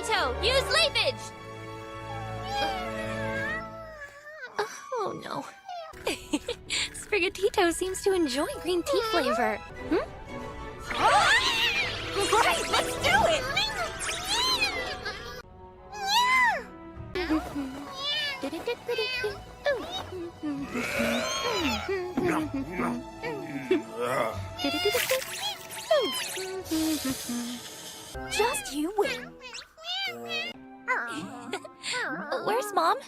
Sprigatito, use leafage! Oh no. Sprigatito seems to enjoy green tea flavor. Hmm? Right, let's do it! Just you wait. Where's Mom?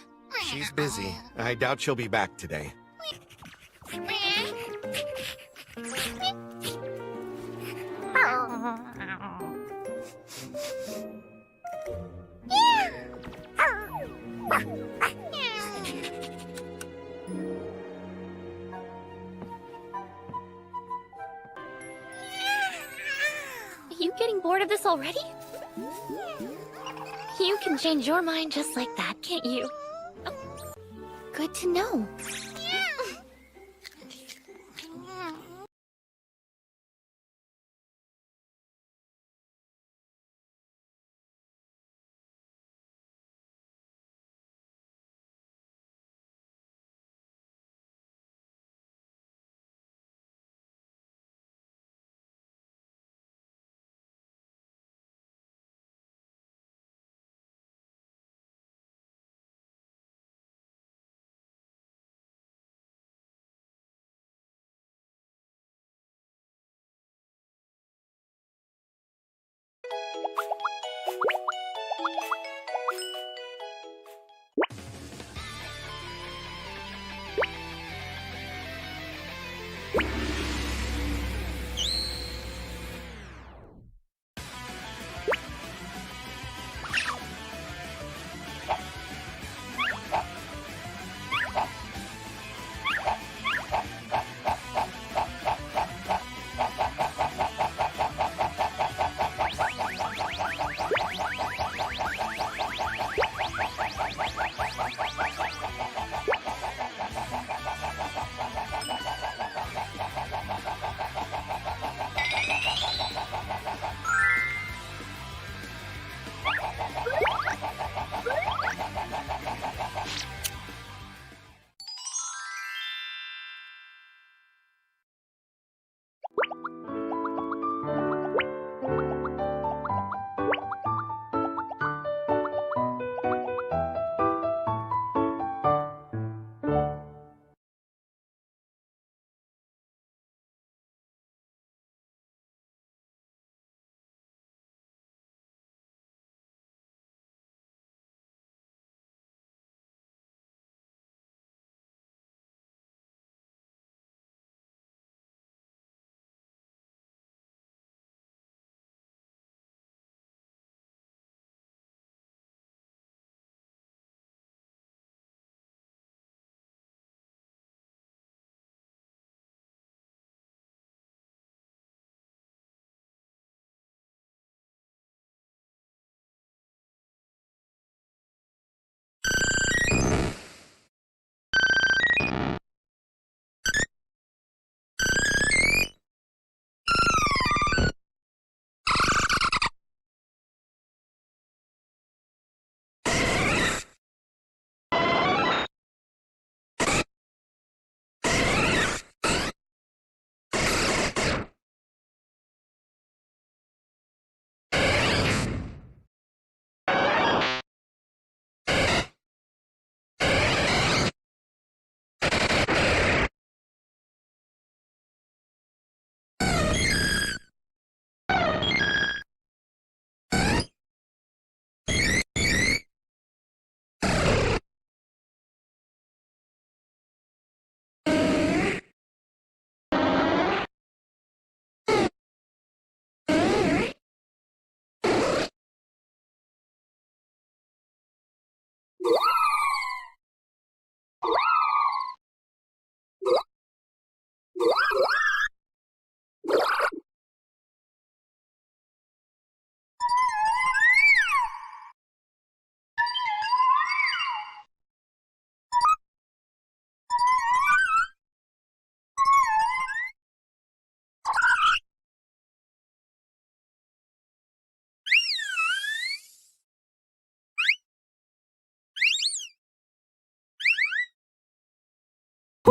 She's busy. I doubt she'll be back today. Are you getting bored of this already? You can change your mind just like that, can't you? Oh, good to know.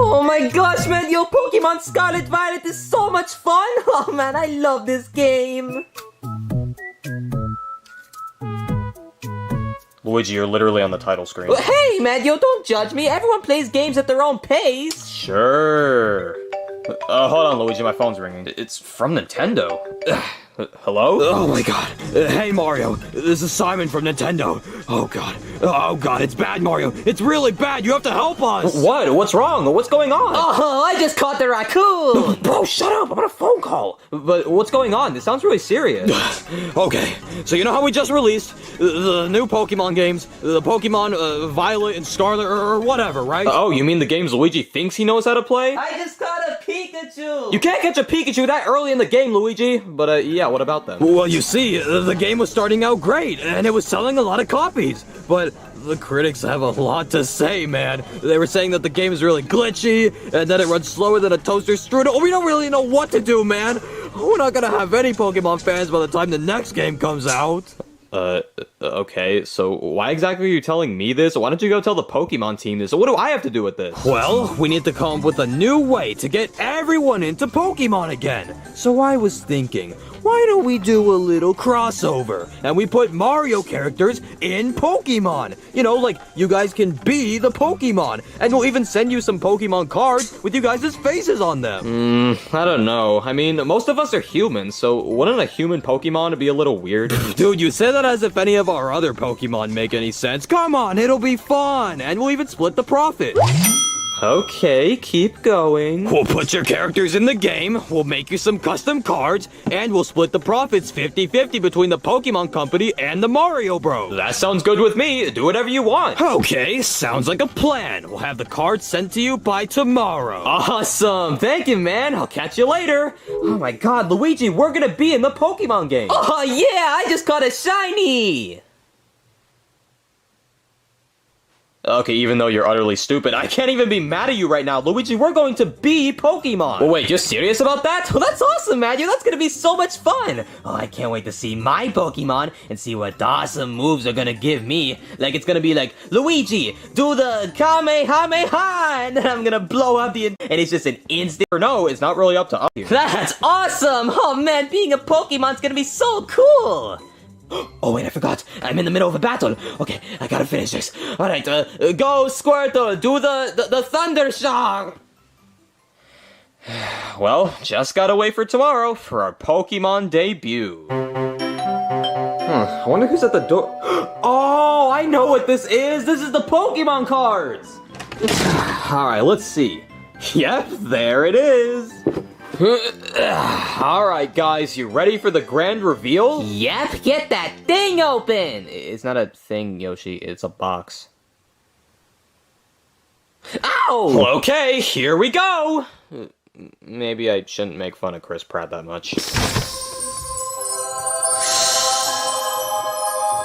Oh my gosh, man, yo, Pokemon Scarlet Violet is so much fun! Oh man, I love this game! Luigi, you're literally on the title screen. Hey, man, yo, don't judge me. Everyone plays games at their own pace. Sure. Hold on, Luigi, my phone's ringing. It's from Nintendo. Hello? Oh my god. Hey Mario, this is Simon from Nintendo. Oh god, it's bad, Mario. It's really bad. You have to help us. What? What's wrong? What's going on? Oh, I just caught the raccoon! Bro, shut up! I'm on a phone call. But what's going on? This sounds really serious. Okay, so you know how we just released the new Pokemon games, the Pokemon Violet and Scarlet or whatever, right? Oh, you mean the games Luigi thinks he knows how to play? I just caught a Pikachu! You can't catch a Pikachu that early in the game, Luigi. But yeah, what about them? Well, you see, the game was starting out great, and it was selling a lot of copies. But the critics have a lot to say, man. They were saying that the game is really glitchy, and that it runs slower than a toaster strudel. We don't really know what to do, man. We're not gonna have any Pokemon fans by the time the next game comes out. Okay, so why exactly are you telling me this? Why don't you go tell the Pokemon team this? What do I have to do with this? Well, we need to come up with a new way to get everyone into Pokemon again. So I was thinking, why don't we do a little crossover? And we put Mario characters in Pokemon. You know, like, you guys can be the Pokemon. And we'll even send you some Pokemon cards with you guys' faces on them. I don't know. I mean, most of us are humans, so wouldn't a human Pokemon be a little weird? Dude, you say that as if any of our other Pokemon make any sense. Come on, it'll be fun. And we'll even split the profit. Okay, keep going. We'll put your characters in the game, we'll make you some custom cards, and we'll split the profits 50-50 between the Pokemon Company and the Mario Bros. That sounds good with me. Do whatever you want. Okay, sounds like a plan. We'll have the cards sent to you by tomorrow. Awesome. Thank you, man. I'll catch you later. Oh my god, Luigi, we're gonna be in the Pokemon game. Oh yeah, I just caught a shiny! Okay, even though you're utterly stupid, I can't even be mad at you right now. Luigi, we're going to be Pokemon. Well, wait, you're serious about that? Well, that's awesome, Matthew. That's gonna be so much fun. Oh, I can't wait to see my Pokemon and see what awesome moves are gonna give me. Like, it's gonna be like, Luigi, do the Kamehameha, and then I'm gonna blow up and it's just an instant. No, it's not really up to us. That's awesome. Oh, man, being a Pokemon's gonna be so cool. Oh, wait, I forgot. I'm in the middle of a battle. Okay, I gotta finish this. Alright, go, Squirtle. Do the Thunder Shock. Well, just gotta wait for tomorrow for our Pokemon debut. I wonder who's at the door. Oh, I know what this is. This is the Pokemon cards. Alright, let's see. Yep, there it is. Alright, guys, you ready for the grand reveal? Yep, get that thing open. It's not a thing, Yoshi. It's a box. Ow! Okay, here we go. Maybe I shouldn't make fun of Chris Pratt that much.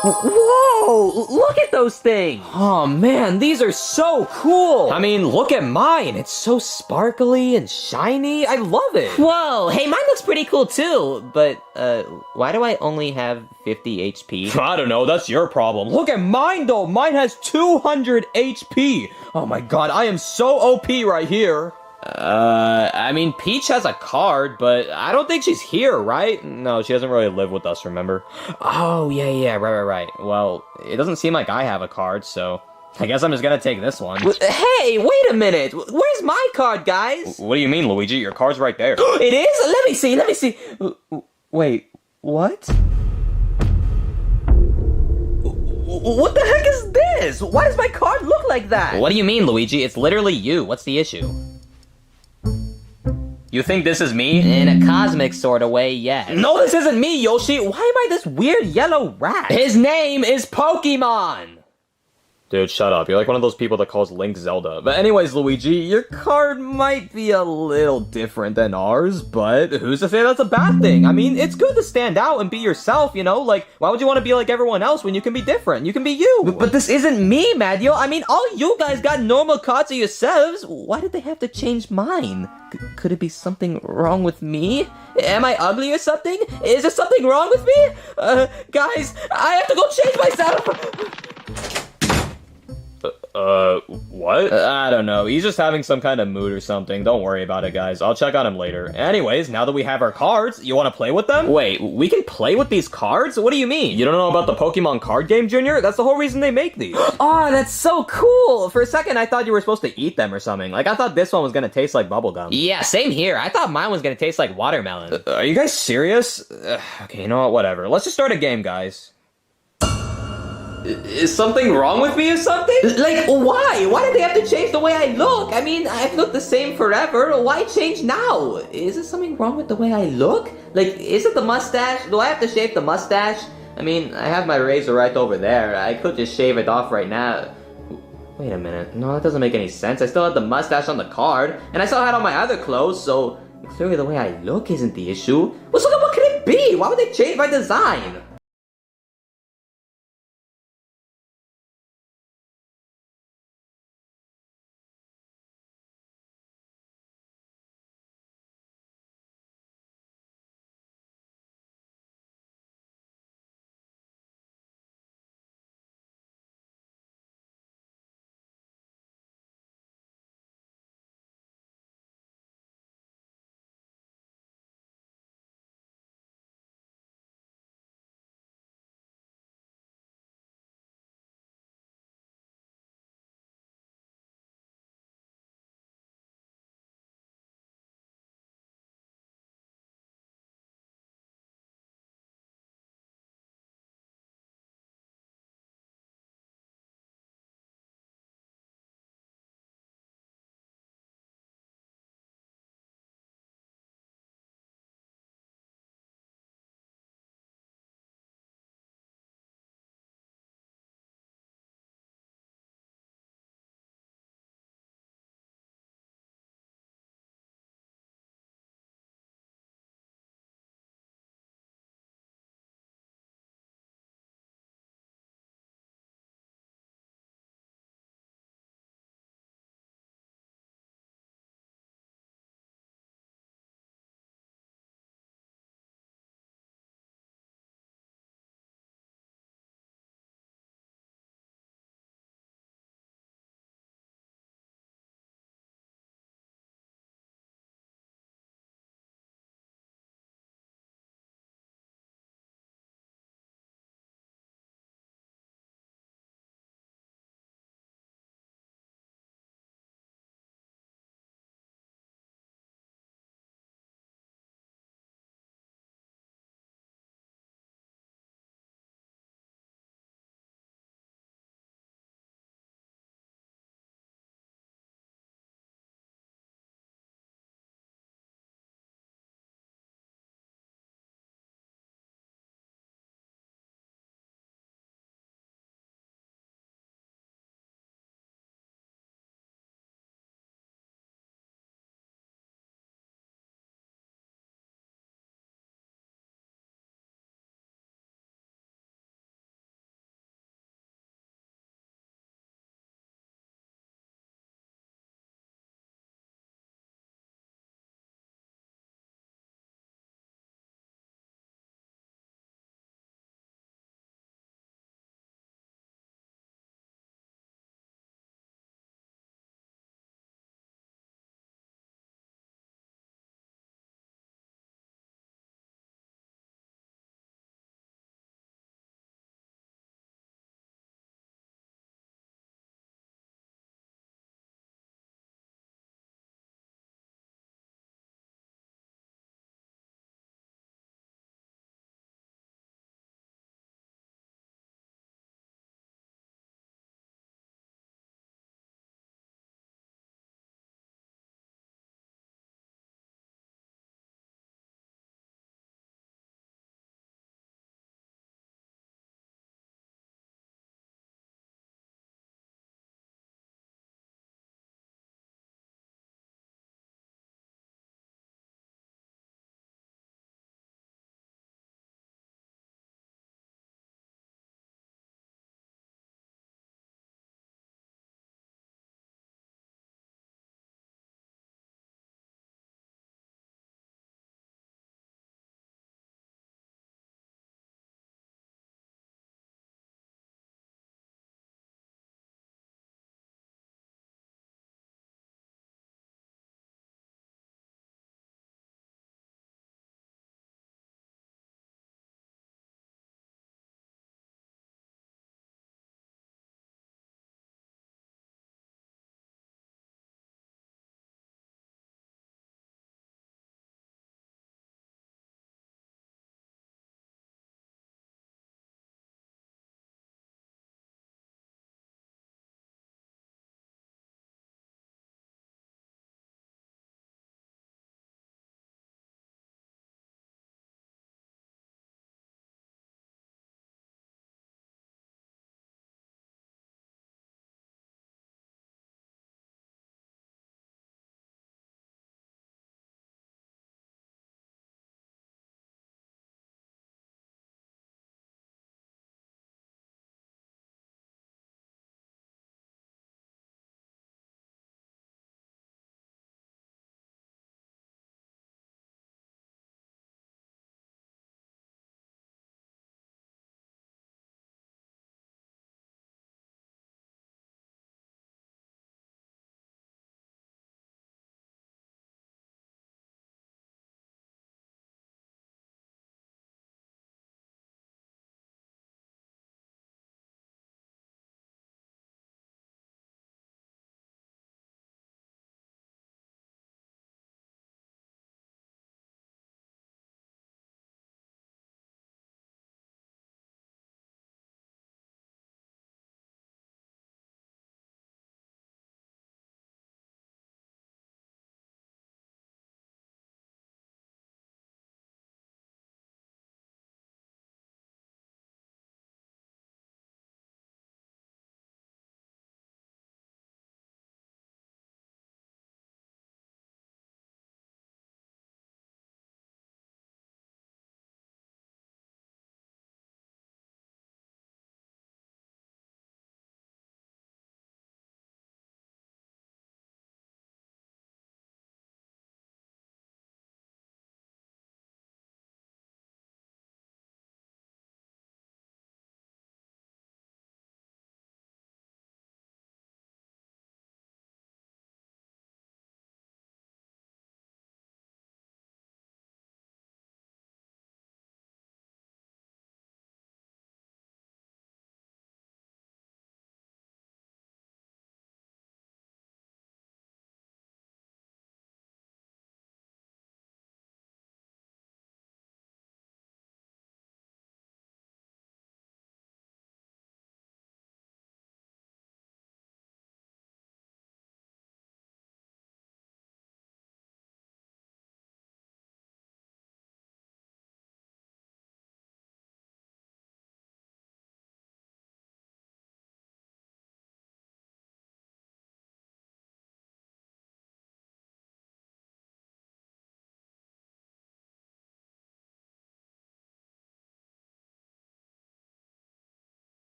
Whoa! Look at those things! Oh man, these are so cool! I mean, look at mine. It's so sparkly and shiny. I love it. Whoa! Hey, mine looks pretty cool too, but, why do I only have 50 HP? I don't know, that's your problem. Look at mine though! Mine has 200 HP! Oh my god, I am so OP right here. I mean, Peach has a card, but I don't think she's here, right? No, she doesn't really live with us, remember? Oh, yeah, right. Well, it doesn't seem like I have a card, so I guess I'm just gonna take this one. Hey, wait a minute! Where's my card, guys? What do you mean, Luigi? Your card's right there. It is? Let me see. Wait, what? What the heck is this? Why does my card look like that? What do you mean, Luigi? It's literally you. What's the issue? You think this is me? In a cosmic sort of way, yes. No, this isn't me, Yoshi. Why am I this weird yellow rat? His name is Pokemon! Dude, shut up. You're like one of those people that calls Link Zelda. But anyways, Luigi, your card might be a little different than ours, but who's to say that's a bad thing? I mean, it's good to stand out and be yourself, you know? Like, why would you want to be like everyone else when you can be different? You can be you! But this isn't me, Madio. I mean, all you guys got normal cards of yourselves. Why did they have to change mine? Could it be something wrong with me? Am I ugly or something? Is there something wrong with me? Guys, I have to go change myself! What? I don't know. He's just having some kind of mood or something. Don't worry about it, guys. I'll check on him later. Anyways, now that we have our cards, you want to play with them? Wait, we can play with these cards? What do you mean? You don't know about the Pokemon card game, Junior? That's the whole reason they make these. Oh, that's so cool. For a second, I thought you were supposed to eat them or something. Like, I thought this one was gonna taste like bubblegum. Yeah, same here. I thought mine was gonna taste like watermelon. Are you guys serious? Okay, you know what? Whatever. Let's just start a game, guys. Is something wrong with me or something? Like, why? Why did they have to change the way I look? I mean, I've looked the same forever. Why change now? Is there something wrong with the way I look? Like, is it the mustache? Do I have to shave the mustache? I mean, I have my razor right over there. I could just shave it off right now. Wait a minute. No, that doesn't make any sense. I still had the mustache on the card, and I still had on my other clothes, so clearly the way I look isn't the issue. Well, so then what could it be? Why would they change my design?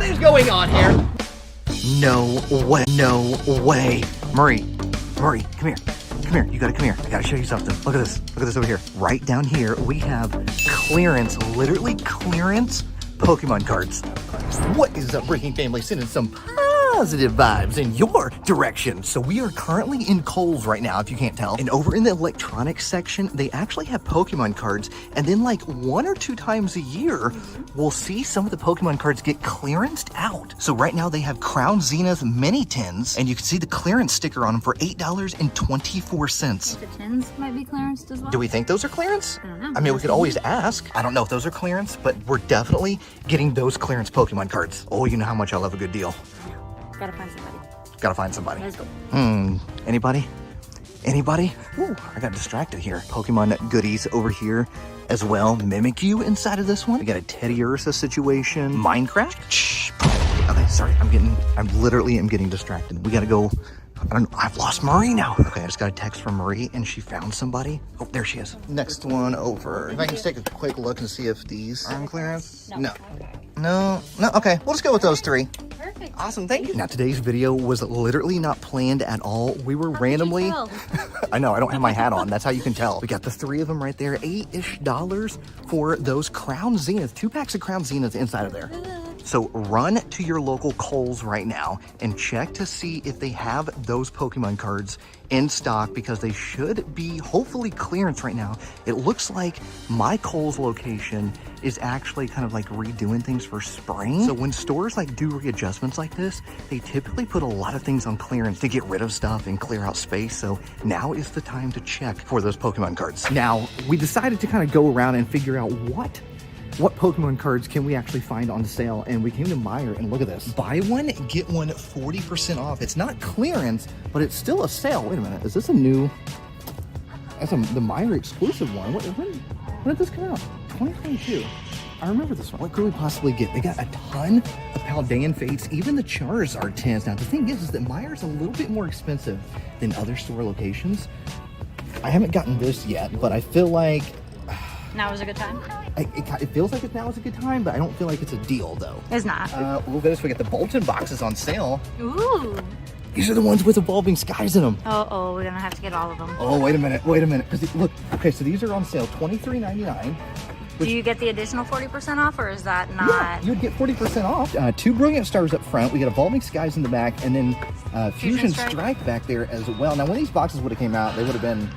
is going on here? No way, no way. Murray, come here. Come here, you gotta come here. I gotta show you something. Look at this over here. Right down here, we have clearance, literally clearance Pokemon cards. What is up, Breaking Family? Sending some positive vibes in your direction. So we are currently in Kohl's right now, if you can't tell. And over in the electronics section, they actually have Pokemon cards. And then like 1 or 2 times a year, we'll see some of the Pokemon cards get clearanced out. So right now they have Crown Zenith Mini Tins, and you can see the clearance sticker on them for $8.24. The tins might be clearanced as well. Do we think those are clearance? I don't know. I mean, we could always ask. I don't know if those are clearance, but we're definitely getting those clearance Pokemon cards. Oh, you know how much I love a good deal. Gotta find somebody. Gotta find somebody. Let's go. Anybody? Anybody? Ooh, I got distracted here. Pokemon goodies over here as well. Mimikyu inside of this one. We got a Teddy Ursa situation. Minecraft. Shh. Okay, sorry. I'm literally getting distracted. We gotta go. I don't know. I've lost Marie now. Okay, I just got a text from Marie and she found somebody. Oh, there she is. Next one over. If I can just take a quick look and see if these are on clearance. No. No. Okay, we'll just go with those 3. Perfect. Awesome, thank you. Now today's video was literally not planned at all. We were randomly, I know, I don't have my hat on. That's how you can tell. We got the 3 of them right there, $8-ish for those Crown Zenith, 2 packs of Crown Zenith inside of there. So run to your local Kohl's right now and check to see if they have those Pokemon cards in stock, because they should be hopefully clearance right now. It looks like my Kohl's location is actually kind of like redoing things for spring. So when stores like do readjustments like this, they typically put a lot of things on clearance to get rid of stuff and clear out space. So now is the time to check for those Pokemon cards. Now, we decided to kind of go around and figure out what Pokemon cards can we actually find on sale, and we came to Meijer, and look at this. Buy one, get one 40% off. It's not clearance, but it's still a sale. Wait a minute, is this a new, that's the Meijer exclusive one. When did this come out? 2022. I remember this one. What could we possibly get? They got a ton of Paldean Fates, even the Charizard tins. Now, the thing is that Meijer's a little bit more expensive than other store locations. I haven't gotten this yet, but I feel like Now is a good time. it feels like now is a good time, but I don't feel like it's a deal, though. It's not. We'll get this. We got the Bolton boxes on sale. Ooh. These are the ones with Evolving Skies in them. Oh, we're gonna have to get all of them. Oh, wait a minute. Because look, okay, so these are on sale, $23.99. Do you get the additional 40% off, or is that not? Yeah, you would get 40% off. 2 Brilliant Stars up front. We got Evolving Skies in the back, and then Fusion Strike back there as well. Now, when these boxes would have came out, they would have been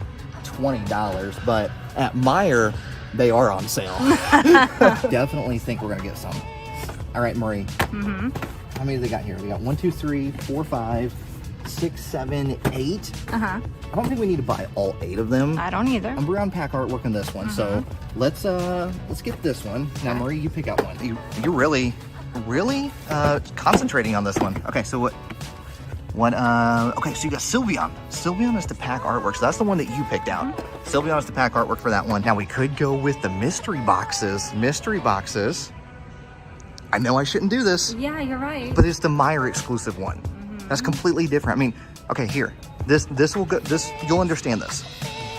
$20, but at Meijer, they are on sale. Definitely think we're gonna get some. All right, Marie. Mm-hmm. How many do they got here? We got 1, 2, 3, 4, 5, 6, 7, 8. Uh-huh. I don't think we need to buy all 8 of them. I don't either. I'm brown pack artwork on this one, so let's get this one. Now, Marie, you pick out one. You're really concentrating on this one. Okay, so what? Okay, so you got Sylveon. Sylveon is the pack artwork, so that's the one that you picked out. Sylveon is the pack artwork for that one. Now, we could go with the mystery boxes. I know I shouldn't do this, Yeah, you're right. but it's the Meijer exclusive one. That's completely different. I mean, okay, here. This will go, you'll understand this.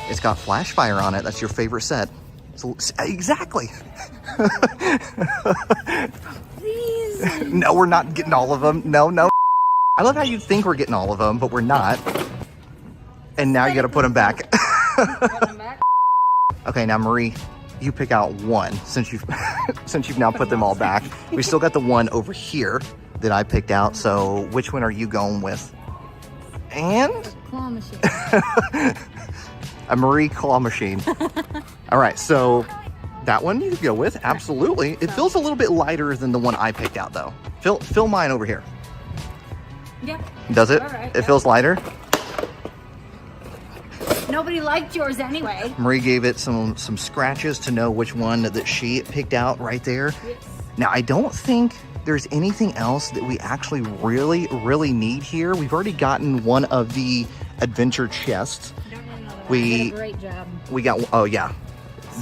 It's got Flash Fire on it. That's your favorite set. So, exactly. Please. No, we're not getting all of them. No. I love how you think we're getting all of them, but we're not. And now you gotta put them back. Okay, now Marie, you pick out one since you've now put them all back. We still got the one over here that I picked out. So which one are you going with? And Claw machine. a Marie claw machine. All right, so that one you could go with. Absolutely. It feels a little bit lighter than the one I picked out, though. Fill mine over here. Yeah. Does it? All right, It feels lighter. Nobody liked yours anyway. Marie gave it some scratches to know which one that she picked out right there. Yes. Now, I don't think there's anything else that we actually really need here. We've already gotten one of the adventure chests. Don't need another one. We- You did a great job. We got, oh yeah.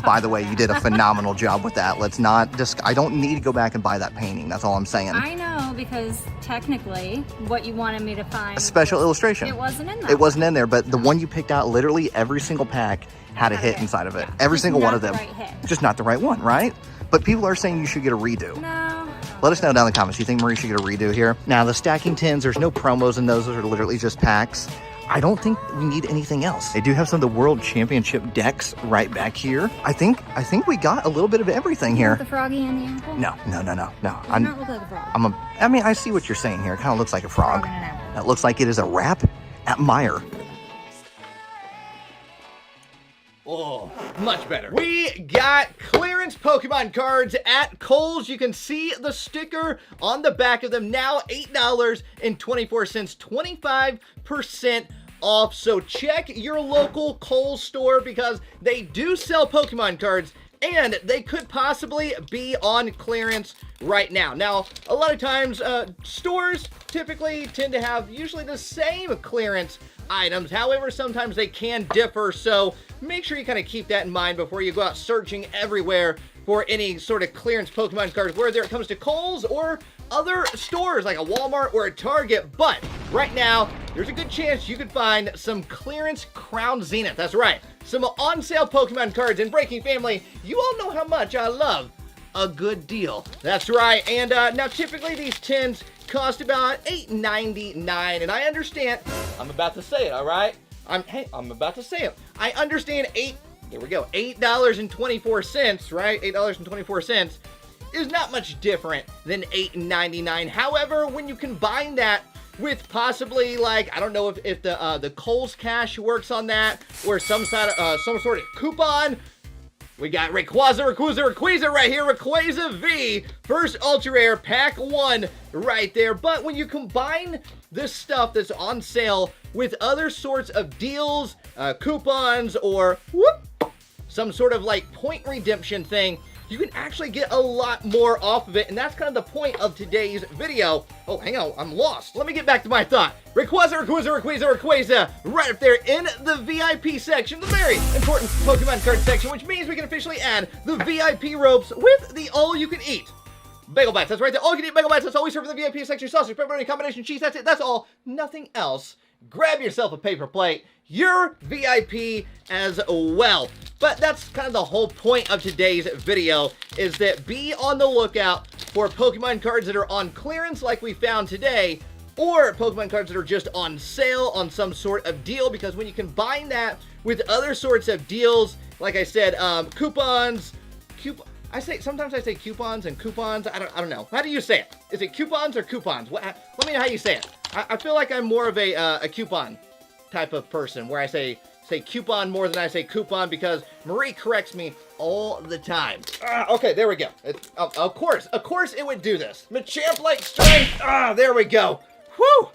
By the way, you did a phenomenal job with that. Let's not just, I don't need to go back and buy that painting. That's all I'm saying. I know, because technically, what you wanted me to find, A special illustration. it wasn't in there. It wasn't in there, but the one you picked out, literally every single pack had a hit inside of it. Every Just single one not of the them. right hit. Just not the right one, right? But people are saying you should get a redo. No. Let us know down in the comments. Do you think Marie should get a redo here? Now, the stacking tins, there's no promos in those. Those are literally just packs. I don't think we need anything else. They do have some of the World Championship decks right back here. I think we got a little bit of everything here. The froggy and the apple? No. Does not look like a frog. I mean, I see what you're saying here. It kind of looks like a frog. And an apple. That looks like it is a wrap at Meyer. Oh, much better. We got clearance Pokemon cards at Kohl's. You can see the sticker on the back of them now, $8.24, 25% off. So check your local Kohl's store because they do sell Pokemon cards and they could possibly be on clearance right now. Now, a lot of times, stores typically tend to have usually the same clearance items. However, sometimes they can differ, so make sure you kind of keep that in mind before you go out searching everywhere for any sort of clearance Pokemon cards, whether it comes to Kohl's or other stores like a Walmart or a Target. But right now, there's a good chance you could find some clearance Crown Zenith. That's right, some on-sale Pokemon cards. In Breaking Family, you all know how much I love a good deal. That's right, and now typically these tins cost about $8.99, and I understand, I'm about to say it, all right? I'm about to say it. I understand $8.24, right? $8.24 is not much different than $8.99. However, when you combine that with possibly, like, I don't know if the Kohl's Cash works on that, or some sort of coupon. We got Rayquaza right here, Rayquaza V, first Ultra Rare, Pack 1 right there. But when you combine this stuff that's on sale with other sorts of deals, coupons, or some sort of like point redemption thing, you can actually get a lot more off of it, and that's kind of the point of today's video. Oh, hang on, I'm lost. Let me get back to my thought. Rayquaza, right up there in the VIP section, the very important Pokemon card section, which means we can officially add the VIP ropes with the all-you-can-eat Bagel Bites. That's right, the all-you-can-eat Bagel Bites. That's all we serve in the VIP section. Sausage, pepperoni, combination cheese. That's it. That's all. Nothing else. Grab yourself a paper plate. You're VIP as well. But that's kind of the whole point of today's video, is that be on the lookout for Pokemon cards that are on clearance like we found today, or Pokemon cards that are just on sale on some sort of deal, because when you combine that with other sorts of deals, like I said, coupons, sometimes I say coupons and coupons. I don't know. How do you say it? Is it coupons or coupons? Let me know how you say it. I feel like I'm more of a coupon type of person, where I say coupon more than I say coupon, because Marie corrects me all the time. Okay, there we go. Of course it would do this. Machamp like strength. There we go. Whew.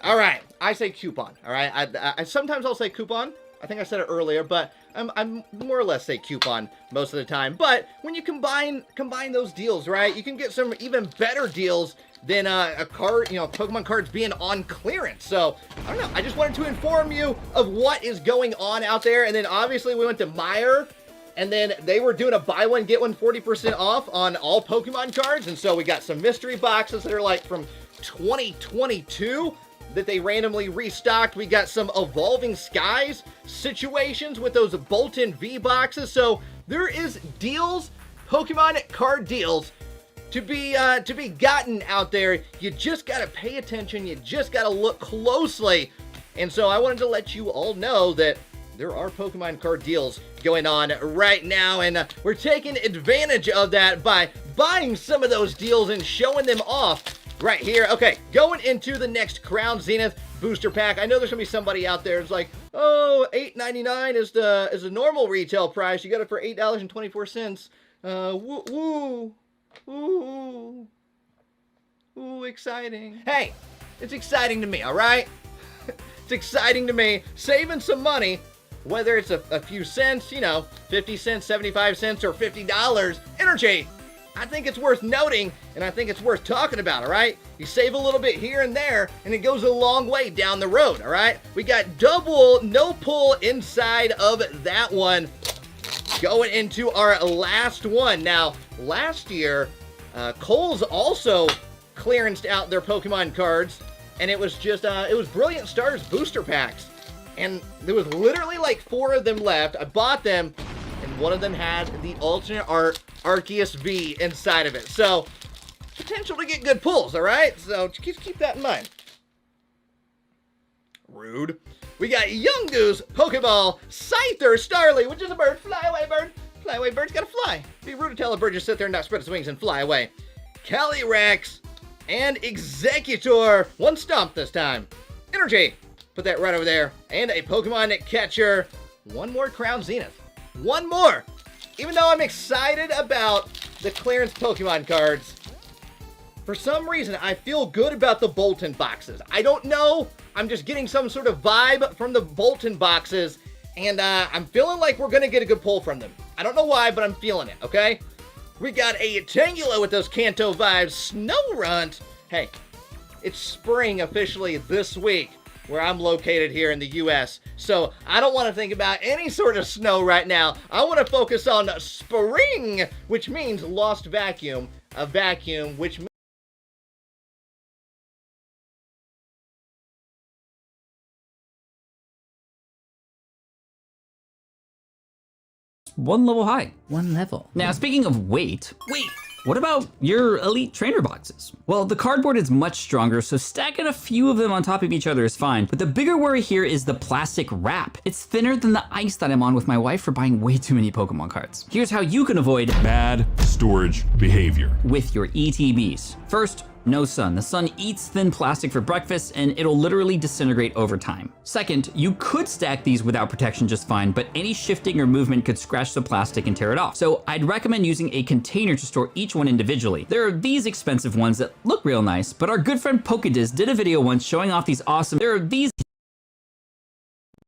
All right, I say coupon. All right, I sometimes I'll say coupon. I think I said it earlier, but I'm more or less say coupon most of the time. But when you combine those deals, right, you can get some even better deals than a card, Pokemon cards being on clearance. So, I don't know. I just wanted to inform you of what is going on out there. And then obviously we went to Meyer, and then they were doing a buy one, get one 40% off on all Pokemon cards. And so we got some mystery boxes that are like from 2022 that they randomly restocked. We got some Evolving Skies situations with those Bolton V boxes. So there is deals, Pokemon card deals, to be gotten out there. You just gotta pay attention. You just gotta look closely. And so I wanted to let you all know that there are Pokemon card deals going on right now, and we're taking advantage of that by buying some of those deals and showing them off right here. Okay, going into the next Crown Zenith booster pack. I know there's gonna be somebody out there who's like, oh, $8.99 is the normal retail price. You got it for $8.24. Woo. Ooh, exciting. Hey, it's exciting to me, all right? It's exciting to me. Saving some money, whether it's a few cents, 50 cents, 75 cents, or $50, energy, I think it's worth noting, and I think it's worth talking about, all right? You save a little bit here and there, and it goes a long way down the road, all right? We got double no pull inside of that one. Going into our last one. Now, last year, Kohl's also clearanced out their Pokemon cards, and it was just, it was Brilliant Stars booster packs. And there was literally like 4 of them left. I bought them, and one of them had the alternate art Arceus V inside of it. So, potential to get good pulls, all right? So just keep that in mind. Rude. We got Young Goose, Pokeball, Scyther, Starly, which is a bird. Fly away, bird. Fly away, bird's gotta fly. Be rude to tell a bird just sit there and not spread its wings and fly away. Calyrex and Executor. One stomp this time. Energy. Put that right over there. And a Pokemon catcher. One more Crown Zenith. One more. Even though I'm excited about the clearance Pokemon cards, for some reason, I feel good about the Bolton boxes. I don't know. I'm just getting some sort of vibe from the Bolton boxes, and I'm feeling like we're going to get a good pull from them. I don't know why, but I'm feeling it, okay? We got a Tangela with those Kanto vibes. Snorunt. Hey, it's spring officially this week where I'm located here in the U.S., so I don't want to think about any sort of snow right now. I want to focus on spring, which means lost vacuum, a vacuum, which means one level high. One level. Now, speaking of weight, what about your elite trainer boxes? Well, the cardboard is much stronger, so stacking a few of them on top of each other is fine. But the bigger worry here is the plastic wrap. It's thinner than the ice that I'm on with my wife for buying way too many Pokemon cards. Here's how you can avoid bad storage behavior with your ETBs. First, no sun. The sun eats thin plastic for breakfast and it'll literally disintegrate over time. Second, you could stack these without protection just fine, but any shifting or movement could scratch the plastic and tear it off. So I'd recommend using a container to store each one individually. There are these expensive ones that look real nice, but our good friend Pokediz did a video once showing off these awesome.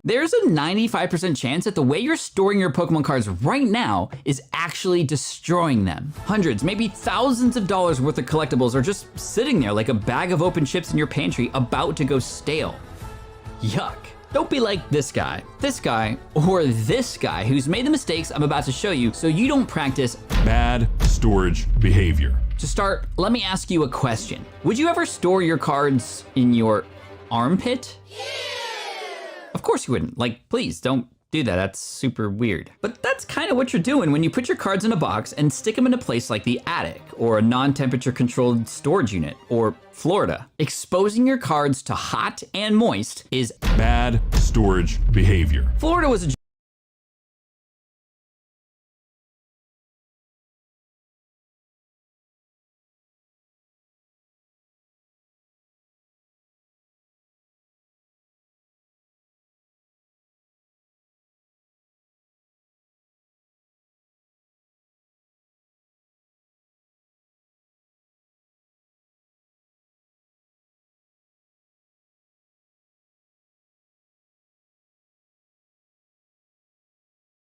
There's a 95% chance that the way you're storing your Pokemon cards right now is actually destroying them. Hundreds, maybe thousands of dollars worth of collectibles are just sitting there like a bag of open chips in your pantry about to go stale. Yuck. Don't be like this guy, or this guy who's made the mistakes I'm about to show you so you don't practice bad storage behavior. To start, let me ask you a question. Would you ever store your cards in your armpit? Of course you wouldn't. Like, please don't do that. That's super weird. But that's kind of what you're doing when you put your cards in a box and stick them in a place like the attic or a non-temperature controlled storage unit or Florida. Exposing your cards to hot and moist is bad storage behavior. Florida was a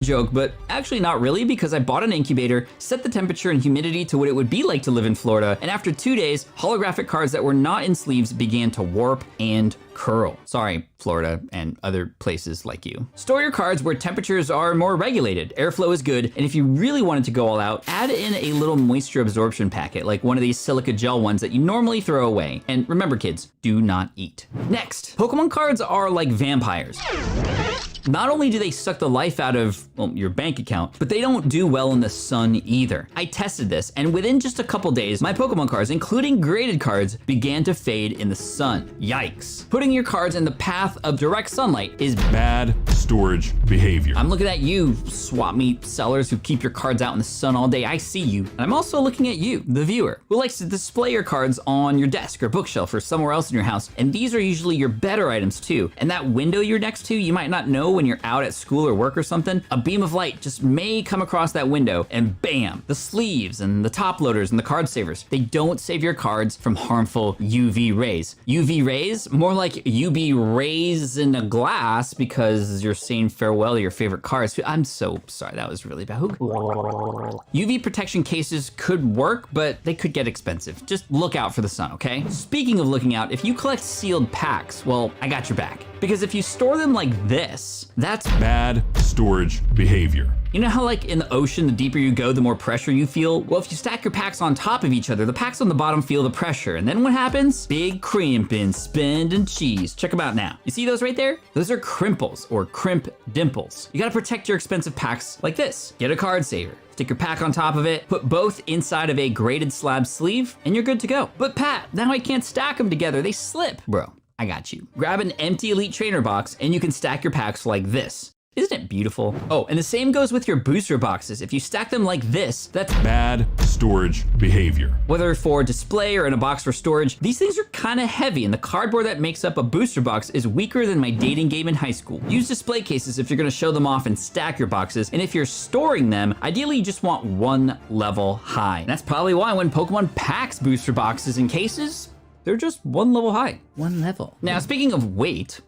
joke, but actually not really, because I bought an incubator, set the temperature and humidity to what it would be like to live in Florida, and after 2 days, holographic cards that were not in sleeves began to warp and curl. Sorry, Florida and other places like you. Store your cards where temperatures are more regulated, airflow is good, and if you really wanted to go all out, add in a little moisture absorption packet, like one of these silica gel ones that you normally throw away. And remember kids, do not eat. Next, Pokemon cards are like vampires. Not only do they suck the life out of, well, your bank account, but they don't do well in the sun either. I tested this, and within just a couple days, my Pokemon cards, including graded cards, began to fade in the sun. Yikes. Putting your cards in the path of direct sunlight is bad storage behavior. I'm looking at you, swap meet sellers who keep your cards out in the sun all day. I see you. And I'm also looking at you, the viewer, who likes to display your cards on your desk or bookshelf or somewhere else in your house. And these are usually your better items too. And that window you're next to, you might not know when you're out at school or work or something. A beam of light just may come across that window and bam, the sleeves and the top loaders and the card savers, they don't save your cards from harmful UV rays. UV rays? More like UV rays in a glass because you're saying farewell to your favorite cards. I'm so sorry, that was really bad. UV protection cases could work, but they could get expensive. Just look out for the sun, okay? Speaking of looking out, if you collect sealed packs, well, I got your back. Because if you store them like this, that's bad storage behavior. You know how like in the ocean, the deeper you go, the more pressure you feel? Well, if you stack your packs on top of each other, the packs on the bottom feel the pressure. And then what happens? Big crimp and spend and cheese. Check them out now. You see those right there? Those are crimples or crimp dimples. You gotta protect your expensive packs like this. Get a card saver. stick your pack on top of it, put both inside of a graded slab sleeve, and you're good to go. But Pat, now I can't stack them together, they slip. Bro, I got you. Grab an empty Elite Trainer box and you can stack your packs like this. Isn't it beautiful? Oh, and the same goes with your booster boxes. If you stack them like this, that's Bad storage behavior. whether for display or in a box for storage, these things are kind of heavy, and the cardboard that makes up a booster box is weaker than my dating game in high school. Use display cases if you're gonna show them off and stack your boxes, and if you're storing them, ideally you just want one level high. And that's probably why when Pokemon packs booster boxes and cases, they're just one level high. One level. Now, speaking of weight,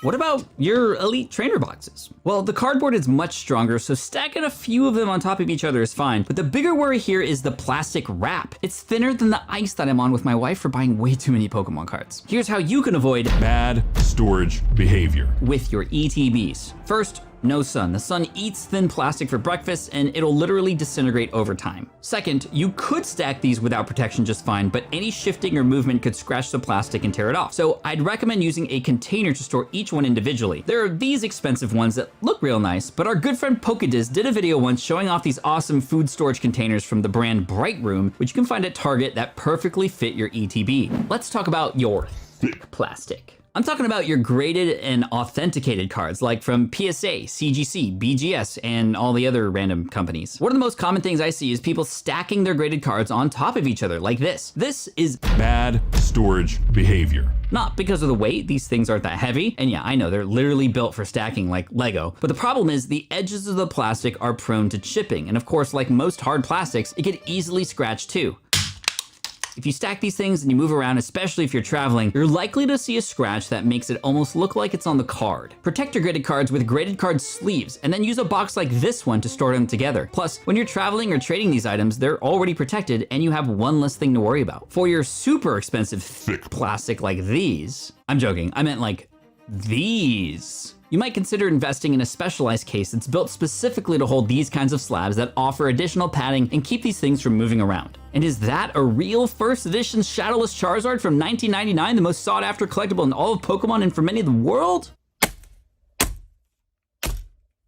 what about your Elite Trainer boxes? Well, the cardboard is much stronger, so stacking a few of them on top of each other is fine, but the bigger worry here is the plastic wrap. It's thinner than the ice that I'm on with my wife for buying way too many Pokemon cards. Here's how you can avoid Bad storage behavior. with your ETBs. First, no sun. The sun eats thin plastic for breakfast and it'll literally disintegrate over time. Second, you could stack these without protection just fine, but any shifting or movement could scratch the plastic and tear it off. So I'd recommend using a container to store each one individually. There are these expensive ones that look real nice, but our good friend Pokediz did a video once showing off these awesome food storage containers from the brand Bright Room, which you can find at Target that perfectly fit your ETB. Let's talk about your thick plastic. I'm talking about your graded and authenticated cards, like from PSA, CGC, BGS, and all the other random companies. One of the most common things I see is people stacking their graded cards on top of each other, like this. This is Bad storage behavior. not because of the weight, these things aren't that heavy, and yeah, I know, they're literally built for stacking like Lego, but the problem is the edges of the plastic are prone to chipping, and of course, like most hard plastics, it can easily scratch too. If you stack these things and you move around, especially if you're traveling, you're likely to see a scratch that makes it almost look like it's on the card. Protect your graded cards with graded card sleeves, and then use a box like this one to store them together. Plus, when you're traveling or trading these items, they're already protected and you have one less thing to worry about. For your super expensive thick plastic like these, I'm joking, I meant like these. You might consider investing in a specialized case that's built specifically to hold these kinds of slabs that offer additional padding and keep these things from moving around. And is that a real first edition Shadowless Charizard from 1999, the most sought after collectible in all of Pokemon and for many of the world?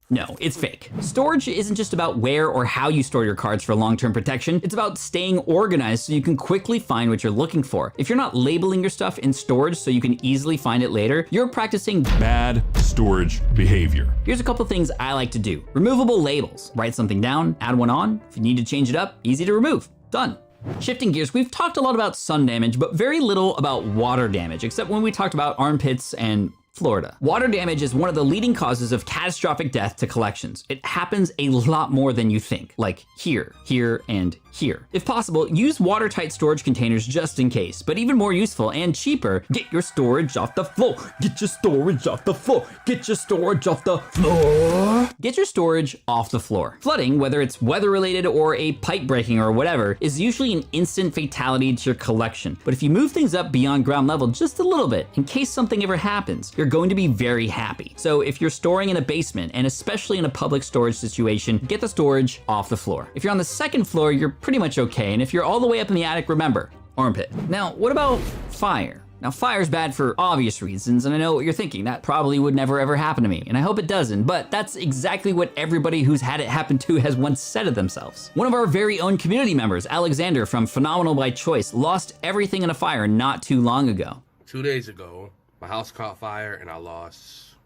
No, it's fake. Storage isn't just about where or how you store your cards for long-term protection, it's about staying organized so you can quickly find what you're looking for. If you're not labeling your stuff in storage so you can easily find it later, you're practicing Bad storage behavior. Here's a couple things I like to do. Removable labels. Write something down, add one on. If you need to change it up, easy to remove. Done. Shifting gears, we've talked a lot about sun damage, but very little about water damage, except when we talked about armpits and Florida. Water damage is one of the leading causes of catastrophic death to collections. It happens a lot more than you think, like here, here, and here. If possible, use watertight storage containers just in case, but even more useful and cheaper, get your storage off the floor. Get your storage off the floor. Get your storage off the floor. Get your storage off the floor. Flooding, whether it's weather related or a pipe breaking or whatever, is usually an instant fatality to your collection. But if you move things up beyond ground level just a little bit, in case something ever happens, you're going to be very happy. So if you're storing in a basement, and especially in a public storage situation, get the storage off the floor. If you're on the second floor, you're pretty much okay. And if you're all the way up in the attic, remember, armpit. Now, what about fire? Now, fire's bad for obvious reasons, and I know what you're thinking. That probably would never ever happen to me, and I hope it doesn't, but that's exactly what everybody who's had it happen to has once said of themselves. One of our very own community members, Alexander from Phenomenal by Choice, lost everything in a fire not too long ago. 2 days ago, my house caught fire and I lost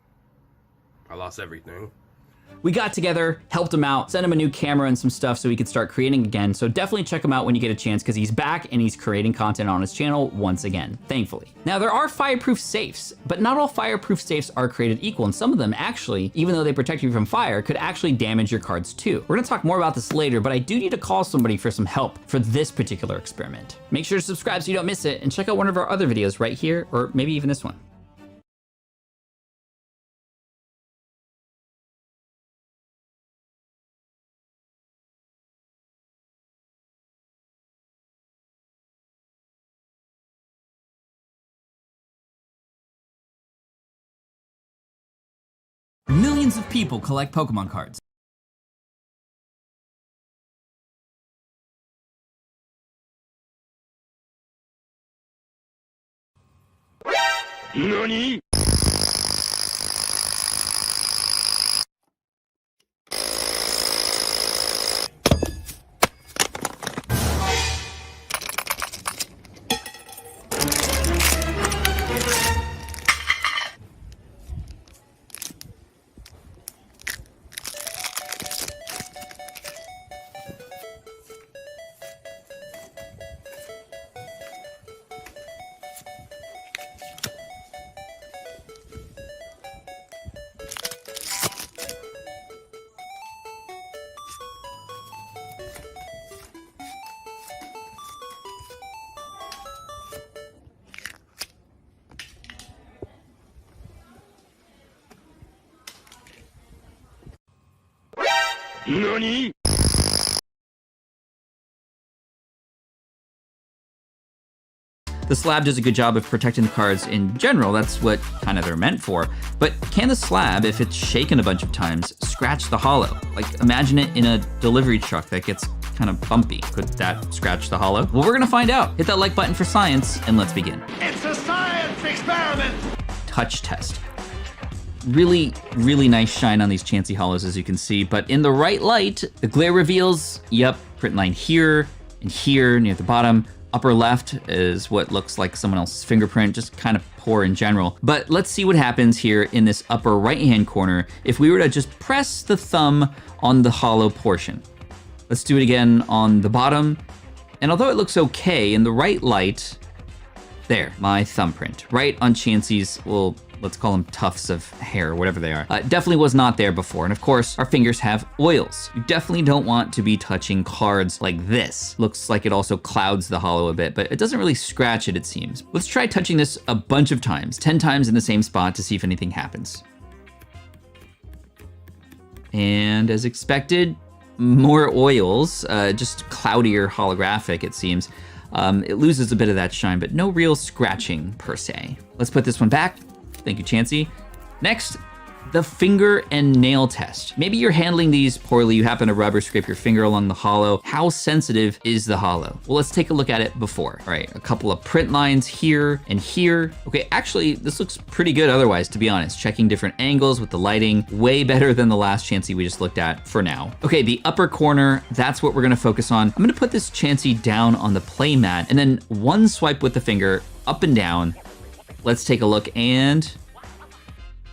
everything. We got together, helped him out, sent him a new camera and some stuff so he could start creating again. So definitely check him out when you get a chance because he's back and he's creating content on his channel once again, thankfully. Now there are fireproof safes, but not all fireproof safes are created equal, and some of them actually, even though they protect you from fire, could actually damage your cards too. We're gonna talk more about this later, but I do need to call somebody for some help for this particular experiment. Make sure to subscribe so you don't miss it, and check out one of our other videos right here, or maybe even this one. Millions of people collect Pokemon cards. NANI?! The slab does a good job of protecting the cards in general, that's what kind of they're meant for. But can the slab, if it's shaken a bunch of times, scratch the hollow? Like imagine it in a delivery truck that gets kind of bumpy. Could that scratch the hollow? Well, we're gonna find out. Hit that like button for science and let's begin. It's a science experiment! Touch test. Really, really nice shine on these Chansey hollows as you can see, but in the right light, the glare reveals, yep, print line here and here near the bottom. Upper left is what looks like someone else's fingerprint, just kind of poor in general. But let's see what happens here in this upper right-hand corner if we were to just press the thumb on the hollow portion. Let's do it again on the bottom. And although it looks okay in the right light, there, my thumbprint, right on Chansey's, well, let's call them tufts of hair, whatever they are. Definitely was not there before. And of course, our fingers have oils. You definitely don't want to be touching cards like this. Looks like it also clouds the hollow a bit, but it doesn't really scratch it, it seems. Let's try touching this a bunch of times, 10 times in the same spot to see if anything happens. And as expected, more oils, just cloudier holographic, it seems. It loses a bit of that shine, but no real scratching per se. Let's put this one back. Thank you, Chansey. Next, the finger and nail test. Maybe you're handling these poorly, you happen to rub or scrape your finger along the hollow. How sensitive is the hollow? Well, let's take a look at it before. All right, a couple of print lines here and here. Okay, actually, this looks pretty good otherwise, to be honest. Checking different angles with the lighting, way better than the last Chansey we just looked at for now. Okay, the upper corner, that's what we're gonna focus on. I'm gonna put this Chansey down on the play mat and then one swipe with the finger up and down. Let's take a look and,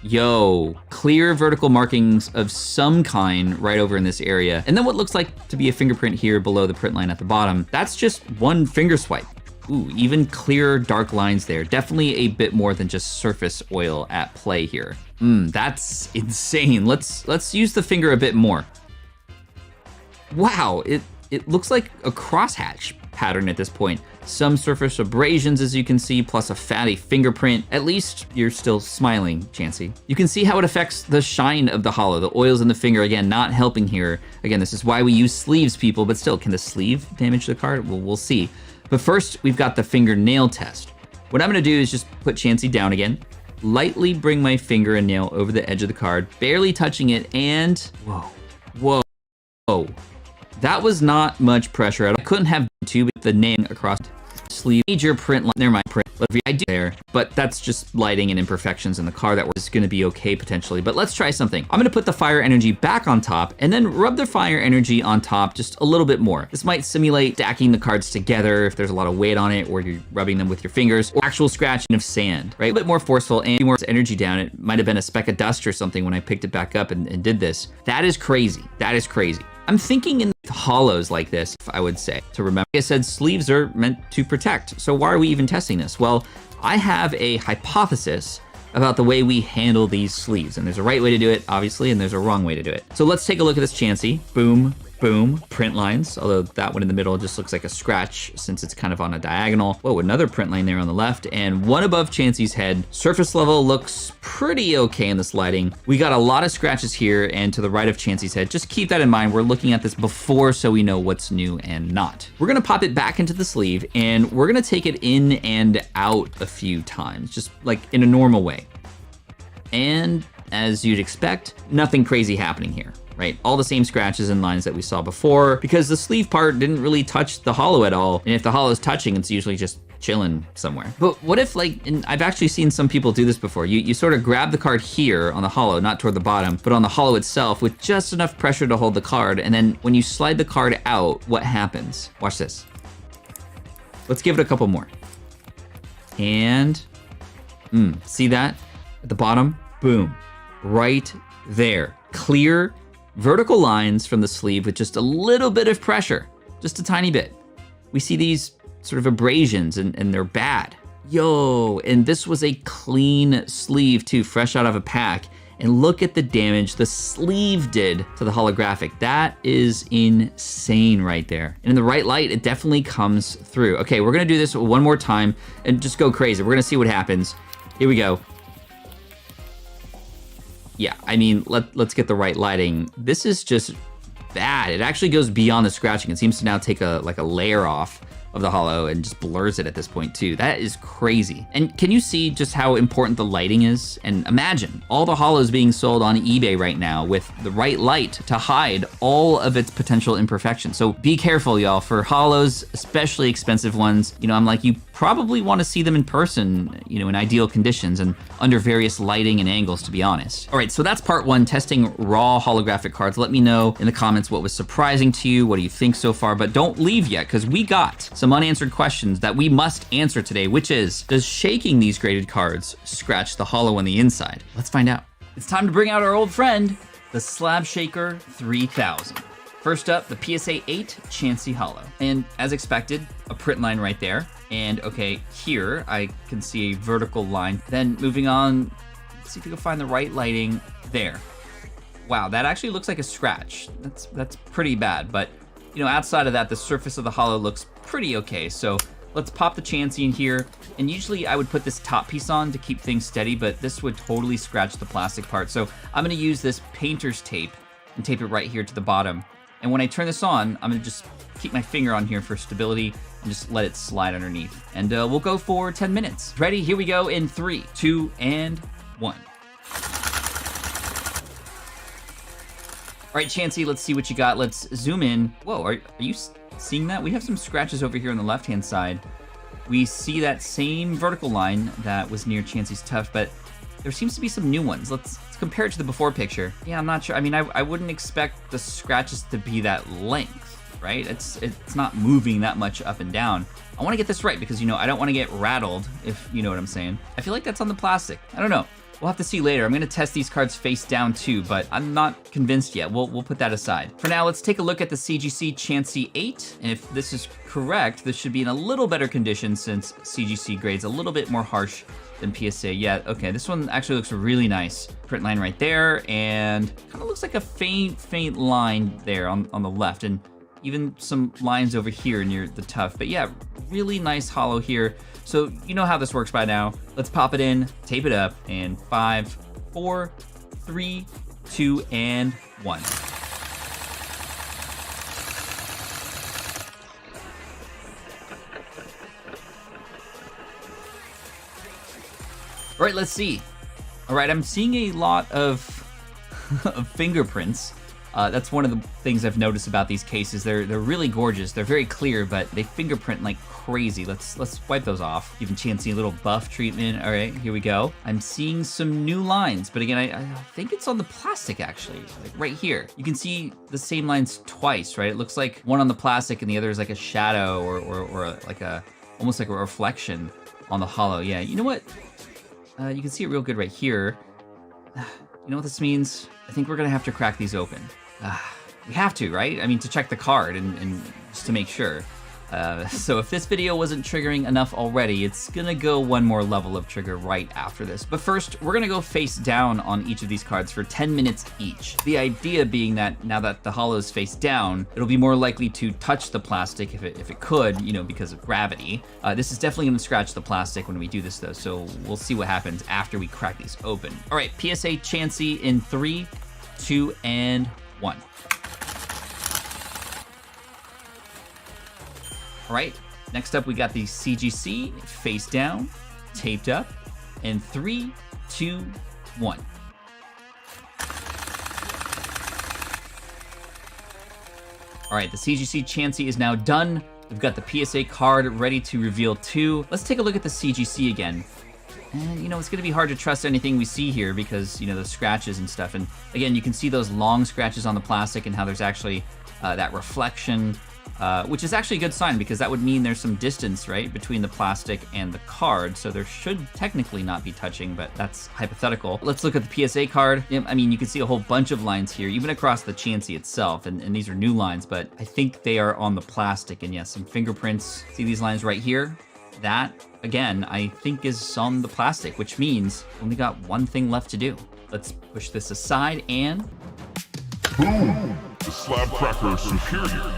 yo, clear vertical markings of some kind right over in this area. And then what looks like to be a fingerprint here below the print line at the bottom. That's just one finger swipe. Ooh, even clearer dark lines there. Definitely a bit more than just surface oil at play here. That's insane. Let's use the finger a bit more. Wow, it looks like a crosshatch pattern at this point. Some surface abrasions, as you can see, plus a fatty fingerprint. At least you're still smiling, Chansey. You can see how it affects the shine of the hollow. The oils in the finger, again, not helping here. Again, this is why we use sleeves, people, but still, can the sleeve damage the card? Well, we'll see. But first, we've got the fingernail test. What I'm gonna do is just put Chansey down again, lightly bring my finger and nail over the edge of the card, barely touching it, and whoa. That was not much pressure. I couldn't have two with the nail across the sleeve. Major print line, never mind, print. I do there, but that's just lighting and imperfections in the card that was gonna be okay potentially. But let's try something. I'm gonna put the fire energy back on top and then rub the fire energy on top just a little bit more. This might simulate stacking the cards together if there's a lot of weight on it or you're rubbing them with your fingers, or actual scratching of sand, right? A bit more forceful and more energy down. It might have been a speck of dust or something when I picked it back up and did this. That is crazy. That is crazy. I'm thinking in hollows like this, I would say, to remember. Like I said, sleeves are meant to protect. So why are we even testing this? Well, I have a hypothesis about the way we handle these sleeves. And there's a right way to do it, obviously, and there's a wrong way to do it. So let's take a look at this Chansey. Boom, boom, print lines. Although that one in the middle just looks like a scratch since it's kind of on a diagonal. Whoa, another print line there on the left and one above Chansey's head. Surface level looks pretty okay in this lighting. We got a lot of scratches here and to the right of Chansey's head. Just keep that in mind. We're looking at this before so we know what's new and not. We're gonna pop it back into the sleeve and we're gonna take it in and out a few times, just like in a normal way. And as you'd expect, nothing crazy happening here. Right? All the same scratches and lines that we saw before because the sleeve part didn't really touch the hollow at all. And if the hollow is touching, it's usually just chilling somewhere. But what if, like, and I've actually seen some people do this before. You sort of grab the card here on the hollow, not toward the bottom, but on the hollow itself with just enough pressure to hold the card. And then when you slide the card out, what happens? Watch this. Let's give it a couple more. And, see that? At the bottom, boom, right there. Clear vertical lines from the sleeve with just a little bit of pressure, just a tiny bit. We see these sort of abrasions and they're bad. Yo, and this was a clean sleeve too, fresh out of a pack. And look at the damage the sleeve did to the holographic. That is insane right there. And in the right light, it definitely comes through. Okay, we're gonna do this one more time and just go crazy. We're gonna see what happens. Here we go. Yeah, I mean, let's get the right lighting. This is just bad. It actually goes beyond the scratching. It seems to now take a layer off of the holo and just blurs it at this point too. That is crazy. And can you see just how important the lighting is? And imagine all the holos being sold on eBay right now with the right light to hide all of its potential imperfections. So be careful, y'all, for holos, especially expensive ones. You know, I'm like, you probably want to see them in person, you know, in ideal conditions and under various lighting and angles, to be honest. All right, so that's part one, testing raw holographic cards. Let me know in the comments what was surprising to you. What do you think so far? But don't leave yet, because we got some unanswered questions that we must answer today, which is, does shaking these graded cards scratch the holo on the inside? Let's find out. It's time to bring out our old friend, the Slab Shaker 3000. First up, the PSA 8 Chansey Holo. And as expected, a print line right there. And okay, here I can see a vertical line. Then moving on, let's see if we can find the right lighting there. Wow, that actually looks like a scratch. That's pretty bad, but you know, outside of that, the surface of the holo looks pretty okay. So let's pop the Chansey in here. And usually I would put this top piece on to keep things steady, but this would totally scratch the plastic part. So I'm gonna use this painter's tape and tape it right here to the bottom. And when I turn this on, I'm gonna just keep my finger on here for stability and just let it slide underneath. And we'll go for 10 minutes. Ready? Here we go in 3, 2, and 1. All right, Chansey, let's see what you got. Let's zoom in. Whoa, are you seeing that? We have some scratches over here on the left-hand side. We see that same vertical line that was near Chansey's tuft, but there seems to be some new ones. Let's compare it to the before picture. Yeah, I'm not sure. I mean, I wouldn't expect the scratches to be that length, right? It's not moving that much up and down. I want to get this right because, you know, I don't want to get rattled, if you know what I'm saying. I feel like that's on the plastic. I don't know. We'll have to see later. I'm going to test these cards face down too, but I'm not convinced yet. We'll put that aside. For now, let's take a look at the CGC Chansey 8. And if this is correct, this should be in a little better condition since CGC grades a little bit more harsh than PSA. Yeah, okay, this one actually looks really nice. Print line right there, and kind of looks like a faint line there on the left, and even some lines over here near the tuft. But yeah, really nice holo here. So you know how this works by now. Let's pop it in, tape it up, and 5, 4, 3, 2, and 1. All right, let's see. All right, I'm seeing a lot of fingerprints. That's one of the things I've noticed about these cases. They're really gorgeous. They're very clear, but they fingerprint like crazy. Let's wipe those off. Give Chansey a little buff treatment. All right, here we go. I'm seeing some new lines, but again, I think it's on the plastic actually, like right here. You can see the same lines twice, right? It looks like one on the plastic and the other is like a shadow or like almost like a reflection on the holo. Yeah, you know what? You can see it real good right here. You know what this means? I think we're gonna have to crack these open. We have to, right? I mean, to check the card and just to make sure. So if this video wasn't triggering enough already, it's gonna go one more level of trigger right after this. But first, we're gonna go face down on each of these cards for 10 minutes each. The idea being that now that the holo is face down, it'll be more likely to touch the plastic if it could, you know, because of gravity. This is definitely gonna scratch the plastic when we do this though, so we'll see what happens after we crack these open. All right, PSA Chansey in 3, 2, and 1. All right, next up we got the CGC face down, taped up, in 3, 2, 1. All right, the CGC Chansey is now done. We've got the PSA card ready to reveal too. Let's take a look at the CGC again. And you know, it's gonna be hard to trust anything we see here because, you know, the scratches and stuff. And again, you can see those long scratches on the plastic and how there's actually that reflection, which is actually a good sign because that would mean there's some distance, right, between the plastic and the card. So there should technically not be touching, but that's hypothetical. Let's look at the PSA card. I mean, you can see a whole bunch of lines here, even across the Chansey itself. And these are new lines, but I think they are on the plastic. And yes, some fingerprints. See these lines right here? That, again, I think is on the plastic, which means only got one thing left to do. Let's push this aside and... Boom! The Slab Cracker Superior.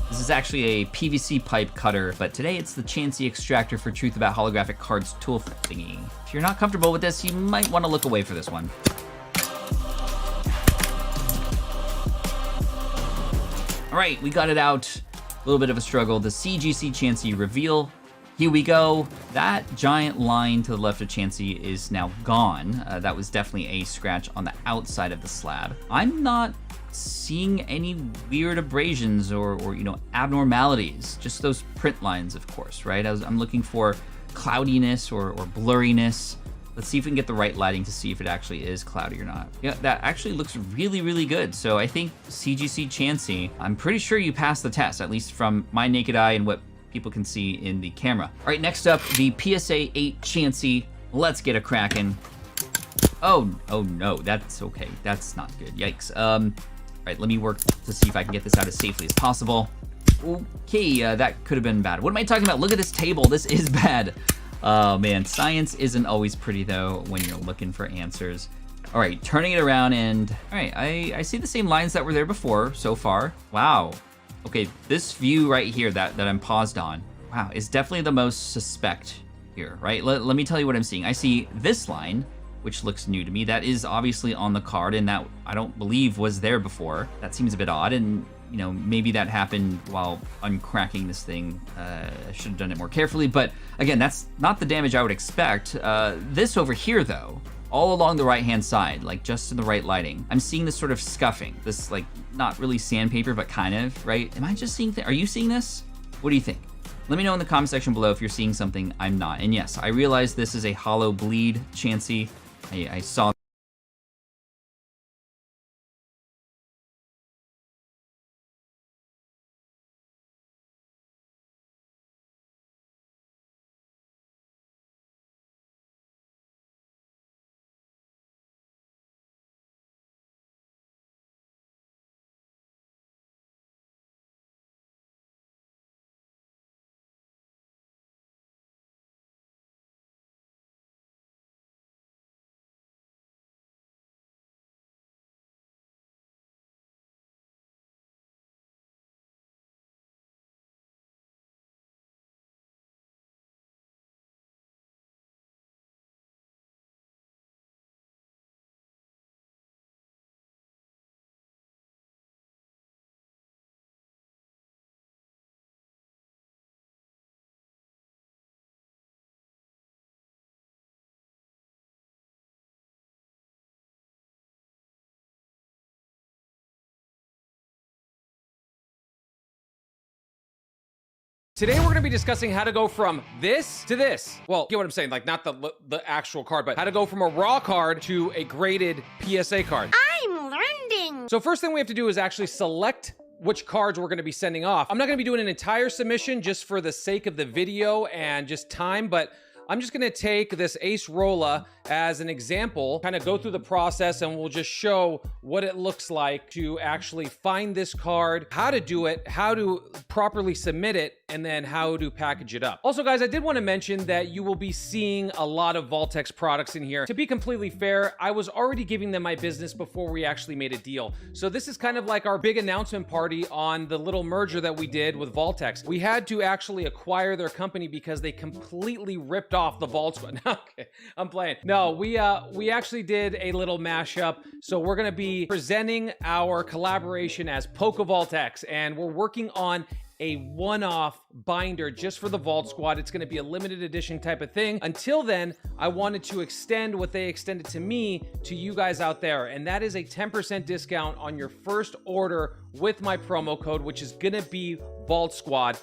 This is actually a PVC pipe cutter, but today it's the Chansey Extractor for Truth About Holographic Cards tool thingy. If you're not comfortable with this, you might want to look away for this one. All right, we got it out. A little bit of a struggle. The CGC Chansey reveal. Here we go. That giant line to the left of Chansey is now gone. That was definitely a scratch on the outside of the slab. I'm not seeing any weird abrasions or abnormalities. Just those print lines, of course, right? I'm looking for cloudiness or blurriness. Let's see if we can get the right lighting to see if it actually is cloudy or not. Yeah, that actually looks really, really good. So I think CGC Chansey, I'm pretty sure you passed the test, at least from my naked eye and what people can see in the camera. All right, next up, the PSA 8 Chansey. Let's get a crackin'. Oh no, that's okay. That's not good, yikes. All right, let me work to see if I can get this out as safely as possible. Okay, that could have been bad. What am I talking about? Look at this table, this is bad. Oh man, science isn't always pretty though when you're looking for answers. All right, turning it around and, all right, I see the same lines that were there before so far. Wow, okay, this view right here that I'm paused on, wow, is definitely the most suspect here, right? Let me tell you what I'm seeing. I see this line, which looks new to me. That is obviously on the card and that I don't believe was there before. That seems a bit odd and maybe that happened while uncracking this thing. I should have done it more carefully, but again, that's not the damage I would expect. This over here though, all along the right-hand side, like just in the right lighting, I'm seeing this sort of scuffing, this like not really sandpaper, but kind of, right? Am I just seeing are you seeing this? What do you think? Let me know in the comment section below if you're seeing something I'm not. And yes, I realize this is a hollow bleed Chansey. I saw Today we're going to be discussing how to go from this to this. Well, get what I'm saying, like not the actual card, but how to go from a raw card to a graded PSA card. I'm learning. So first thing we have to do is actually select which cards we're going to be sending off. I'm not going to be doing an entire submission just for the sake of the video and just time, but I'm just going to take this Ace Rolla as an example, kind of go through the process, and we'll just show what it looks like to actually find this card, how to do it, how to properly submit it, and then how to package it up. Also, guys, I did want to mention that you will be seeing a lot of Vaultex products in here. To be completely fair, I was already giving them my business before we actually made a deal. So this is kind of like our big announcement party on the little merger that we did with Vaultex. We had to actually acquire their company because they completely ripped off the Vault Squad. Okay, I'm playing. No, we actually did a little mashup. So we're gonna be presenting our collaboration as PokeVaultX, and we're working on a one-off binder just for the Vault Squad. It's going to be a limited edition type of thing. Until then, I wanted to extend what they extended to me to you guys out there, and that is a 10% discount on your first order with my promo code, which is going to be Vault Squad.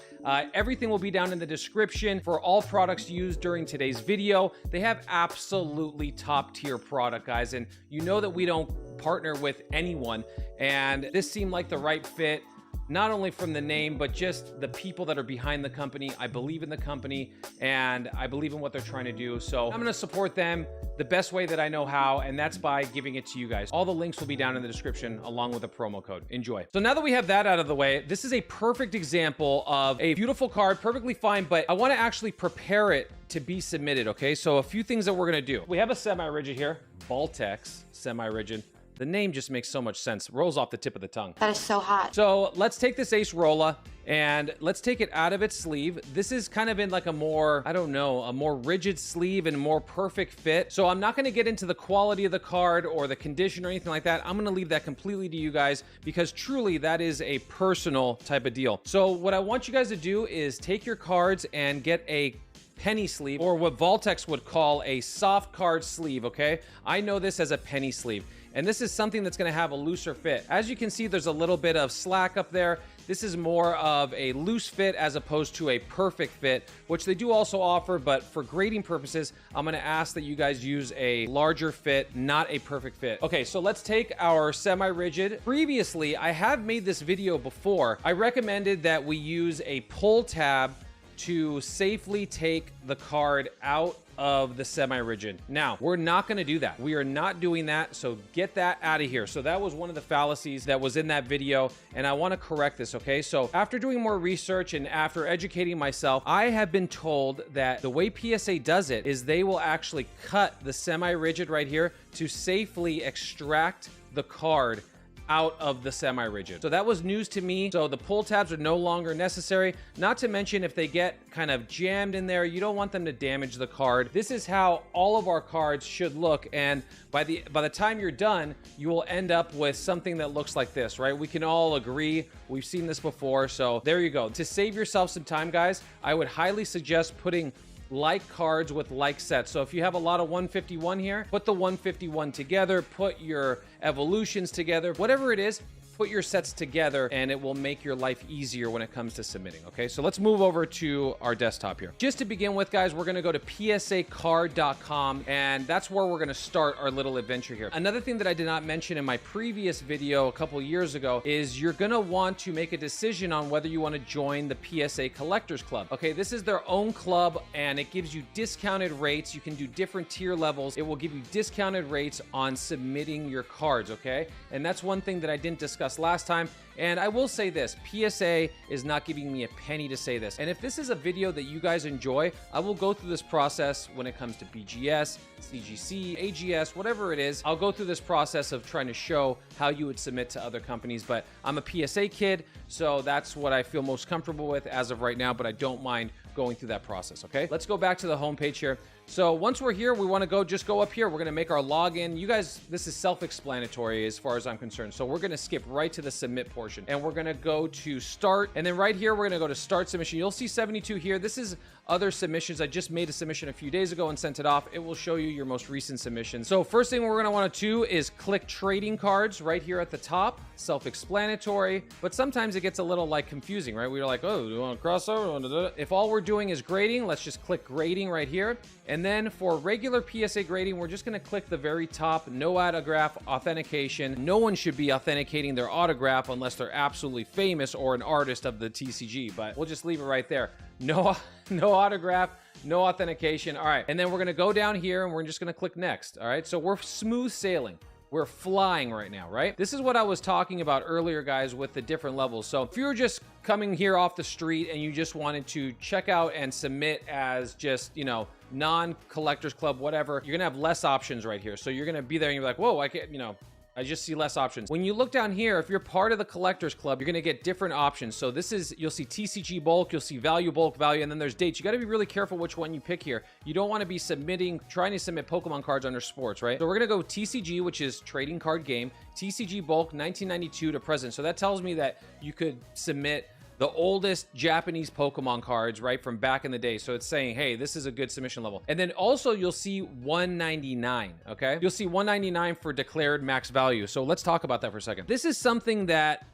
Everything will be down in the description for all products used during today's video. They have absolutely top tier product, guys, and you know that we don't partner with anyone, and this seemed like the right fit. Not only from the name, but just the people that are behind the company. I believe in the company and I believe in what they're trying to do. So I'm going to support them the best way that I know how, and that's by giving it to you guys. All the links will be down in the description along with a promo code. Enjoy. So now that we have that out of the way, this is a perfect example of a beautiful card, perfectly fine, but I want to actually prepare it to be submitted, okay? So a few things that we're going to do. We have a semi-rigid here, Vaultex semi-rigid. The name just makes so much sense. Rolls off the tip of the tongue. That is so hot. So let's take this Acerola and let's take it out of its sleeve. This is kind of in like a more, I don't know, a more rigid sleeve and more perfect fit. So I'm not going to get into the quality of the card or the condition or anything like that. I'm going to leave that completely to you guys because truly that is a personal type of deal. So what I want you guys to do is take your cards and get a penny sleeve, or what Vaultex would call a soft card sleeve, okay? I know this as a penny sleeve. And this is something that's gonna have a looser fit. As you can see, there's a little bit of slack up there. This is more of a loose fit as opposed to a perfect fit, which they do also offer, but for grading purposes, I'm gonna ask that you guys use a larger fit, not a perfect fit. Okay, so let's take our semi-rigid. Previously, I have made this video before. I recommended that we use a pull tab to safely take the card out of the semi-rigid. Now, we're not going to do that. We are not doing that, so get that out of here. So that was one of the fallacies that was in that video, and I want to correct this, okay? So after doing more research and after educating myself, I have been told that the way PSA does it is they will actually cut the semi-rigid right here to safely extract the card out of the semi-rigid. So that was news to me. So the pull tabs are no longer necessary. Not to mention if they get kind of jammed in there, you don't want them to damage the card. This is how all of our cards should look. And by the time you're done, you will end up with something that looks like this, right? We can all agree. We've seen this before. So there you go. To save yourself some time, guys, I would highly suggest putting like cards with like sets. So if you have a lot of 151 here, put the 151 together, put your evolutions together, whatever it is, put your sets together and it will make your life easier when it comes to submitting, okay? So let's move over to our desktop here. Just to begin with, guys, we're gonna go to psacard.com and that's where we're gonna start our little adventure here. Another thing that I did not mention in my previous video a couple years ago is you're gonna want to make a decision on whether you wanna join the PSA Collectors Club. Okay, this is their own club and it gives you discounted rates. You can do different tier levels. It will give you discounted rates on submitting your cards, okay? And that's one thing that I didn't discuss last time. And I will say this, PSA is not giving me a penny to say this. And if this is a video that you guys enjoy, I will go through this process when it comes to BGS, CGC, AGS, whatever it is. I'll go through this process of trying to show how you would submit to other companies. But I'm a PSA kid, so that's what I feel most comfortable with as of right now, but I don't mind going through that process, okay? Let's go back to the homepage here. So once we're here, we want to just go up here. We're going to make our login. You guys, this is self-explanatory as far as I'm concerned. So we're going to skip right to the submit portion and we're going to go to start. And then right here, we're going to go to start submission. You'll see 72 here. This is other submissions. I just made a submission a few days ago and sent it off. It will show you your most recent submission. So first thing we're going to want to do is click trading cards right here at the top. Self-explanatory, but sometimes it gets a little like confusing, right? We're like, oh, do you want to cross over? If all we're doing is grading, let's just click grading right here. And then for regular PSA grading, we're just going to click the very top, no autograph authentication. No one should be authenticating their autograph unless they're absolutely famous or an artist of the TCG, but we'll just leave it right there. No autograph, no authentication. All right. And then we're going to go down here and we're just going to click next. All right. So we're smooth sailing. We're flying right now, right? This is what I was talking about earlier, guys, with the different levels. So if you were just coming here off the street and you just wanted to check out and submit as just, you know, non-collectors club, whatever, you're gonna have less options right here. So you're gonna be there and you're like, whoa, I can't, you know, I just see less options. When you look down here, if you're part of the collectors club, you're gonna get different options. So this is, you'll see TCG bulk, you'll see value, bulk value, and then there's dates. You gotta be really careful which one you pick here. You don't wanna be trying to submit Pokemon cards under sports, right? So we're gonna go TCG, which is trading card game, TCG bulk 1992 to present. So that tells me that you could submit the oldest Japanese Pokemon cards, right, from back in the day. So it's saying, hey, this is a good submission level. And then also you'll see 199, okay? You'll see 199 for declared max value. So let's talk about that for a second. This is something that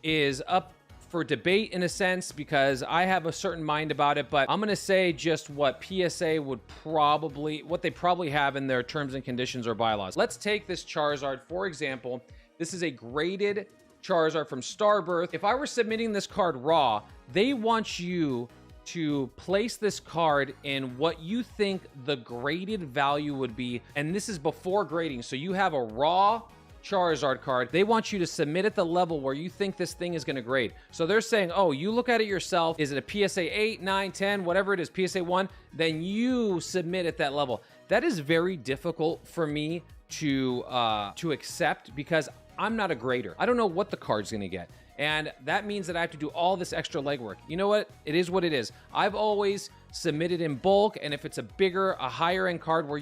is up for debate in a sense because I have a certain mind about it, but I'm gonna say just what PSA would what they probably have in their terms and conditions or bylaws. Let's take this Charizard, for example. This is a graded Charizard from Starbirth. If I were submitting this card raw, they want you to place this card in what you think the graded value would be. And this is before grading. So you have a raw Charizard card. They want you to submit at the level where you think this thing is going to grade. So they're saying, oh, you look at it yourself. Is it a PSA 8, 9, 10, whatever it is, PSA 1? Then you submit at that level. That is very difficult for me to accept because I'm not a grader. I don't know what the card's gonna get. And that means that I have to do all this extra legwork. You know what? It is what it is. I've always submitted in bulk, and if it's a higher end card where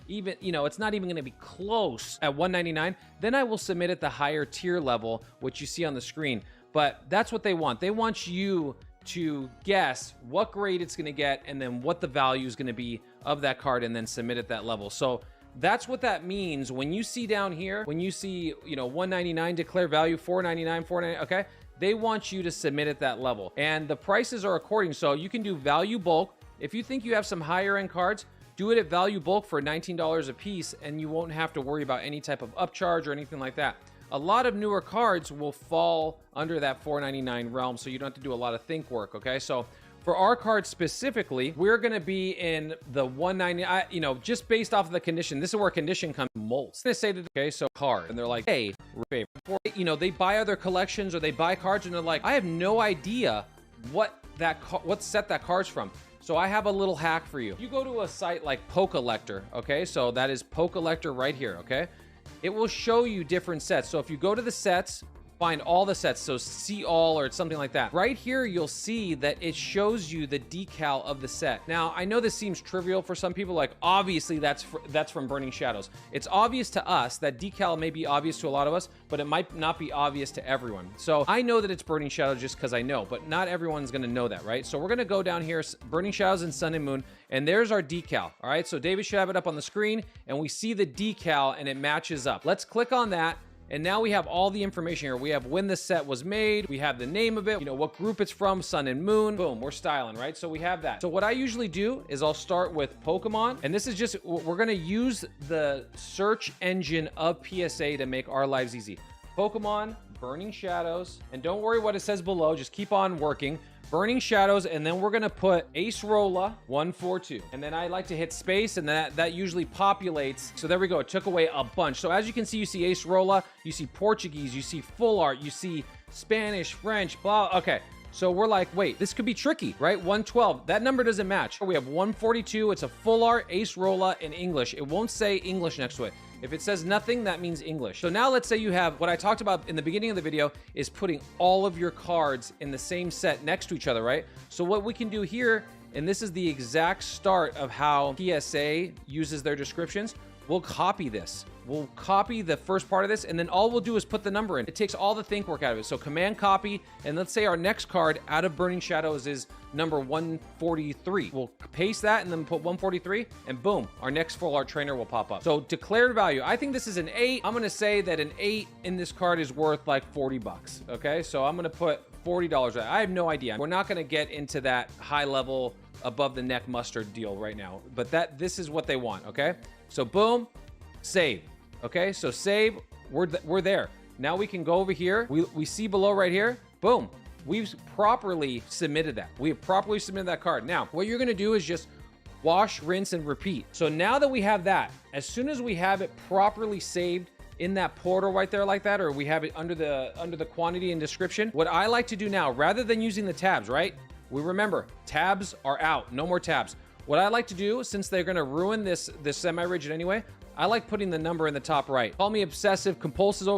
even, it's not even gonna be close at $199, then I will submit at the higher tier level, which you see on the screen. But that's what they want. They want you to guess what grade it's gonna get and then what the value is gonna be of that card and then submit at that level. So that's what that means. When you see down here, when you see, $199 declare value, $499, $499, okay? They want you to submit at that level. And the prices are according, so you can do value bulk. If you think you have some higher end cards, do it at value bulk for $19 a piece, and you won't have to worry about any type of upcharge or anything like that. A lot of newer cards will fall under that $499 realm, so you don't have to do a lot of think work, okay? So for our card specifically, we're gonna be in the $199, just based off of the condition. This is where condition comes molds. I'm gonna say to okay, so card, and they're like, hey, they buy other collections or they buy cards and they're like, I have no idea what set that card's from. So I have a little hack for you. You go to a site like Pokelector, okay? So that is Pokelector right here, okay? It will show you different sets. So if you go to the sets, find all the sets, so see all or something like that. Right here, you'll see that it shows you the decal of the set. Now, I know this seems trivial for some people, like obviously that's from Burning Shadows. It's obvious to us. That decal may be obvious to a lot of us, but it might not be obvious to everyone. So I know that it's Burning Shadows just because I know, but not everyone's gonna know that, right? So we're gonna go down here, Burning Shadows and Sun and Moon, and there's our decal, all right? So David should have it up on the screen, and we see the decal and it matches up. Let's click on that. And now we have all the information here. We have when the set was made, we have the name of it, what group it's from, Sun and Moon, boom, we're styling, right? So we have that. So what I usually do is I'll start with Pokemon, and this is just, we're gonna use the search engine of PSA to make our lives easy. Pokemon, Burning Shadows, and don't worry what it says below, just keep on working. Burning Shadows, and then we're gonna put Acerola 142. And then I like to hit space, and that usually populates. So there we go, it took away a bunch. So as you can see, you see Acerola, you see Portuguese, you see Full Art, you see Spanish, French, blah, okay. So we're like, wait, this could be tricky, right? 112, that number doesn't match. We have 142, it's a Full Art, Acerola in English. It won't say English next to it. If it says nothing, that means English. So now let's say you have, what I talked about in the beginning of the video is putting all of your cards in the same set next to each other, right? So what we can do here, and this is the exact start of how PSA uses their descriptions, we'll copy this. We'll copy the first part of this, and then all we'll do is put the number in. It takes all the think work out of it. So command copy, and let's say our next card out of Burning Shadows is number 143. We'll paste that and then put 143, and boom, our next Full Art trainer will pop up. So declared value, I think this is an 8. I'm gonna say that an 8 in this card is worth like 40 bucks, okay? So I'm gonna put $40. I have no idea. We're not gonna get into that high level above the neck mustard deal right now, but this is what they want, okay? So boom, save. Okay, so save, we're there. Now we can go over here. We see below right here, boom. We've properly submitted that. We have properly submitted that card. Now, what you're gonna do is just wash, rinse, and repeat. So now that we have that, as soon as we have it properly saved in that portal right there like that, or we have it under the quantity and description, what I like to do now, rather than using the tabs, right? We remember, tabs are out, no more tabs. What I like to do, since they're gonna ruin this semi-rigid anyway, I like putting the number in the top right. Call me obsessive, compulsive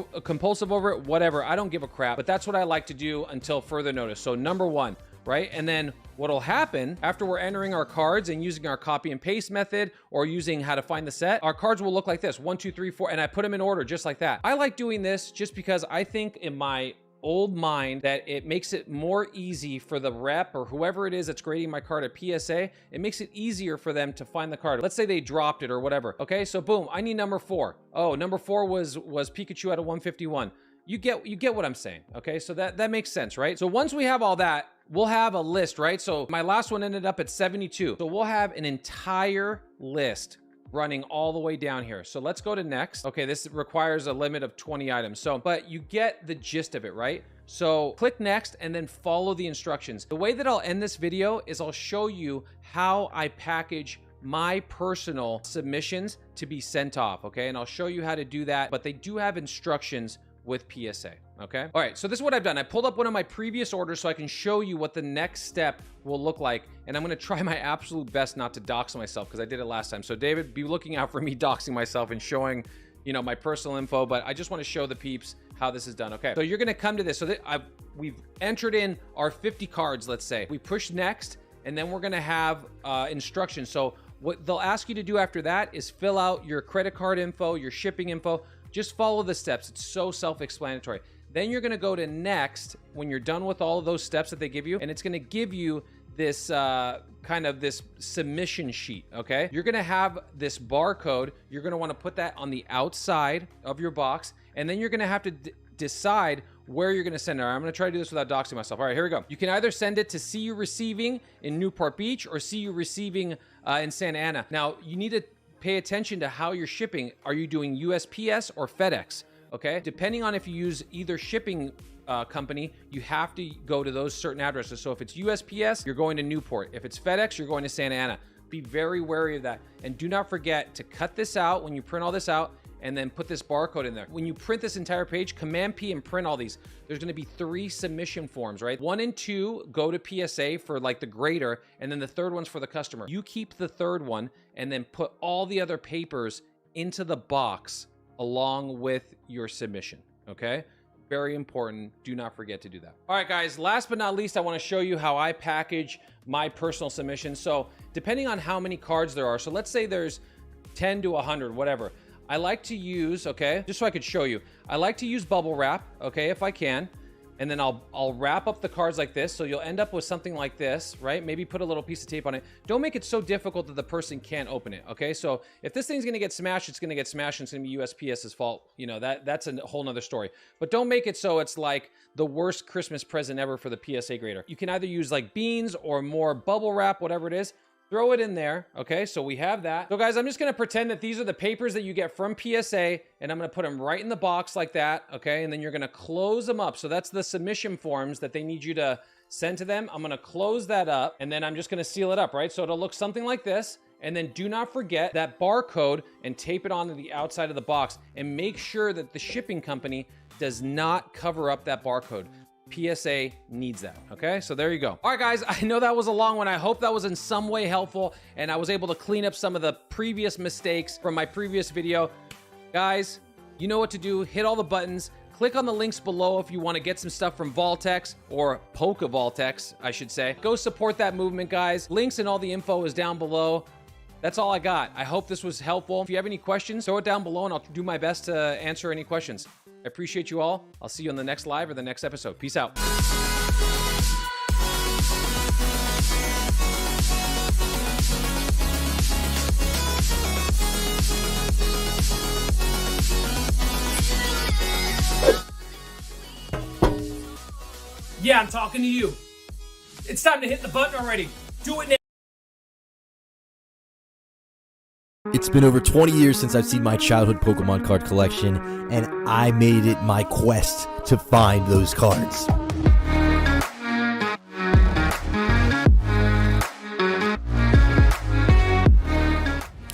over it, whatever. I don't give a crap, but that's what I like to do until further notice. So number 1, right? And then what'll happen after we're entering our cards and using our copy and paste method or using how to find the set, our cards will look like this, 1, 2, 3, 4, and I put them in order just like that. I like doing this just because I think in my old mind that it makes it more easy for the rep or whoever it is that's grading my card at PSA. It makes it easier for them to find the card. Let's say they dropped it or whatever. Okay, so boom, I need number 4. Oh, number 4 was Pikachu at a 151. You get what I'm saying. Okay, so that makes sense, right? So once we have all that, we'll have a list, right? So my last one ended up at 72. So we'll have an entire list running all the way down here. So let's go to next. Okay, this requires a limit of 20 items. So, but you get the gist of it, right? So click next and then follow the instructions. The way that I'll end this video is I'll show you how I package my personal submissions to be sent off, okay? And I'll show you how to do that, but they do have instructions with PSA, okay? All right, so this is what I've done. I pulled up one of my previous orders so I can show you what the next step will look like, and I'm gonna try my absolute best not to dox myself because I did it last time. So David, be looking out for me doxing myself and showing, you know, my personal info, but I just wanna show the peeps how this is done, okay? So you're gonna come to this. So we've entered in our 50 cards, let's say. We push next, and then we're gonna have instructions. So what they'll ask you to do after that is fill out your credit card info, your shipping info. Just follow the steps. It's so self-explanatory. Then you're gonna go to next when you're done with all of those steps that they give you, and it's gonna give you this kind of this submission sheet, okay? You're gonna have this barcode. You're gonna wanna put that on the outside of your box, and then you're gonna have to decide where you're gonna send it. All right, I'm gonna try to do this without doxing myself. All right, here we go. You can either send it to See You Receiving in Newport Beach or See You Receiving in Santa Ana. Now, you need to pay attention to how you're shipping. Are you doing USPS or FedEx? Okay, depending on if you use either shipping company, you have to go to those certain addresses. So if it's USPS, you're going to Newport. If it's FedEx, you're going to Santa Ana. Be very wary of that. And do not forget to cut this out when you print all this out and then put this barcode in there. When you print this entire page, Command P and print all these. There's gonna be 3 submission forms, right? 1 and 2 go to PSA for like the grader, and then the third one's for the customer. You keep the third one and then put all the other papers into the box along with your submission, okay? Very important, do not forget to do that. All right, guys, last but not least, I wanna show you how I package my personal submission. So depending on how many cards there are, so let's say there's 10 to 100, whatever. I like to use, okay, just so I could show you, I like to use bubble wrap, okay, if I can, and then I'll wrap up the cards like this, so you'll end up with something like this, right? Maybe put a little piece of tape on it. Don't make it so difficult that the person can't open it, okay? So if this thing's gonna get smashed, it's gonna get smashed, and it's gonna be USPS's fault. You know, that's a whole nother story. But don't make it so it's like the worst Christmas present ever for the PSA grader. You can either use like beans or more bubble wrap, whatever it is. Throw it in there, okay? So we have that. So guys, I'm just gonna pretend that these are the papers that you get from PSA, and I'm gonna put them right in the box like that, okay? And then you're gonna close them up. So that's the submission forms that they need you to send to them. I'm gonna close that up, and then I'm just gonna seal it up, right? So it'll look something like this. And then do not forget that barcode and tape it onto the outside of the box, and make sure that the shipping company does not cover up that barcode. PSA needs that, okay? So there you go. All right, guys, I know that was a long one. I hope that was in some way helpful, and I was able to clean up some of the previous mistakes from my previous video. Guys, you know what to do. Hit all the buttons. Click on the links below if you want to get some stuff from Vaultex, or Polka Vaultex, I should say. Go support that movement, guys. Links and all the info is down below. That's all I got. I hope this was helpful. If you have any questions, throw it down below, and I'll do my best to answer any questions. I appreciate you all. I'll see you on the next live or the next episode. Peace out. Yeah, I'm talking to you. It's time to hit the button already. Do it now. It's been over 20 years since I've seen my childhood Pokemon card collection, and I made it my quest to find those cards.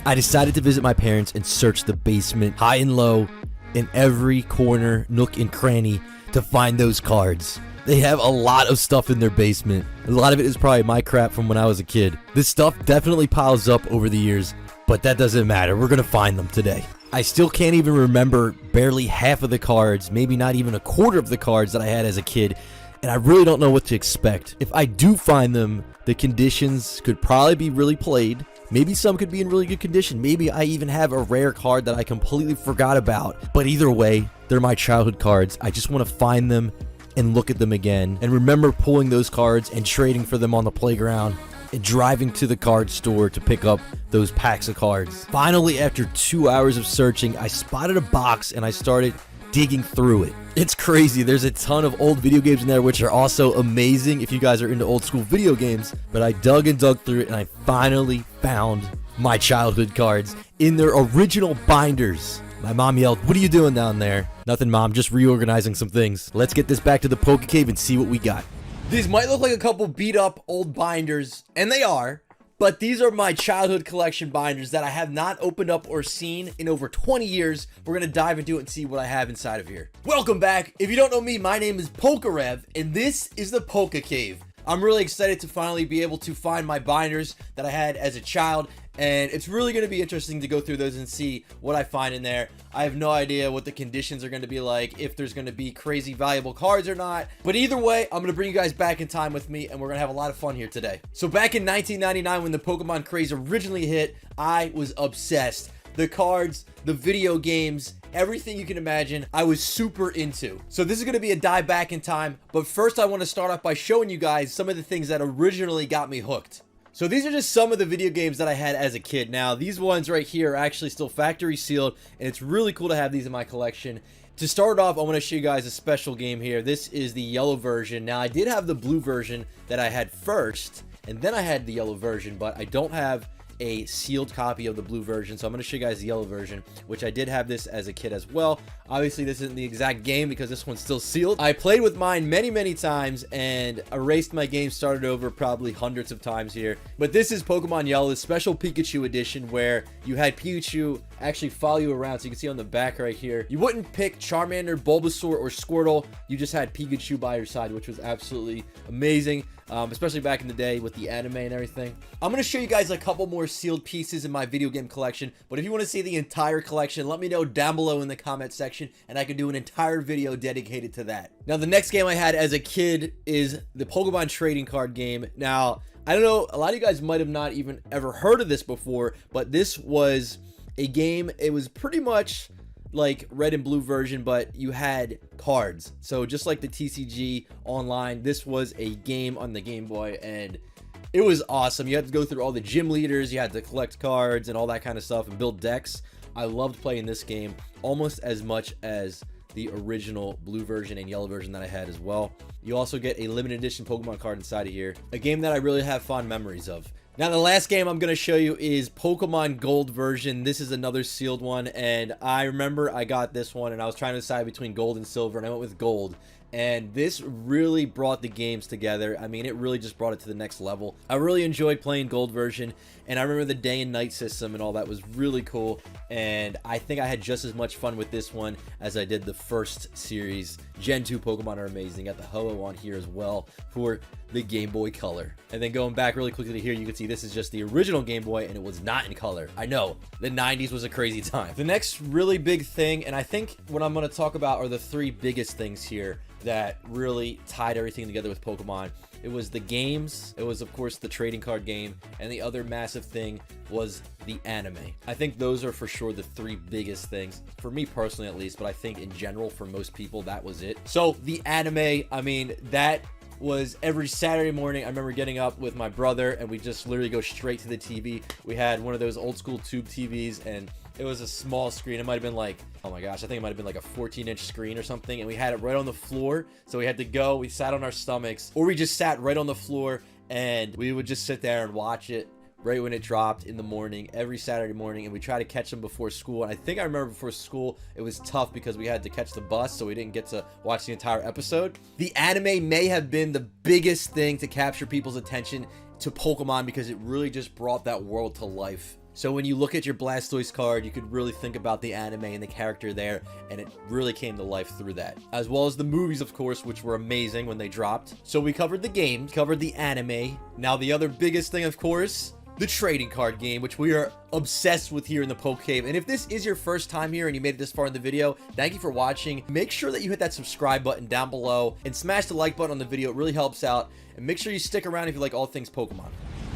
I decided to visit my parents and search the basement, high and low, in every corner, nook, and cranny to find those cards. They have a lot of stuff in their basement. A lot of it is probably my crap from when I was a kid. This stuff definitely piles up over the years, but that doesn't matter. We're gonna find them today. I still can't even remember barely half of the cards, maybe not even a quarter of the cards that I had as a kid, and I really don't know what to expect. If I do find them, the conditions could probably be really played. Maybe some could be in really good condition. Maybe I even have a rare card that I completely forgot about. But either way, they're my childhood cards. I just want to find them and look at them again, and remember pulling those cards and trading for them on the playground and driving to the card store to pick up those packs of cards. Finally, after 2 hours of searching, I spotted a box and I started digging through it. It's crazy. There's a ton of old video games in there, which are also amazing if you guys are into old school video games, but I dug and dug through it, and I finally found my childhood cards in their original binders. My mom yelled, "What are you doing down there?" Nothing, Mom, just reorganizing some things. Let's get this back to the Poke Cave and see what we got. These might look like a couple beat up old binders, and they are, But these are my childhood collection binders that I have not opened up or seen in over 20 years. We're going to dive into it and see what I have inside of here. Welcome back. If you don't know me, my name is Pokerev, and this is the Poke Cave. I'm really excited to finally be able to find my binders that I had as a child, and it's really going to be interesting to go through those and see what I find in there. I have no idea what the conditions are going to be like, if there's going to be crazy valuable cards or not, but either way, I'm going to bring you guys back in time with me, and we're going to have a lot of fun here today. So back in 1999, when the Pokemon craze originally hit, I was obsessed. The cards, the video games, everything you can imagine, I was super into. So this is going to be a dive back in time, but first I want to start off by showing you guys some of the things that originally got me hooked. So these are just some of the video games that I had as a kid. Now, these ones right here are actually still factory sealed, and it's really cool to have these in my collection. To start off, I want to show you guys a special game here. This is the yellow version. Now, I did have the blue version that I had first, and then I had the yellow version, but I don't have a sealed copy of the blue version, so I'm going to show you guys the yellow version, which I did have this as a kid as well. Obviously this isn't the exact game because this one's still sealed. I played with mine many times and erased my game, started over probably hundreds of times here. But this is Pokemon Yellow, the special Pikachu edition, where you had Pikachu actually follow you around. So you can see on the back right here, you wouldn't pick Charmander, Bulbasaur, or Squirtle. You just had Pikachu by your side, which was absolutely amazing. Especially back in the day with the anime and everything. I'm going to show you guys a couple more sealed pieces in my video game collection, but if you want to see the entire collection, let me know down below in the comment section, and I can do an entire video dedicated to that. Now, the next game I had as a kid is the Pokemon trading card game. Now, I don't know, a lot of you guys might have not even ever heard of this before, but this was a game, it was pretty much like red and blue version, but you had cards. So just like the TCG Online, this was a game on the Game Boy, and it was awesome. You had to go through all the gym leaders, you had to collect cards and all that kind of stuff and build decks. I loved playing this game almost as much as the original blue version and yellow version that I had as well. You also get a limited edition Pokemon card inside of here, a game that I really have fond memories of. Now, the last game I'm going to show you is Pokemon Gold version. This is another sealed one, and I remember I got this one, and I was trying to decide between gold and silver, and I went with gold. And this really brought the games together. I mean, it really just brought it to the next level. I really enjoyed playing gold version, and I remember the day and night system and all that was really cool. And I think I had just as much fun with this one as I did the first series. Gen 2 Pokemon are amazing. Got the Ho-Oh on here as well for the Game Boy Color. And then going back really quickly to here, you can see this is just the original Game Boy, and it was not in color. I know, the 90s was a crazy time. The next really big thing, and I think what I'm going to talk about are the three biggest things here that really tied everything together with Pokemon. It was the games, it was of course the trading card game, and the other massive thing was the anime. I think those are for sure the three biggest things, for me personally at least, but I think in general for most people that was it. So the anime, I mean, that was every Saturday morning. I remember getting up with my brother and we just literally go straight to the TV. We had one of those old school tube TVs, and it was a small screen. It might have been like, oh my gosh, I think it might have been like a 14-inch screen or something. And we had it right on the floor. So we had to go, we sat on our stomachs, or we just sat right on the floor and we would just sit there and watch it right when it dropped in the morning, every Saturday morning. And we try to catch them before school. And I think I remember before school, it was tough because we had to catch the bus, so we didn't get to watch the entire episode. The anime may have been the biggest thing to capture people's attention to Pokemon because it really just brought that world to life. So when you look at your Blastoise card, you could really think about the anime and the character there, and it really came to life through that. As well as the movies, of course, which were amazing when they dropped. So we covered the game, covered the anime. Now the other biggest thing, of course, the trading card game, which we are obsessed with here in the Poke Cave. And if this is your first time here and you made it this far in the video, thank you for watching. Make sure that you hit that subscribe button down below and smash the like button on the video. It really helps out. And make sure you stick around if you like all things Pokemon.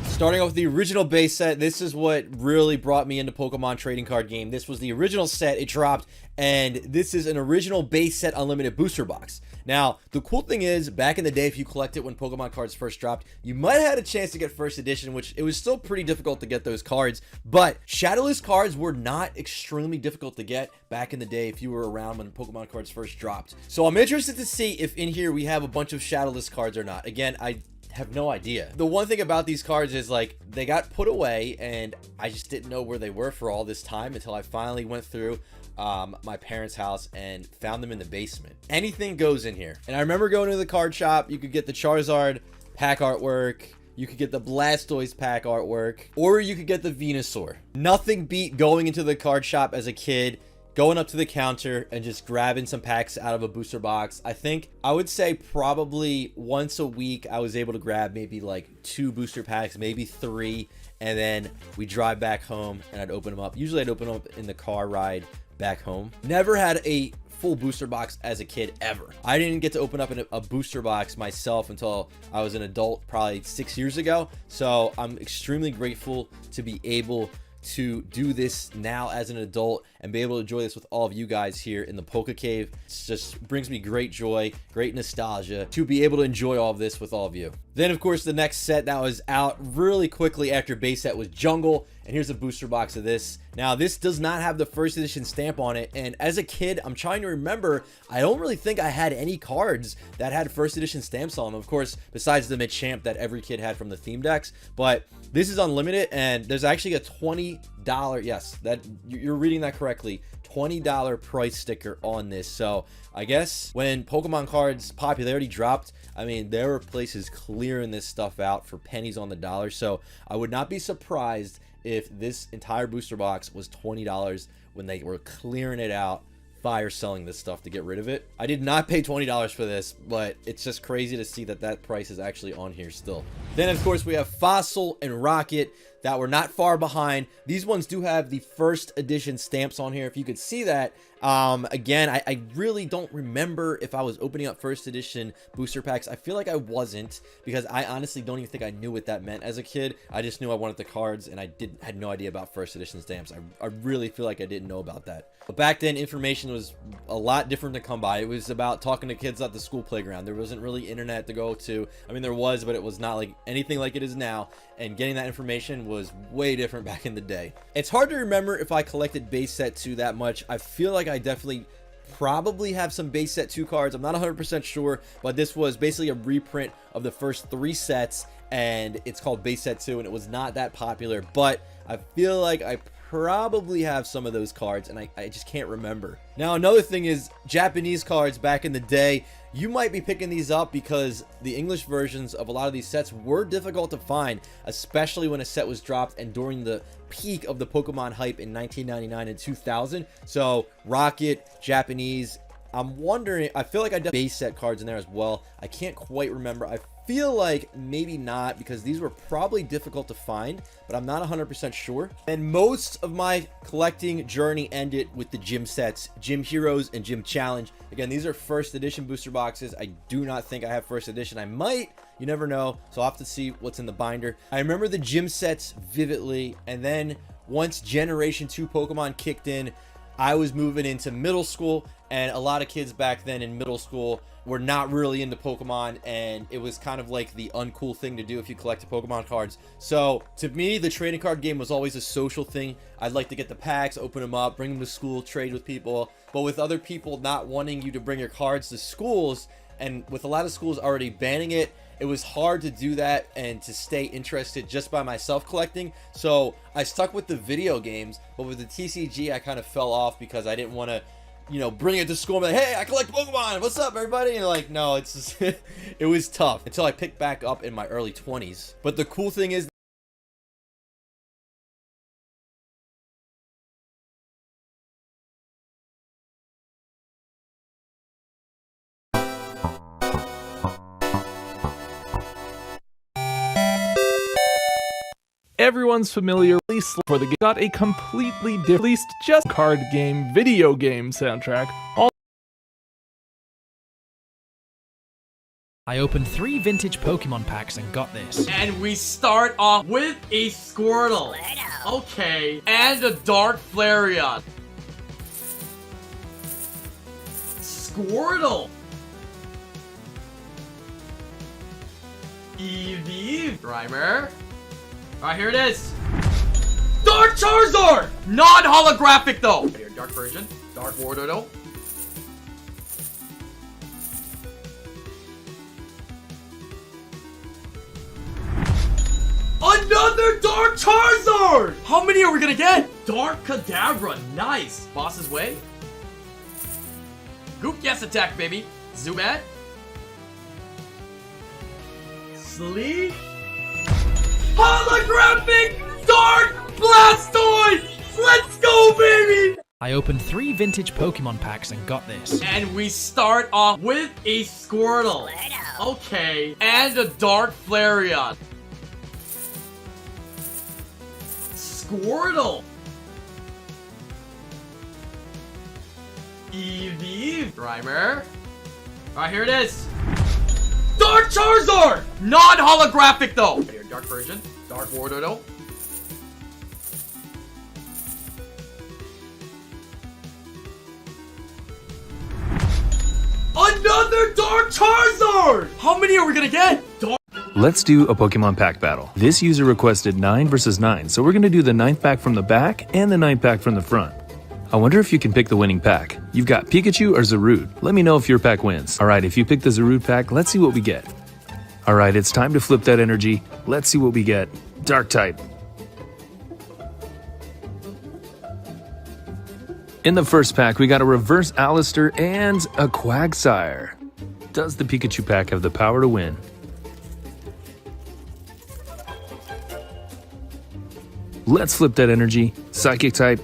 Starting off with the original base set, this is what really brought me into Pokemon trading card game. This was the original set, it dropped, and this is an original base set unlimited booster box. Now, the cool thing is, back in the day, if you collect it when Pokemon cards first dropped, you might have had a chance to get first edition, which it was still pretty difficult to get those cards, but Shadowless cards were not extremely difficult to get back in the day if you were around when Pokemon cards first dropped. So I'm interested to see if in here we have a bunch of Shadowless cards or not. Again, I have no idea. The one thing about these cards is like they got put away and I just didn't know where they were for all this time until I finally went through my parents' house and found them in the basement. Anything goes in here. And I remember going to the card shop, you could get the Charizard pack artwork, You could get the Blastoise pack artwork, or you could get the Venusaur. Nothing beat going into the card shop as a kid, going up to the counter and just grabbing some packs out of a booster box. I would say probably once a week I was able to grab maybe like 2 booster packs, maybe 3, and then we drive back home and I'd open them up. Usually I'd open them up in the car ride back home. Never had a full booster box as a kid ever. I didn't get to open up a booster box myself until I was an adult, probably 6 years ago. So I'm extremely grateful to be able to do this now as an adult and be able to enjoy this with all of you guys here in the Poke Cave. It just brings me great joy, great nostalgia to be able to enjoy all of this with all of you. Then of course the next set that was out really quickly after base set was Jungle, and here's a booster box of this. Now this does not have the first edition stamp on it, and as a kid I'm trying to remember, I don't really think I had any cards that had first edition stamps on them, of course, besides the Machamp that every kid had from the theme decks. But this is unlimited, and there's actually a $20, yes, that you're reading that correctly, $20 price sticker on this. So I guess when Pokemon cards popularity dropped, I mean, there were places clearing this stuff out for pennies on the dollar. So I would not be surprised if this entire booster box was $20 when they were clearing it out, fire selling this stuff to get rid of it. I did not pay $20 for this, but it's just crazy to see that that price is actually on here still. Then of course we have Fossil and Rocket that were not far behind. These ones do have the first edition stamps on here, if you could see that. Again, I really don't remember if I was opening up first edition booster packs. I feel like I wasn't, because I honestly don't even think I knew what that meant as a kid. I just knew I wanted the cards, and I had no idea about first edition stamps. I really feel like I didn't know about that. But back then, information was a lot different to come by. It was about talking to kids at the school playground. There wasn't really internet to go to. I mean, there was, but it was not like anything like it is now. And getting that information was way different back in the day. It's hard to remember if I collected base set 2 that much. I feel like I definitely probably have some base set 2 cards. I'm not 100% sure, but this was basically a reprint of the first 3 sets, and it's called base set 2, and it was not that popular, but I feel like I probably have some of those cards, and I just can't remember. Now another thing is Japanese cards back in the day. You might be picking these up because the English versions of a lot of these sets were difficult to find, especially when a set was dropped and during the peak of the Pokemon hype in 1999 and 2000. So Rocket, Japanese, I'm wondering, I feel like I did base set cards in there as well. I can't quite remember. I feel like maybe not, because these were probably difficult to find, but I'm not 100% sure. And most of my collecting journey ended with the gym sets, Gym Heroes and Gym Challenge. Again, these are first edition booster boxes. I do not think I have first edition. I might, you never know, so I'll have to see what's in the binder. I remember the gym sets vividly, and then once Generation 2 Pokemon kicked in, I was moving into middle school, and a lot of kids back then in middle school were not really into Pokemon, and it was kind of like the uncool thing to do if you collected Pokemon cards. So to me, the trading card game was always a social thing. I'd like to get the packs, open them up, bring them to school, trade with people. But with other people not wanting you to bring your cards to schools, and with a lot of schools already banning it, it was hard to do that and to stay interested just by myself collecting. So I stuck with the video games, but with the TCG I kind of fell off because I didn't want to, you know, bring it to school and be like, hey, I collect Pokemon, what's up everybody? And like, no, it's just it was tough until I picked back up in my early 20s. But the cool thing is, everyone's familiar for the game got a completely different, at least just card game, video game soundtrack. I opened 3 vintage Pokemon packs and got this. And we start off with a Squirtle. Okay. And a Dark Flareon. Squirtle. Eevee. Grimer. Alright, here it is. Dark Charizard! Non-holographic though. Here, dark version. Dark Wartortle. Another Dark Charizard! How many are we gonna get? Dark Kadabra, nice. Boss's Way. Goop Yes Attack, baby. Zubat. Sleep. Holographic Dark Blastoise! Let's go, baby! I opened 3 vintage Pokemon packs and got this. And we start off with a Squirtle. Okay. And a Dark Flareon. Squirtle. Eevee. Grimer. Alright, here it is. Dark Charizard! Non-holographic though. Right here, Dark version. Dark Wartortle. Another Dark Charizard! How many are we gonna get? Let's do a Pokemon pack battle. This user requested 9 versus 9, so we're gonna do the 9th pack from the back and the 9th pack from the front. I wonder if you can pick the winning pack. You've got Pikachu or Zarude. Let me know if your pack wins. Alright, if you pick the Zarude pack, let's see what we get. Alright, it's time to flip that energy. Let's see what we get. Dark type. In the first pack, we got a Reverse Alistair and a Quagsire. Does the Pikachu pack have the power to win? Let's flip that energy. Psychic type.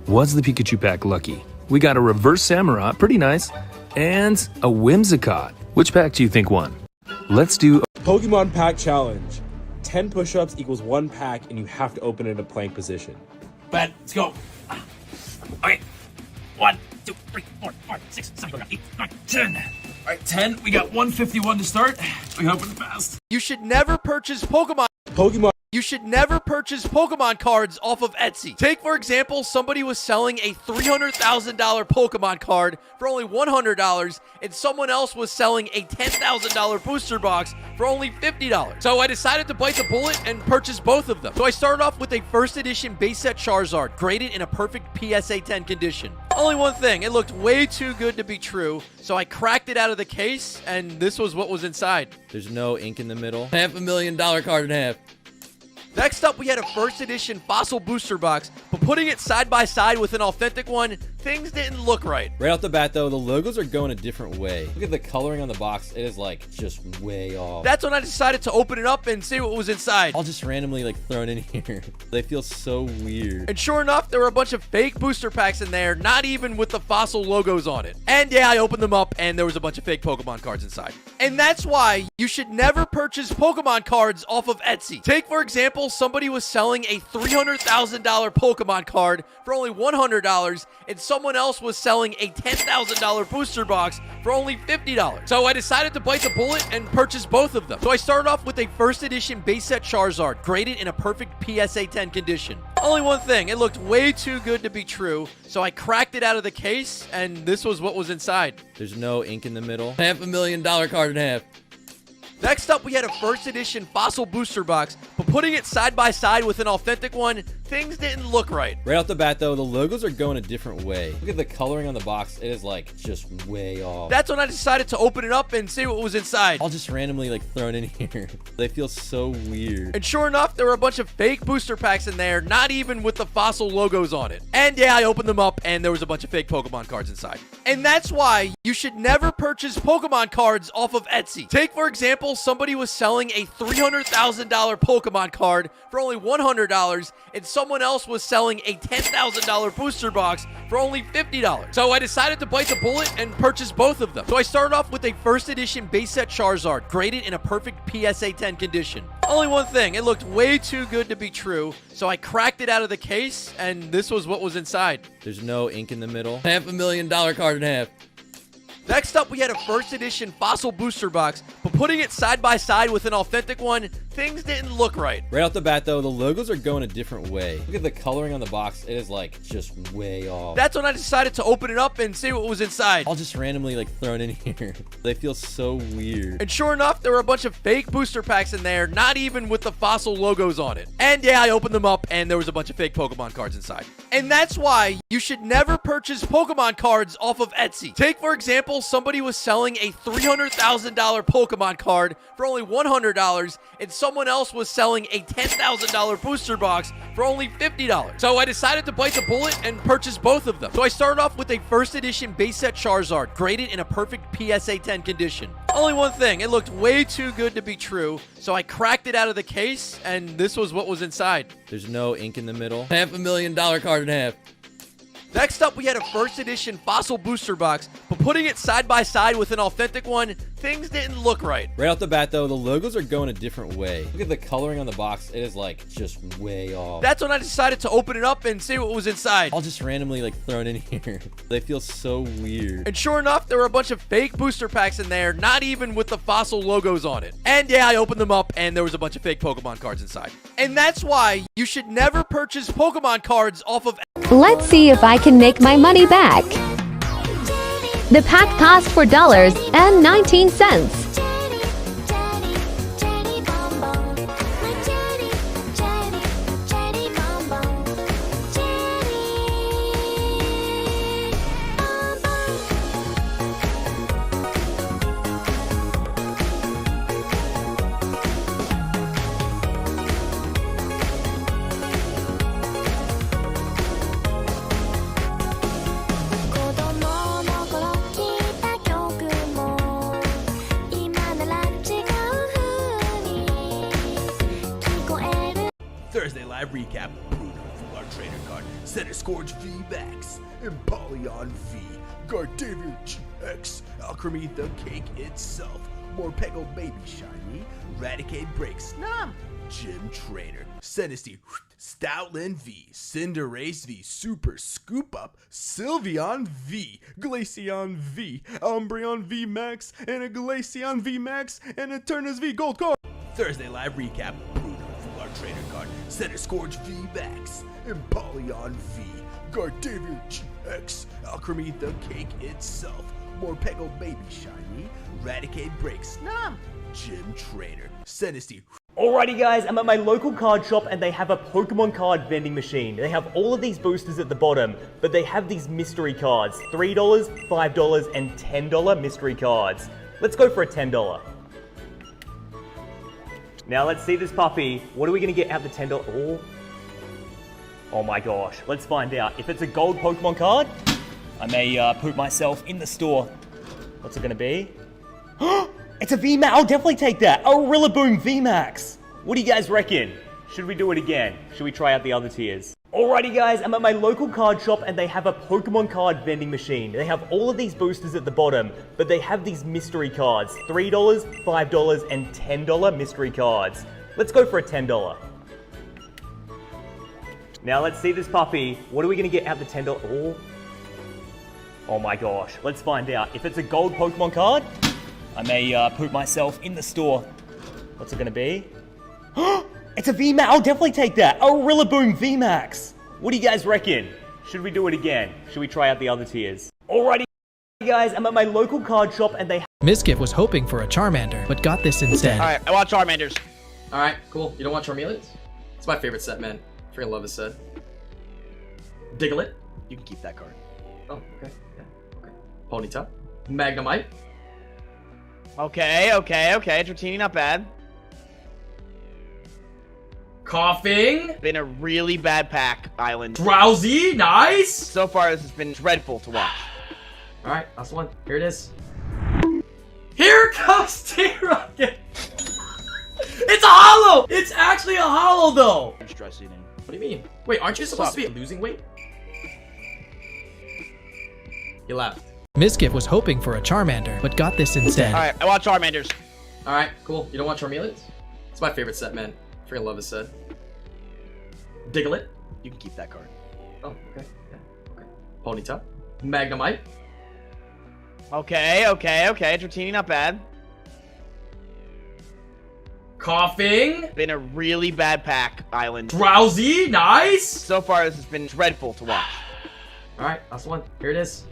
Was the Pikachu pack lucky? We got a Reverse Samurott, pretty nice, and a Whimsicott. Which pack do you think won? Let's do Pokemon Pack Challenge. 10 push-ups equals 1 pack, and you have to open it in a plank position. Bet, let's go. Okay. 1, 2, 3, 4, 5, 6, 7, 8, 9, 10. Alright, 10. We got 151 to start. We open fast. You should never purchase Pokemon. You should never purchase Pokemon cards off of Etsy. Take, for example, somebody was selling a $300,000 Pokemon card for only $100, and someone else was selling a $10,000 booster box for only $50. So I decided to bite the bullet and purchase both of them. So I started off with a first edition base set Charizard, graded in a perfect PSA 10 condition. Only one thing, it looked way too good to be true, so I cracked it out of the case, and this was what was inside. There's no ink in the middle. $500,000 card in half. Next up, we had a first edition Fossil booster box, but putting it side by side with an authentic one, things didn't look right. Right off the bat, though, the logos are going a different way. Look at the coloring on the box. It is, like, just way off. That's when I decided to open it up and see what was inside. I'll just randomly, like, throw it in here. They feel so weird. And sure enough, there were a bunch of fake booster packs in there, not even with the Fossil logos on it. And yeah, I opened them up, and there was a bunch of fake Pokemon cards inside. And that's why you should never purchase Pokemon cards off of Etsy. Take, for example, somebody was selling a $300,000 Pokemon card for only $100, and someone else was selling a $10,000 booster box for only $50. So I decided to bite the bullet and purchase both of them. So I started off with a first edition base set Charizard, graded in a perfect PSA 10 condition. Only one thing, it looked way too good to be true, so I cracked it out of the case, and this was what was inside. There's no ink in the middle. $500,000 card in half. Next up, we had a first edition Fossil booster box, but putting it side by side with an authentic one, things didn't look right. Right off the bat, though, the logos are going a different way. Look at the coloring on the box. It is, like, just way off. That's when I decided to open it up and see what was inside. I'll just randomly, like, throw it in here. They feel so weird. And sure enough, there were a bunch of fake booster packs in there, not even with the Fossil logos on it. And yeah, I opened them up, and there was a bunch of fake Pokemon cards inside. And that's why you should never purchase Pokemon cards off of Etsy. Take, for example, somebody was selling a $300,000 Pokemon card for only $100, and someone else was selling a $10,000 booster box for only $50. So I decided to bite the bullet and purchase both of them. So I started off with a first edition base set Charizard, graded in a perfect PSA 10 condition. Only one thing, it looked way too good to be true, so I cracked it out of the case, and this was what was inside. There's no ink in the middle. $500,000 card in half. Next up, we had a first edition Fossil booster box, but putting it side by side with an authentic one, things didn't look right. Right off the bat, though, the logos are going a different way. Look at the coloring on the box. It is, like, just way off. That's when I decided to open it up and see what was inside. I'll just randomly, like, throw it in here. They feel so weird. And sure enough, there were a bunch of fake booster packs in there, not even with the Fossil logos on it. And yeah, I opened them up, and there was a bunch of fake Pokemon cards inside. And that's why you should never purchase Pokemon cards off of Etsy. Take, for example, somebody was selling a $300,000 Pokemon card for only $100, and someone else was selling a $10,000 booster box for only $50. So I decided to bite the bullet and purchase both of them. So I started off with a first edition base set Charizard, graded in a perfect PSA 10 condition. Only one thing, it looked way too good to be true, so I cracked it out of the case, and this was what was inside. There's no ink in the middle. $500,000 card in half. Next up, we had a first edition Fossil booster box, but putting it side by side with an authentic one, things didn't look right. Right off the bat, though, the logos are going a different way. Look at the coloring on the box. It is, like, just way off. That's when I decided to open it up and see what was inside. All just randomly, like, thrown in here. They feel so weird. And sure enough, there were a bunch of fake booster packs in there, not even with the Fossil logos on it. And yeah, I opened them up, and there was a bunch of fake Pokemon cards inside. And that's why you should never purchase Pokemon cards off of... Let's see if I can make my money back. The pack cost $4.19. Thursday live recap. Bruno Full Art Trainer card. Center Scourge V Max. Empoleon V. Gardevoir GX. Alchemy the cake itself. Morpeko Baby Shiny. Raticate Breaks. Gym Trainer. Senesty. Stoutland V. Cinderace V. Super Scoop Up. Sylveon V. Glaceon V. Umbreon V Max. And a Glaceon V Max. And a Eternatus V Gold card. Thursday live recap. Bruno Full Art Trainer card. Center Scourge V Max. Empoleon V. Gardevoir GX. Alchemy the cake itself. Morpeko Baby Shiny. Raticate Breaks. Gym Trainer. Senesty. Alrighty guys, I'm at my local card shop and they have a Pokemon card vending machine. They have all of these boosters at the bottom, but they have these mystery cards. $3, $5, and $10 mystery cards. Let's go for a $10. Now let's see this puppy. What are we gonna get out the $10? Oh my gosh, let's find out. If it's a gold Pokemon card, I may put myself in the store. What's it gonna be? It's a VMAX. I'll definitely take that. A Rillaboom VMAX. What do you guys reckon? Should we do it again? Should we try out the other tiers? Alrighty guys, I'm at my local card shop and they have a Pokemon card vending machine. They have all of these boosters at the bottom, but they have these mystery cards. $3, $5, and $10 mystery cards. Let's go for a $10. Now let's see this puppy. What are we gonna get out the $10? Oh my gosh, let's find out. If it's a gold Pokemon card, I may put myself in the store. What's it gonna be? It's a VMAX. I'll definitely take that. A Rillaboom VMAX. What do you guys reckon? Should we do it again? Should we try out the other tiers? Alrighty guys, I'm at my local card shop and they Mizkif was hoping for a Charmander, but got this instead. Alright, I want Charmanders. Alright, cool. You don't want Charmeleons? It's my favorite set, man. Freaking love this set. Diglett. You can keep that card. Oh, okay. Yeah, okay. Ponyta. Magnemite. Okay. Dratini, not bad. Coughing. Been a really bad pack, Island. Drowsy, nice. So far, this has been dreadful to watch. Alright, last one. Here it is. Here comes T-Rocket. It's a hollow! It's actually a hollow, though! I'm stressing in. What do you mean? Wait, aren't you supposed to be losing weight? He left. Mizkif was hoping for a Charmander, but got this instead. Alright, I want Charmanders. Alright, cool. You don't want Charmeleons? It's my favorite set, man. Freaking love this set. Diglett. You can keep that card. Oh, okay. Yeah, okay. Ponyta. Magnemite. Okay. Dratini, not bad. Coughing. Been a really bad pack, Island. Drowsy, nice. So far, this has been dreadful to watch. Alright, last one. Here it is.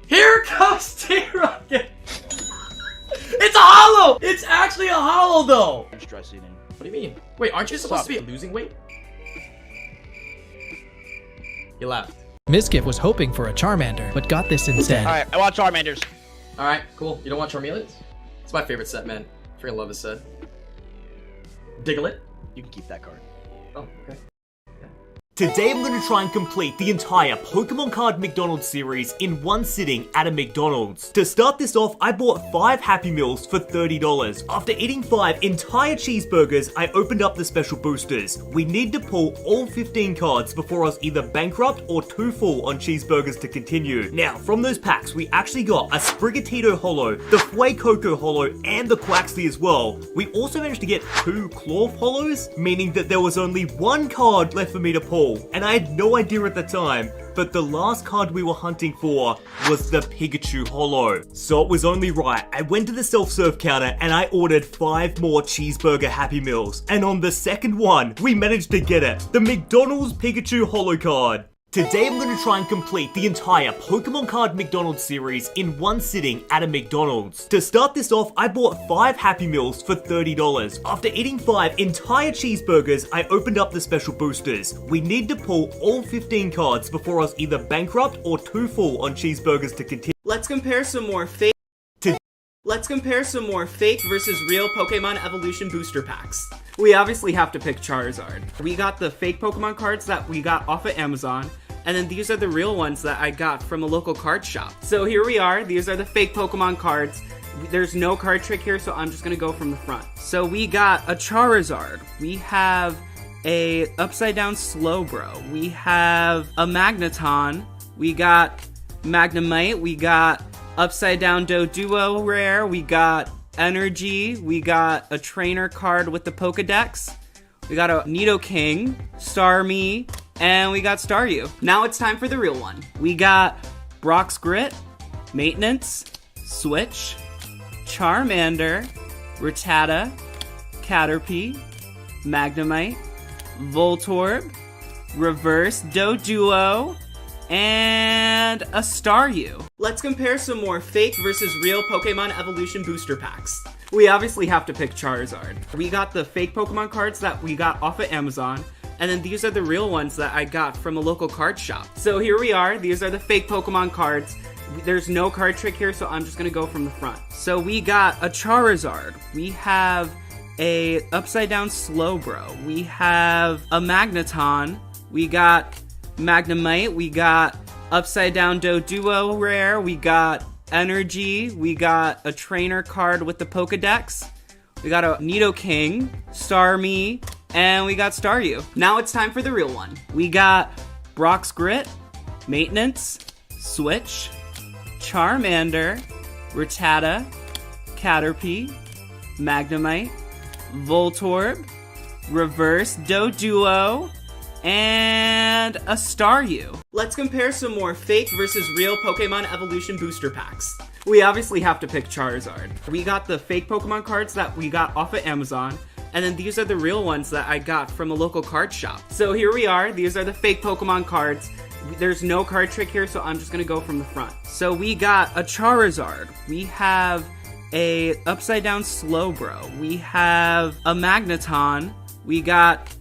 Here comes T-Rocket. It's a hollow! It's actually a hollow, though! I'm stressing in. What do you mean? Wait, aren't you supposed to be losing weight? He left. Mizkif was hoping for a Charmander, but got this instead. Alright, I want Charmanders. Alright, cool. You don't want Charmeleons? It's my favorite set, man. Freaking love this set. Diglett. You can keep that card. Oh, okay. Yeah. Today I'm going to try and complete the entire Pokemon Card McDonald's series in one sitting at a McDonald's. To start this off, I bought 5 Happy Meals for $30. After eating 5 entire cheeseburgers, I opened up the special boosters. We need to pull all 15 cards before I was either bankrupt or too full on cheeseburgers to continue. Now, from those packs, we actually got a Sprigatito Holo, the Fuecoco Holo, and the Quaxly as well. We also managed to get 2 Clorf Holos, meaning that there was only 1 card left for me to pull. And I had no idea at the time, but the last card we were hunting for was the Pikachu Holo. So it was only right. I went to the self-serve counter and I ordered 5 more cheeseburger Happy Meals. And on the second one, we managed to get it. The McDonald's Pikachu Holo card. Today I'm going to try and complete the entire Pokemon Card McDonald's series in one sitting at a McDonald's. To start this off, I bought 5 Happy Meals for $30. After eating 5 entire cheeseburgers, I opened up the special boosters. We need to pull all 15 cards before I was either bankrupt or too full on cheeseburgers to continue. Let's compare some more fake versus real Pokemon Evolution booster packs. We obviously have to pick Charizard. We got the fake Pokemon cards that we got off of Amazon, and then these are the real ones that I got from a local card shop. So here we are, these are the fake Pokemon cards. There's no card trick here, so I'm just gonna go from the front. So we got a Charizard, we have a Upside Down Slowbro, we have a Magneton, we got Magnemite, we got Upside Down Doduo Rare, we got Energy, we got a trainer card with the Pokedex, we got a Nidoking, Starmie, and we got Staryu. Now it's time for the real one. We got Brock's Grit, Maintenance, Switch, Charmander, Rattata, Caterpie, Magnemite, Voltorb, Reverse Doduo, and a Staryu. Let's compare some more fake versus real Pokemon Evolution booster packs. We obviously have to pick Charizard. We got the fake Pokemon cards that we got off of Amazon, and then these are the real ones that I got from a local card shop. So here we are, these are the fake Pokemon cards. There's no card trick here, so I'm just gonna go from the front. So we got a Charizard, we have a Upside Down Slowbro, we have a Magneton, we got Magnemite, we got Upside Down Doduo Rare, we got Energy, we got a trainer card with the Pokedex, we got a Nidoking, Starmie, and we got Staryu. Now it's time for the real one. We got Brock's Grit, Maintenance, Switch, Charmander, Rattata, Caterpie, Magnemite, Voltorb, Reverse Doduo, and a Staryu. Let's compare some more fake versus real Pokemon Evolution booster packs. We obviously have to pick Charizard. We got the fake Pokemon cards that we got off of Amazon, and then these are the real ones that I got from a local card shop. So here we are, these are the fake Pokemon cards. There's no card trick here, so I'm just gonna go from the front. So we got a Charizard, we have a Upside Down Slowbro, we have a Magneton, we got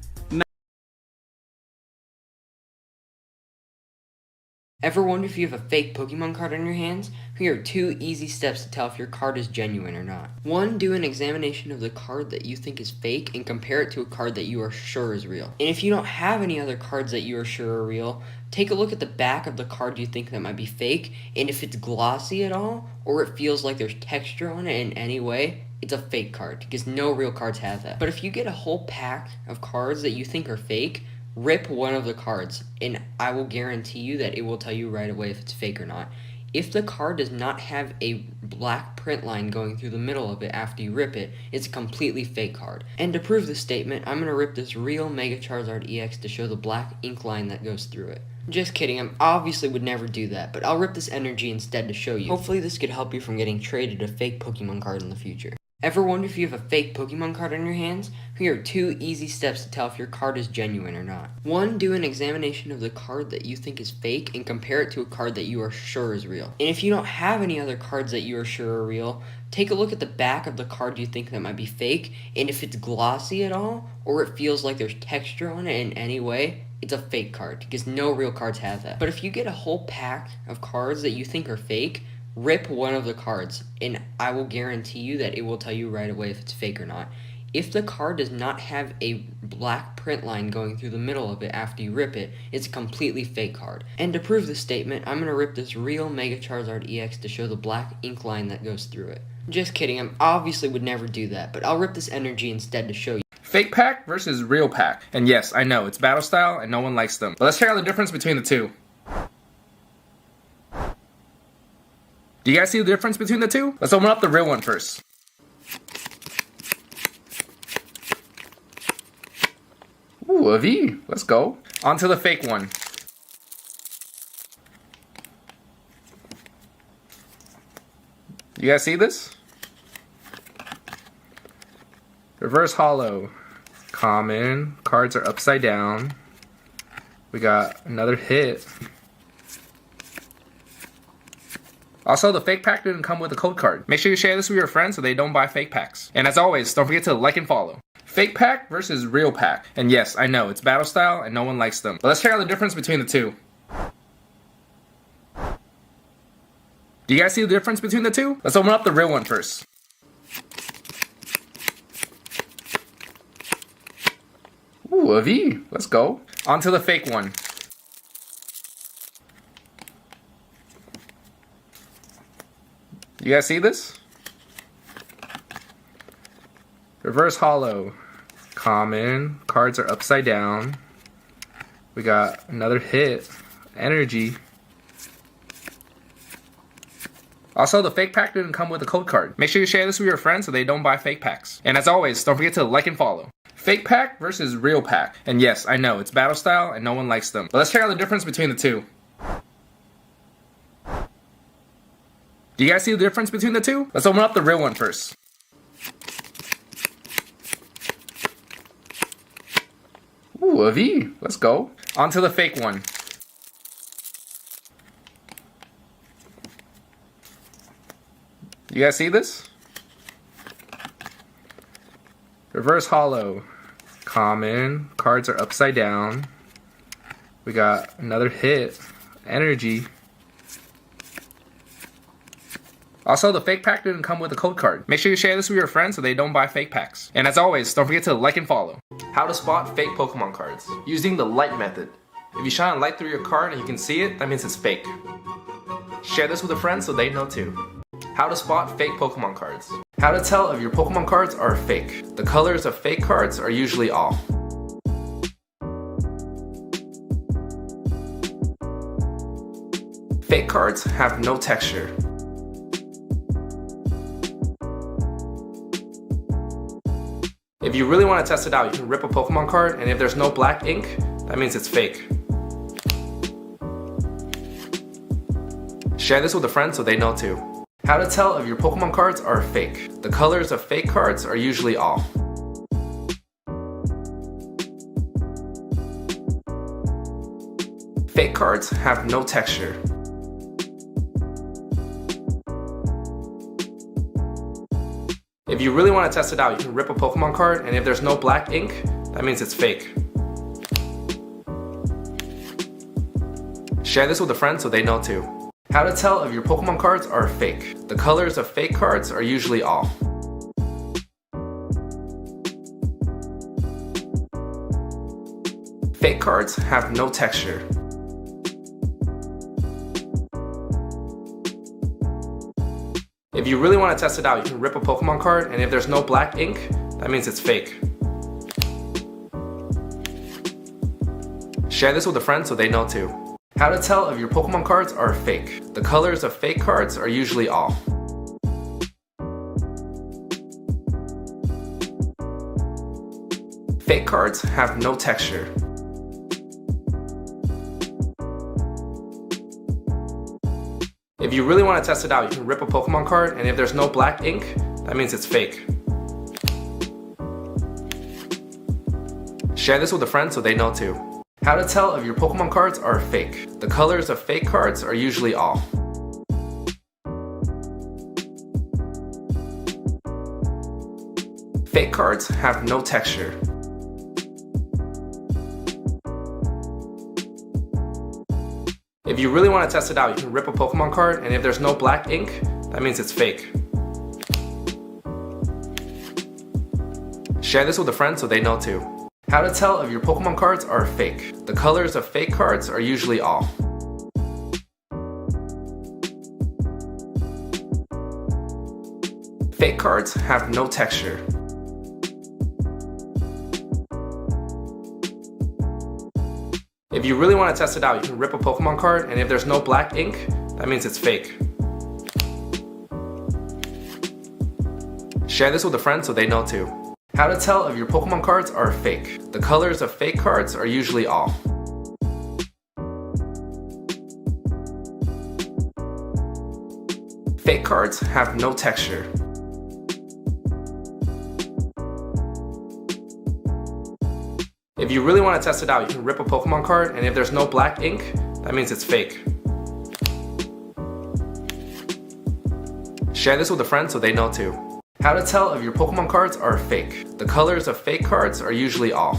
Ever wonder if you have a fake Pokemon card on your hands? Here are 2 easy steps to tell if your card is genuine or not. 1. Do an examination of the card that you think is fake and compare it to a card that you are sure is real. And if you don't have any other cards that you are sure are real, take a look at the back of the card you think that might be fake, and if it's glossy at all, or it feels like there's texture on it in any way, it's a fake card, because no real cards have that. But if you get a whole pack of cards that you think are fake, rip one of the cards, and I will guarantee you that it will tell you right away if it's fake or not. If the card does not have a black print line going through the middle of it after you rip it, it's a completely fake card. And to prove this statement, I'm going to rip this real Mega Charizard EX to show the black ink line that goes through it. Just kidding, I obviously would never do that, but I'll rip this energy instead to show you. Hopefully this could help you from getting traded a fake Pokemon card in the future. Ever wonder if you have a fake Pokemon card on your hands? Here are 2 easy steps to tell if your card is genuine or not. 1. Do an examination of the card that you think is fake and compare it to a card that you are sure is real. And if you don't have any other cards that you are sure are real, take a look at the back of the card you think that might be fake, and if it's glossy at all, or it feels like there's texture on it in any way, it's a fake card, because no real cards have that. But if you get a whole pack of cards that you think are fake, rip one of the cards, and I will guarantee you that it will tell you right away if it's fake or not. If the card does not have a black print line going through the middle of it after you rip it, it's a completely fake card. And to prove this statement, I'm going to rip this real Mega Charizard EX to show the black ink line that goes through it. Just kidding, I obviously would never do that, but I'll rip this energy instead to show you. Fake pack versus real pack. And yes, I know, it's battle style and no one likes them. But let's check out the difference between the two. Do you guys see the difference between the two? Let's open up the real one first. Ooh, a V. Let's go. On to the fake one. You guys see this? Reverse holo. Common. Cards are upside down. We got another hit. Also, the fake pack didn't come with a code card. Make sure you share this with your friends so they don't buy fake packs. And as always, don't forget to like and follow. Fake pack versus real pack. And yes, I know, it's battle style and no one likes them. But let's check out the difference between the two. Do you guys see the difference between the two? Let's open up the real one first. Ooh, a V. Let's go. On to the fake one. You guys see this? Reverse holo. Common. Cards are upside down. We got another hit. Energy. Also, the fake pack didn't come with a code card. Make sure you share this with your friends so they don't buy fake packs. And as always, don't forget to like and follow. Fake pack versus real pack. And yes, I know, it's battle style and no one likes them. But let's check out the difference between the two. Do you guys see the difference between the two? Let's open up the real one first. Ooh, a V. Let's go. On to the fake one. You guys see this? Reverse holo. Common. Cards are upside down. We got another hit. Energy. Also, the fake pack didn't come with a code card. Make sure you share this with your friends so they don't buy fake packs. And as always, don't forget to like and follow. How to spot fake Pokemon cards. Using the light method. If you shine a light through your card and you can see it, that means it's fake. Share this with a friend so they know too. How to spot fake Pokemon cards. How to tell if your Pokemon cards are fake. The colors of fake cards are usually off. Fake cards have no texture. If you really want to test it out, you can rip a Pokemon card, and if there's no black ink, that means it's fake. Share this with a friend so they know too. How to tell if your Pokemon cards are fake. The colors of fake cards are usually off. Fake cards have no texture. If you really want to test it out, you can rip a Pokemon card, and if there's no black ink, that means it's fake. Share this with a friend so they know too. How to tell if your Pokemon cards are fake. The colors of fake cards are usually off. Fake cards have no texture. If you really want to test it out, you can rip a Pokemon card, and if there's no black ink, that means it's fake. Share this with a friend so they know too. How to tell if your Pokemon cards are fake. The colors of fake cards are usually off. Fake cards have no texture. If you really want to test it out, you can rip a Pokemon card, and if there's no black ink, that means it's fake. Share this with a friend so they know too. How to tell if your Pokemon cards are fake. The colors of fake cards are usually off. Fake cards have no texture. If you really want to test it out, you can rip a Pokemon card, and if there's no black ink, that means it's fake. Share this with a friend so they know too. How to tell if your Pokemon cards are fake. The colors of fake cards are usually off. Fake cards have no texture. If you really want to test it out, you can rip a Pokemon card, and if there's no black ink, that means it's fake. Share this with a friend so they know too. How to tell if your Pokemon cards are fake. The colors of fake cards are usually off. Fake cards have no texture. If you really want to test it out, you can rip a Pokemon card, and if there's no black ink, that means it's fake. Share this with a friend so they know too. How to tell if your Pokemon cards are fake. The colors of fake cards are usually off.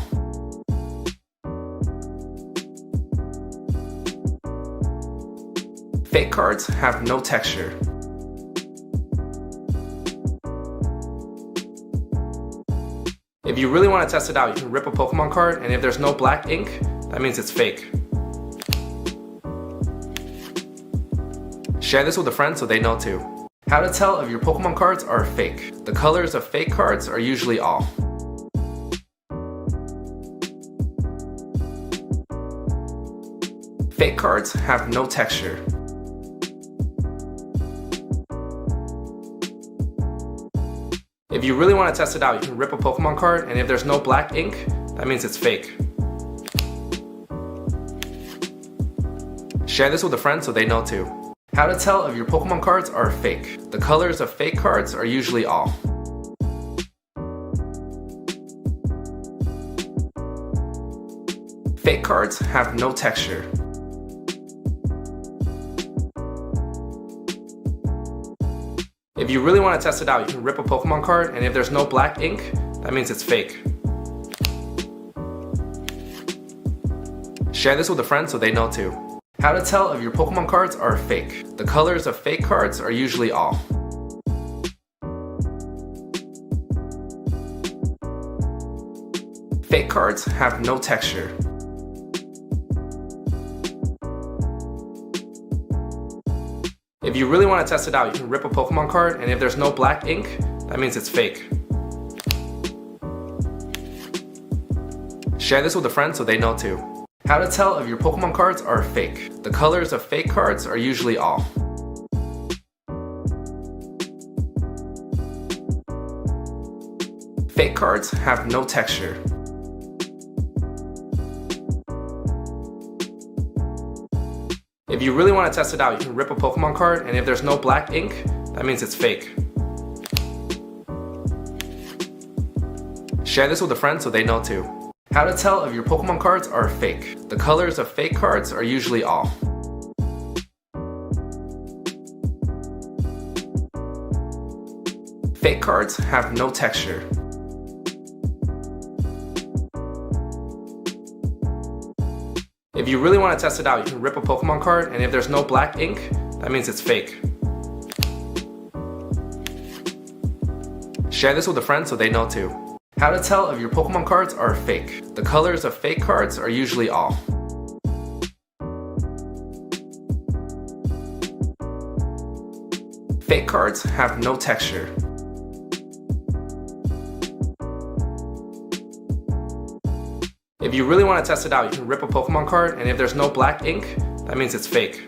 Fake cards have no texture. If you really want to test it out, you can rip a Pokemon card, and if there's no black ink, that means it's fake. Share this with a friend so they know too. How to tell if your Pokemon cards are fake. The colors of fake cards are usually off. Fake cards have no texture. If you really want to test it out, you can rip a Pokemon card, and if there's no black ink, that means it's fake. Share this with a friend so they know too. How to tell if your Pokemon cards are fake. The colors of fake cards are usually off. Fake cards have no texture. If you really want to test it out, you can rip a Pokemon card, and if there's no black ink, that means it's fake. Share this with a friend so they know too. How to tell if your Pokemon cards are fake. The colors of fake cards are usually off. Fake cards have no texture. If you really want to test it out, you can rip a Pokemon card, and if there's no black ink, that means it's fake. Share this with a friend so they know too. How to tell if your Pokemon cards are fake. The colors of fake cards are usually off. Fake cards have no texture. If you really want to test it out, you can rip a Pokemon card, and if there's no black ink, that means it's fake. Share this with a friend so they know too. How to tell if your Pokemon cards are fake. The colors of fake cards are usually off. Fake cards have no texture. If you really want to test it out, you can rip a Pokemon card, and if there's no black ink, that means it's fake. Share this with a friend so they know too. How to tell if your Pokemon cards are fake. The colors of fake cards are usually off. Fake cards have no texture. If you really want to test it out, you can rip a Pokemon card, and if there's no black ink, that means it's fake.